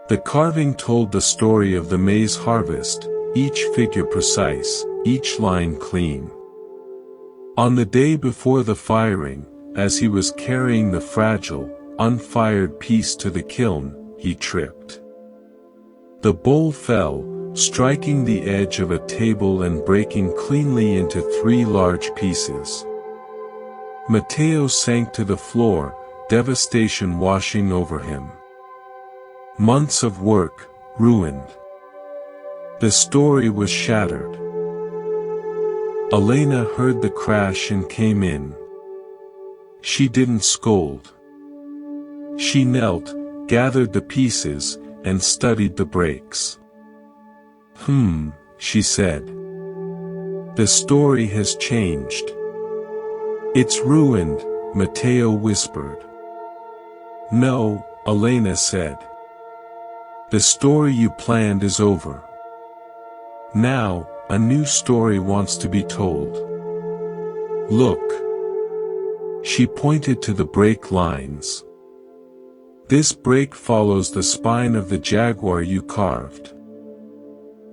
The carving told the story of the maize harvest, each figure precise, each line clean. On the day before the firing, as he was carrying the fragile, unfired piece to the kiln, he tripped. The bowl fell, striking the edge of a table and breaking cleanly into 3 large pieces. Mateo sank to the floor, devastation washing over him. Months of work, ruined. The story was shattered. Elena heard the crash and came in. She didn't scold. She knelt, gathered the pieces, and studied the breaks. She said. The story has changed. It's ruined, Mateo whispered. No, Elena said. The story you planned is over. Now, a new story wants to be told. Look. She pointed to the break lines. This break follows the spine of the jaguar you carved.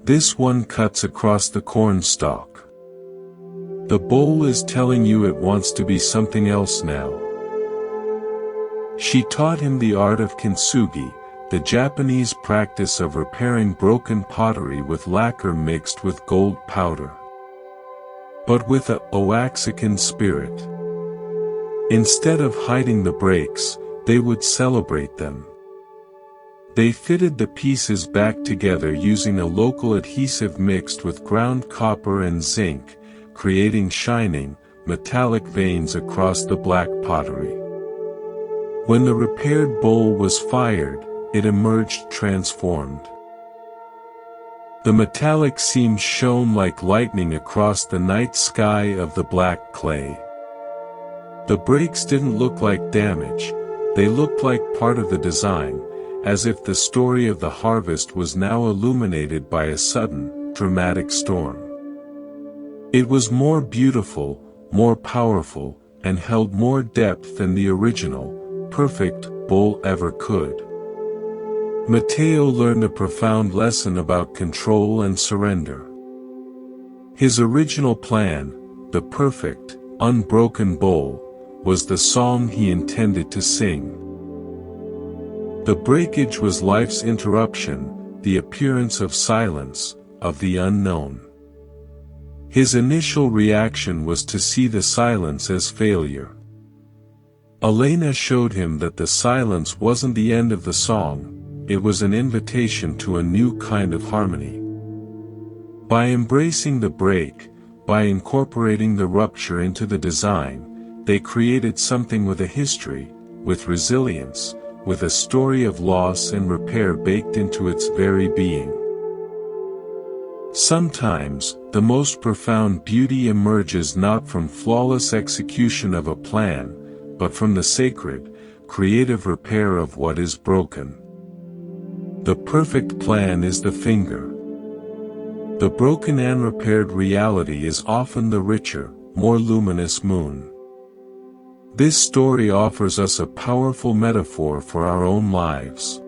This one cuts across the corn stalk. The bowl is telling you it wants to be something else now. She taught him the art of kintsugi, the Japanese practice of repairing broken pottery with lacquer mixed with gold powder. But with a Oaxacan spirit. Instead of hiding the breaks, they would celebrate them. They fitted the pieces back together using a local adhesive mixed with ground copper and zinc, creating shining, metallic veins across the black pottery. When the repaired bowl was fired, it emerged transformed. The metallic seams shone like lightning across the night sky of the black clay. The breaks didn't look like damage, they looked like part of the design, as if the story of the harvest was now illuminated by a sudden, dramatic storm. It was more beautiful, more powerful, and held more depth than the original, perfect, bowl ever could. Mateo learned a profound lesson about control and surrender. His original plan, the perfect, unbroken bowl, was the song he intended to sing. The breakage was life's interruption, the appearance of silence, of the unknown. His initial reaction was to see the silence as failure. Elena showed him that the silence wasn't the end of the song, it was an invitation to a new kind of harmony. By embracing the break, by incorporating the rupture into the design, they created something with a history, with resilience, with a story of loss and repair baked into its very being. Sometimes, the most profound beauty emerges not from flawless execution of a plan, but from the sacred, creative repair of what is broken. The perfect plan is the finger. The broken and repaired reality is often the richer, more luminous moon. This story offers us a powerful metaphor for our own lives.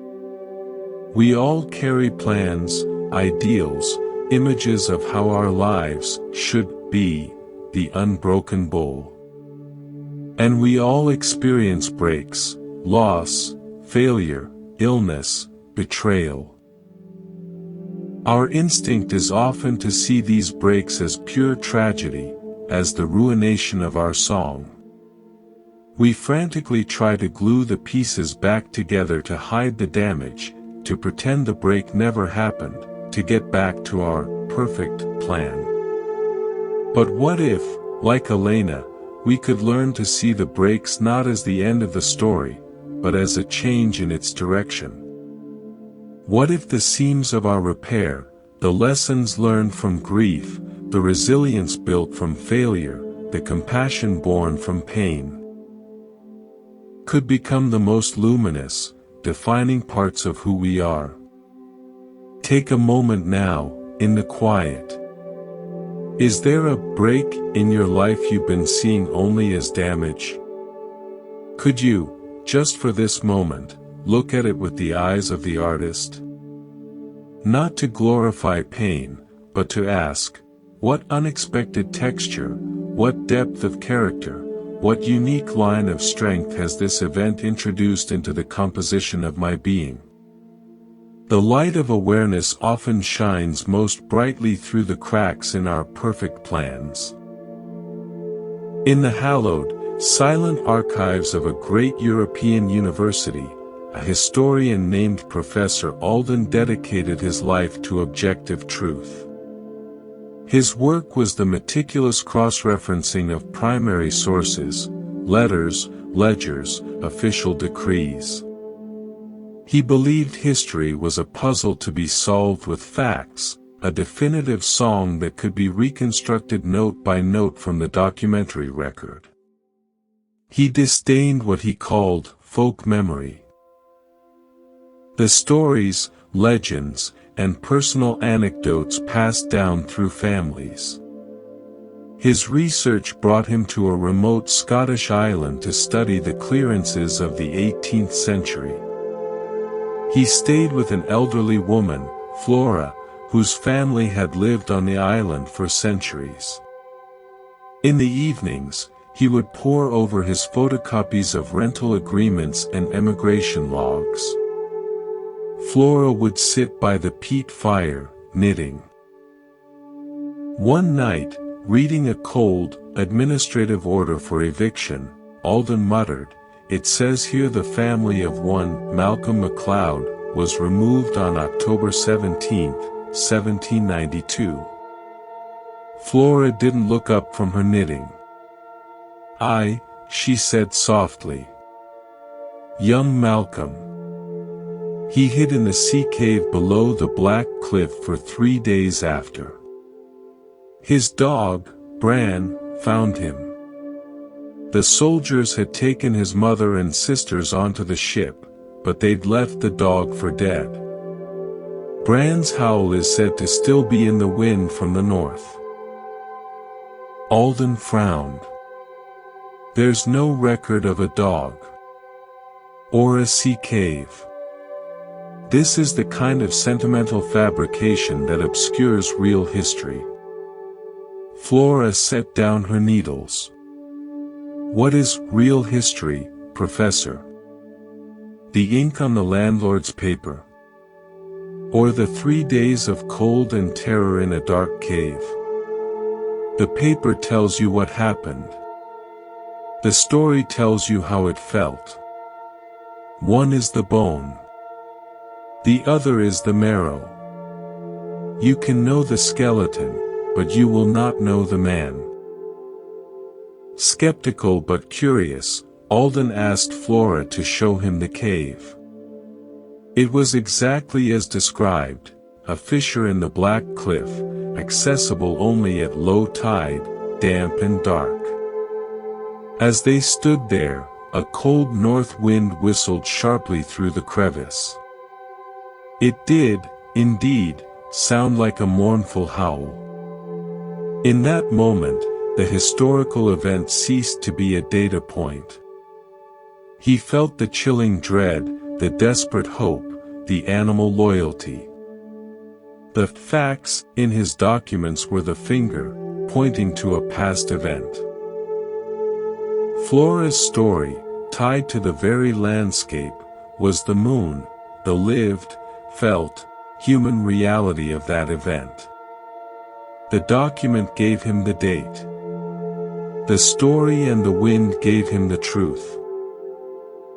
We all carry plans, ideals, images of how our lives should be, the unbroken bowl. And we all experience breaks, loss, failure, illness, betrayal. Our instinct is often to see these breaks as pure tragedy, as the ruination of our song. We frantically try to glue the pieces back together to hide the damage, to pretend the break never happened, to get back to our perfect plan. But what if, like Elena, we could learn to see the breaks not as the end of the story, but as a change in its direction? What if the seams of our repair, the lessons learned from grief, the resilience built from failure, the compassion born from pain, could become the most luminous, defining parts of who we are? Take a moment now, in the quiet. Is there a break in your life you've been seeing only as damage? Could you, just for this moment, look at it with the eyes of the artist? Not to glorify pain, but to ask, what unexpected texture, what depth of character, what unique line of strength has this event introduced into the composition of my being? The light of awareness often shines most brightly through the cracks in our perfect plans. In the hallowed, silent archives of a great European university, a historian named Professor Alden dedicated his life to objective truth. His work was the meticulous cross-referencing of primary sources, letters, ledgers, official decrees. He believed history was a puzzle to be solved with facts, a definitive song that could be reconstructed note by note from the documentary record. He disdained what he called folk memory. The stories, legends, and personal anecdotes passed down through families. His research brought him to a remote Scottish island to study the clearances of the 18th century. He stayed with an elderly woman, Flora, whose family had lived on the island for centuries. In the evenings, he would pore over his photocopies of rental agreements and emigration logs. Flora would sit by the peat fire, knitting. One night, reading a cold, administrative order for eviction, Alden muttered, "It says here the family of one Malcolm MacLeod was removed on October 17, 1792. Flora didn't look up from her knitting. "Aye," she said softly. "Young Malcolm. He hid in the sea cave below the black cliff for 3 days after. His dog, Bran, found him. The soldiers had taken his mother and sisters onto the ship, but they'd left the dog for dead. Bran's howl is said to still be in the wind from the north." Alden frowned. There's no record of a dog. Or a sea cave. This is the kind of sentimental fabrication that obscures real history. Flora set down her needles. "What is real history, Professor? The ink on the landlord's paper? Or the 3 days of cold and terror in a dark cave? The paper tells you what happened. The story tells you how it felt. One is the bone. The other is the marrow. You can know the skeleton, but you will not know the man. Skeptical but curious, Alden asked Flora to show him the cave. It was exactly as described, a fissure in the black cliff, accessible only at low tide, damp and dark. As they stood there, a cold north wind whistled sharply through the crevice. It did, indeed, sound like a mournful howl. In that moment, the historical event ceased to be a data point. He felt the chilling dread, the desperate hope, the animal loyalty. The facts in his documents were the finger, pointing to a past event. Flora's story, tied to the very landscape, was the moon, the lived, felt, human reality of that event. The document gave him the date. The story and the wind gave him the truth.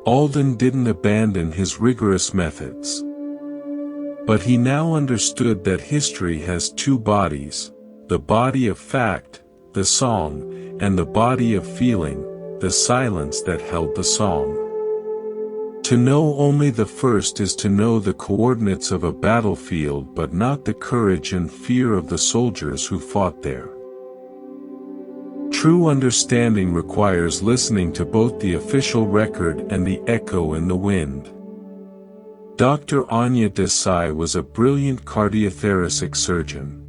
Alden didn't abandon his rigorous methods. But he now understood that history has two bodies, the body of fact, the song, and the body of feeling, the silence that held the song. To know only the first is to know the coordinates of a battlefield but not the courage and fear of the soldiers who fought there. True understanding requires listening to both the official record and the echo in the wind. Dr. Anya Desai was a brilliant cardiothoracic surgeon.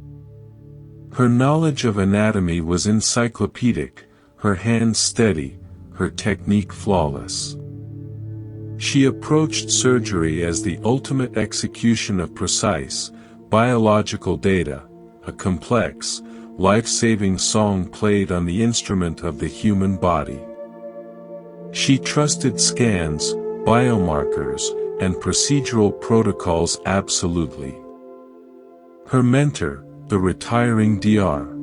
Her knowledge of anatomy was encyclopedic, her hands steady, her technique flawless. She approached surgery as the ultimate execution of precise, biological data, a complex, life-saving song played on the instrument of the human body. She trusted scans, biomarkers, and procedural protocols absolutely. Her mentor, the retiring Dr.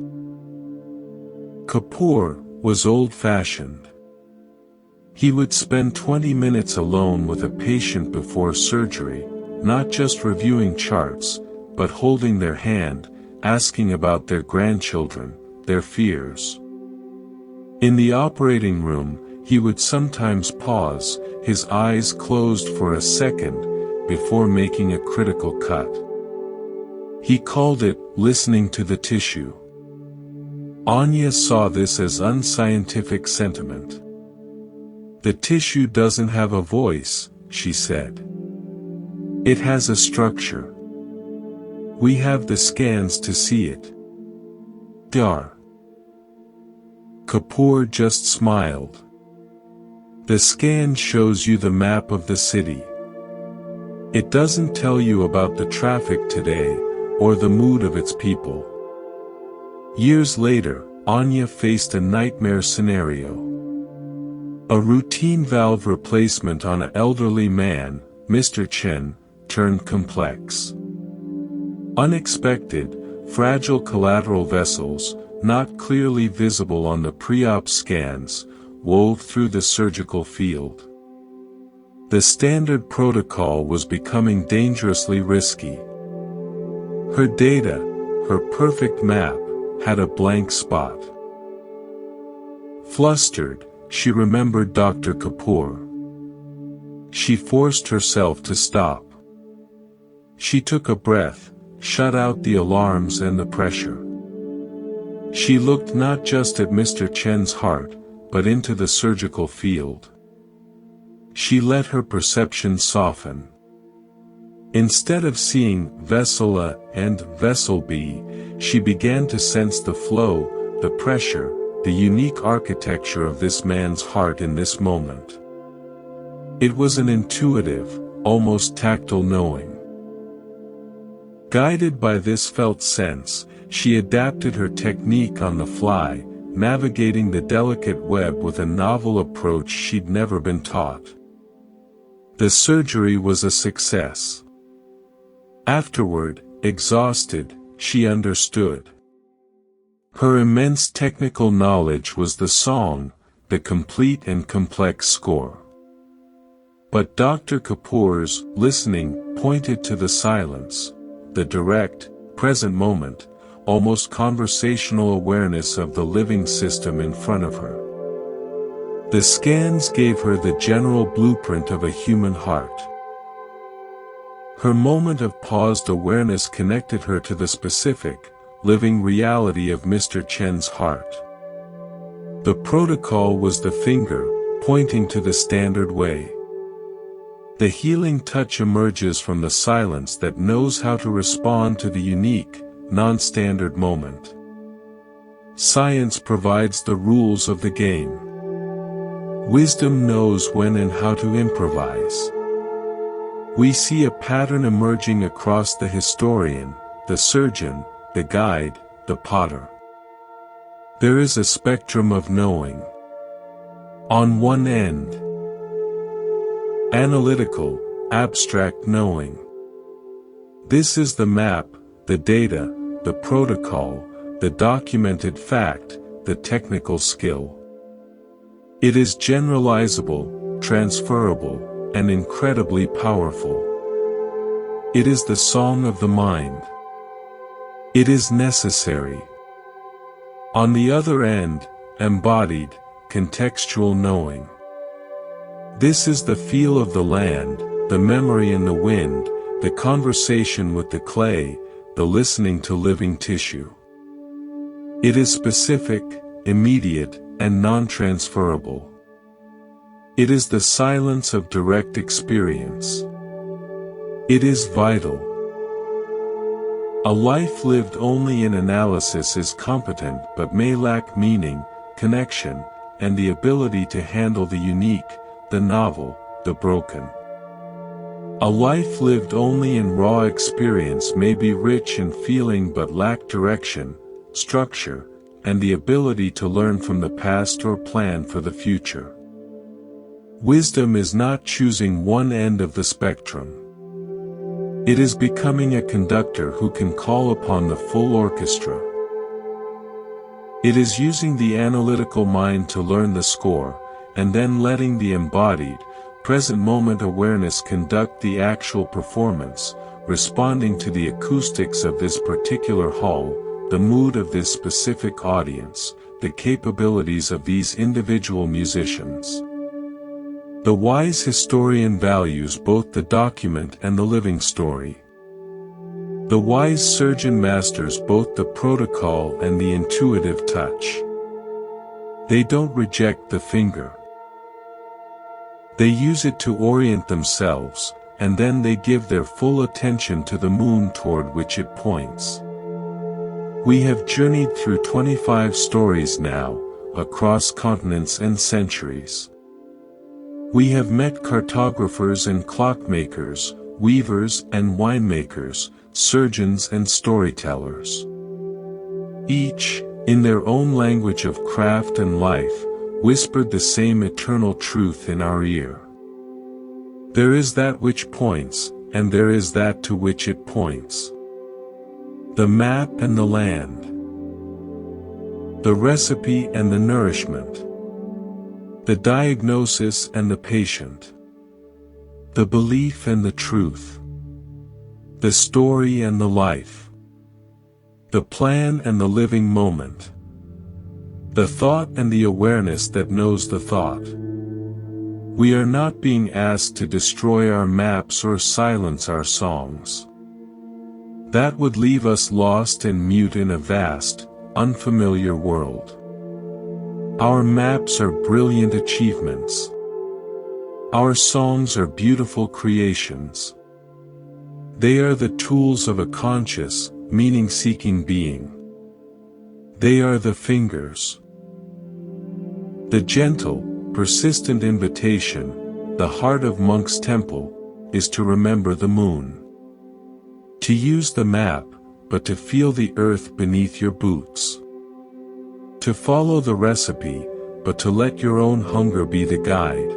Kapoor, was old-fashioned. He would spend 20 minutes alone with a patient before surgery, not just reviewing charts, but holding their hand, asking about their grandchildren, their fears. In the operating room, he would sometimes pause, his eyes closed for a second, before making a critical cut. He called it listening to the tissue. Anya saw this as unscientific sentiment. The tissue doesn't have a voice, she said. It has a structure. We have the scans to see it. Dr. Kapoor just smiled. The scan shows you the map of the city. It doesn't tell you about the traffic today, or the mood of its people. Years later, Anya faced a nightmare scenario. A routine valve replacement on an elderly man, Mr. Chen, turned complex. Unexpected, fragile collateral vessels, not clearly visible on the pre-op scans, wove through the surgical field. The standard protocol was becoming dangerously risky. Her data, her perfect map, had a blank spot. Flustered, she remembered Dr. Kapoor. She forced herself to stop. She took a breath, shut out the alarms and the pressure. She looked not just at Mr. Chen's heart, but into the surgical field. She let her perception soften. Instead of seeing vessel A and vessel B, she began to sense the flow, the pressure, the unique architecture of this man's heart in this moment. It was an intuitive, almost tactile knowing. Guided by this felt sense, she adapted her technique on the fly, navigating the delicate web with a novel approach she'd never been taught. The surgery was a success. Afterward, exhausted, she understood. Her immense technical knowledge was the song, the complete and complex score. But Dr. Kapoor's listening pointed to the silence, the direct, present moment, almost conversational awareness of the living system in front of her. The scans gave her the general blueprint of a human heart. Her moment of paused awareness connected her to the specific, living reality of Mr. Chen's heart. The protocol was the finger, pointing to the standard way. The healing touch emerges from the silence that knows how to respond to the unique, non-standard moment. Science provides the rules of the game. Wisdom knows when and how to improvise. We see a pattern emerging across the historian, the surgeon, the guide, the potter. There is a spectrum of knowing. On one end, analytical, abstract knowing. This is the map, the data, the protocol, the documented fact, the technical skill. It is generalizable, transferable, and incredibly powerful. It is the song of the mind. It is necessary. On the other end, embodied, contextual knowing. This is the feel of the land, the memory in the wind, the conversation with the clay, the listening to living tissue. It is specific, immediate, and non-transferable. It is the silence of direct experience. It is vital. A life lived only in analysis is competent but may lack meaning, connection, and the ability to handle the unique, the novel, the broken. A life lived only in raw experience may be rich in feeling but lack direction, structure, and the ability to learn from the past or plan for the future. Wisdom is not choosing one end of the spectrum. It is becoming a conductor who can call upon the full orchestra. It is using the analytical mind to learn the score, and then letting the embodied, present moment awareness conduct the actual performance, responding to the acoustics of this particular hall, the mood of this specific audience, the capabilities of these individual musicians. The wise historian values both the document and the living story. The wise surgeon masters both the protocol and the intuitive touch. They don't reject the finger. They use it to orient themselves, and then they give their full attention to the moon toward which it points. We have journeyed through 25 stories now, across continents and centuries. We have met cartographers and clockmakers, weavers and winemakers, surgeons and storytellers. Each, in their own language of craft and life, whispered the same eternal truth in our ear. There is that which points, and there is that to which it points. The map and the land. The recipe and the nourishment. The diagnosis and the patient. The belief and the truth. The story and the life. The plan and the living moment. The thought and the awareness that knows the thought. We are not being asked to destroy our maps or silence our songs. That would leave us lost and mute in a vast, unfamiliar world. Our maps are brilliant achievements. Our songs are beautiful creations. They are the tools of a conscious, meaning-seeking being. They are the fingers. The gentle, persistent invitation, the heart of Monk's temple, is to remember the moon. To use the map, but to feel the earth beneath your boots. To follow the recipe, but to let your own hunger be the guide.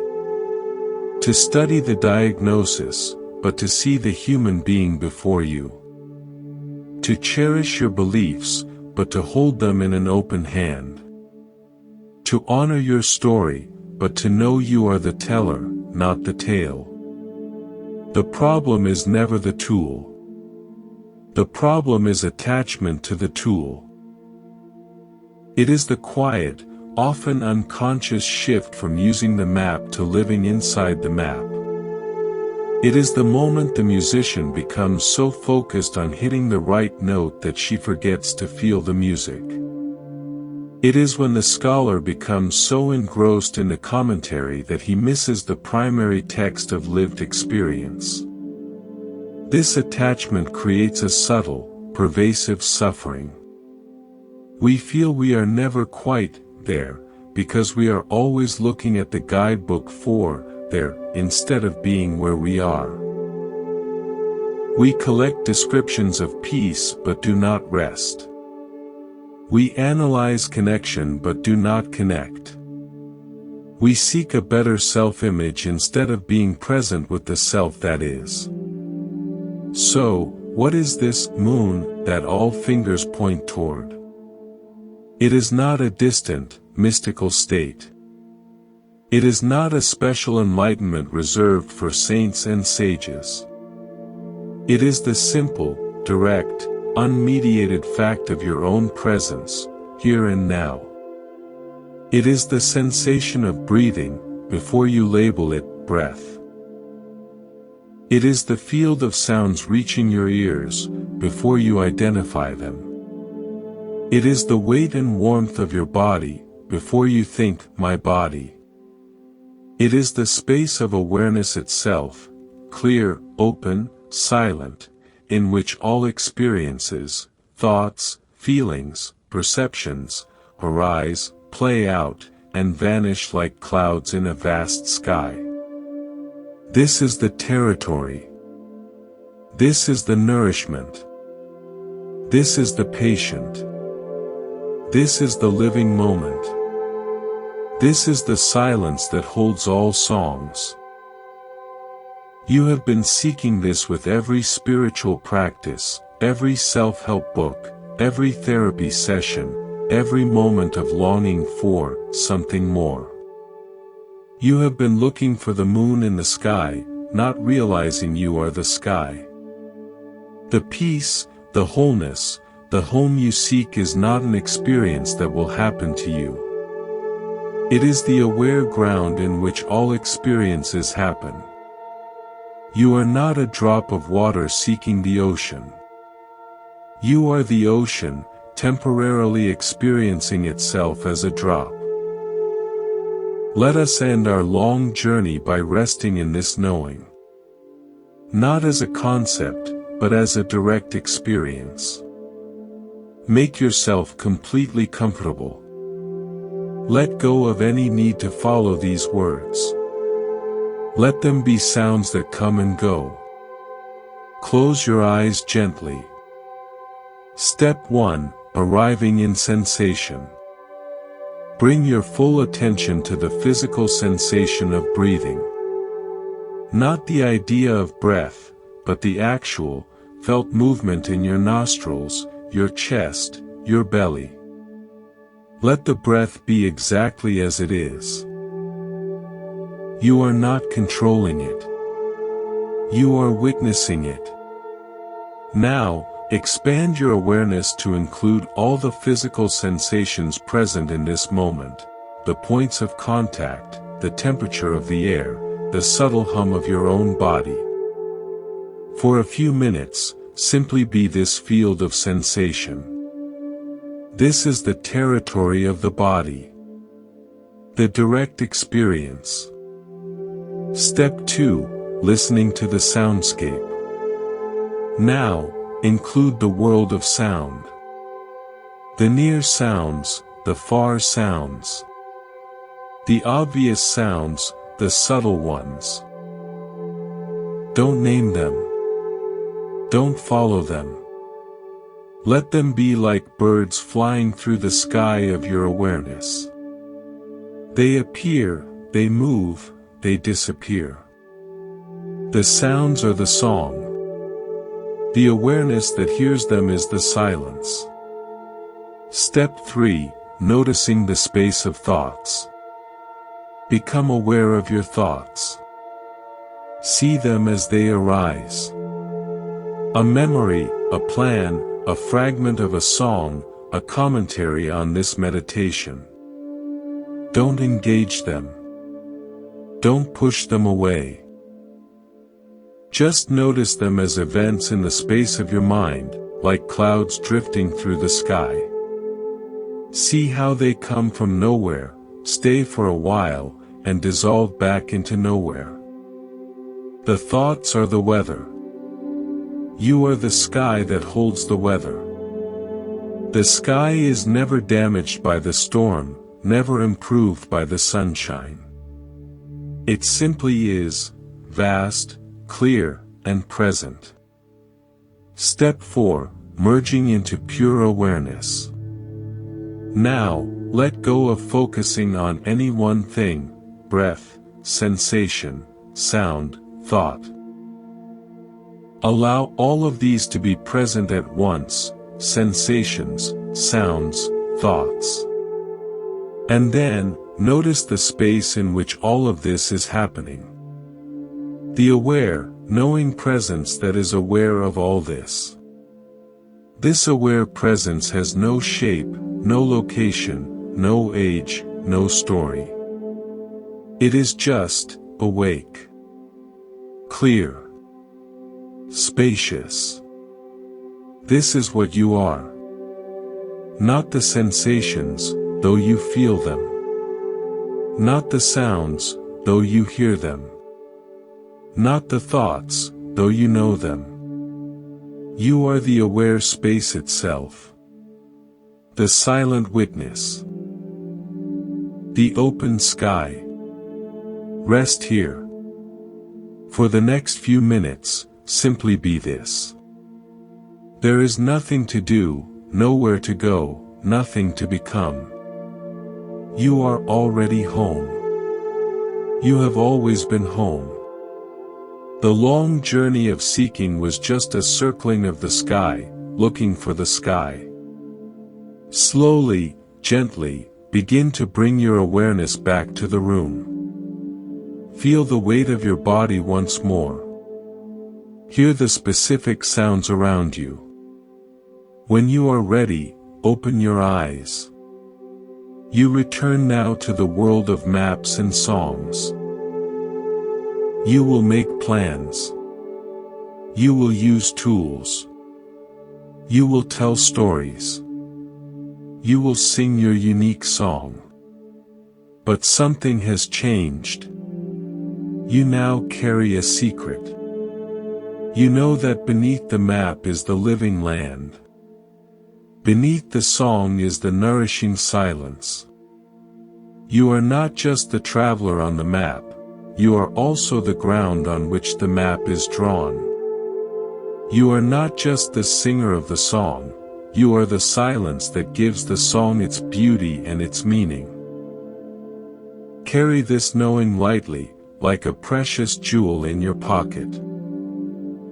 To study the diagnosis, but to see the human being before you. To cherish your beliefs, but to hold them in an open hand. To honor your story, but to know you are the teller, not the tail. The problem is never the tool. The problem is attachment to the tool. It is the quiet, often unconscious shift from using the map to living inside the map. It is the moment the musician becomes so focused on hitting the right note that she forgets to feel the music. It is when the scholar becomes so engrossed in the commentary that he misses the primary text of lived experience. This attachment creates a subtle, pervasive suffering. We feel we are never quite there, because we are always looking at the guidebook for there, instead of being where we are. We collect descriptions of peace but do not rest. We analyze connection but do not connect. We seek a better self-image instead of being present with the self that is. So, what is this moon that all fingers point toward? It is not a distant, mystical state. It is not a special enlightenment reserved for saints and sages. It is the simple, direct, unmediated fact of your own presence, here and now. It is the sensation of breathing, before you label it breath. It is the field of sounds reaching your ears, before you identify them. It is the weight and warmth of your body, before you think, my body. It is the space of awareness itself, clear, open, silent, in which all experiences, thoughts, feelings, perceptions, arise, play out, and vanish like clouds in a vast sky. This is the territory. This is the nourishment. This is the patient. This is the living moment. This is the silence that holds all songs. You have been seeking this with every spiritual practice, every self-help book, every therapy session, every moment of longing for something more. You have been looking for the moon in the sky, not realizing you are the sky. The peace, the wholeness, the home you seek is not an experience that will happen to you. It is the aware ground in which all experiences happen. You are not a drop of water seeking the ocean. You are the ocean, temporarily experiencing itself as a drop. Let us end our long journey by resting in this knowing. Not as a concept, but as a direct experience. Make yourself completely comfortable. Let go of any need to follow these words. Let them be sounds that come and go. Close your eyes gently. Step 1, arriving in sensation. Bring your full attention to the physical sensation of breathing. Not the idea of breath, but the actual, felt movement in your nostrils, your chest, your belly. Let the breath be exactly as it is. You are not controlling it. You are witnessing it. Now, expand your awareness to include all the physical sensations present in this moment, the points of contact, the temperature of the air, the subtle hum of your own body. For a few minutes, simply be this field of sensation. This is the territory of the body. The direct experience. Step 2, listening to the soundscape. Now, include the world of sound. The near sounds, the far sounds. The obvious sounds, the subtle ones. Don't name them. Don't follow them. Let them be like birds flying through the sky of your awareness. They appear, they move, they disappear. The sounds are the song. The awareness that hears them is the silence. Step 3, noticing the space of thoughts. Become aware of your thoughts. See them as they arise. A memory, a plan, a fragment of a song, a commentary on this meditation. Don't engage them. Don't push them away. Just notice them as events in the space of your mind, like clouds drifting through the sky. See how they come from nowhere, stay for a while, and dissolve back into nowhere. The thoughts are the weather. You are the sky that holds the weather. The sky is never damaged by the storm, never improved by the sunshine. It simply is, vast, clear, and present. Step 4, merging into pure awareness. Now, let go of focusing on any one thing, breath, sensation, sound, thought. Allow all of these to be present at once, sensations, sounds, thoughts. And then, notice the space in which all of this is happening. The aware, knowing presence that is aware of all this. This aware presence has no shape, no location, no age, no story. It is just, awake. Clear. Spacious. This is what you are. Not the sensations, though you feel them. Not the sounds, though you hear them. Not the thoughts, though you know them. You are the aware space itself. The silent witness. The open sky. Rest here. For the next few minutes, simply be this. There is nothing to do, nowhere to go, nothing to become. You are already home. You have always been home. The long journey of seeking was just a circling of the sky, looking for the sky. Slowly, gently, begin to bring your awareness back to the room. Feel the weight of your body once more. Hear the specific sounds around you. When you are ready, open your eyes. You return now to the world of maps and songs. You will make plans. You will use tools. You will tell stories. You will sing your unique song. But something has changed. You now carry a secret. You know that beneath the map is the living land. Beneath the song is the nourishing silence. You are not just the traveler on the map, you are also the ground on which the map is drawn. You are not just the singer of the song, you are the silence that gives the song its beauty and its meaning. Carry this knowing lightly, like a precious jewel in your pocket.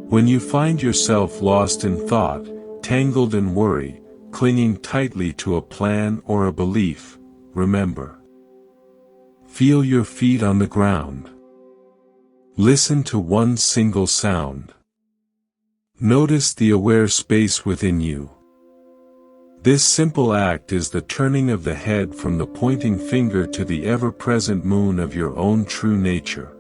When you find yourself lost in thought, tangled in worry, clinging tightly to a plan or a belief, remember. Feel your feet on the ground. Listen to one single sound. Notice the aware space within you. This simple act is the turning of the head from the pointing finger to the ever-present moon of your own true nature.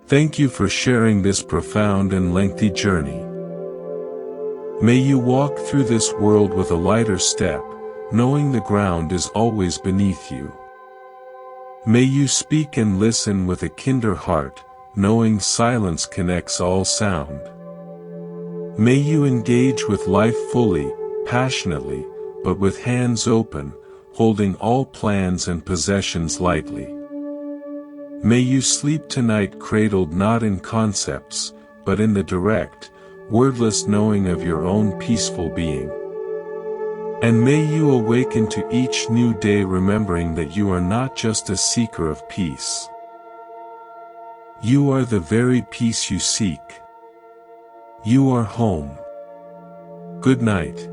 Thank you for sharing this profound and lengthy journey. May you walk through this world with a lighter step, knowing the ground is always beneath you. May you speak and listen with a kinder heart, knowing silence connects all sound. May you engage with life fully, passionately, but with hands open, holding all plans and possessions lightly. May you sleep tonight cradled not in concepts, but in the direct, wordless knowing of your own peaceful being. And may you awaken to each new day remembering that you are not just a seeker of peace. You are the very peace you seek. You are home. Good night.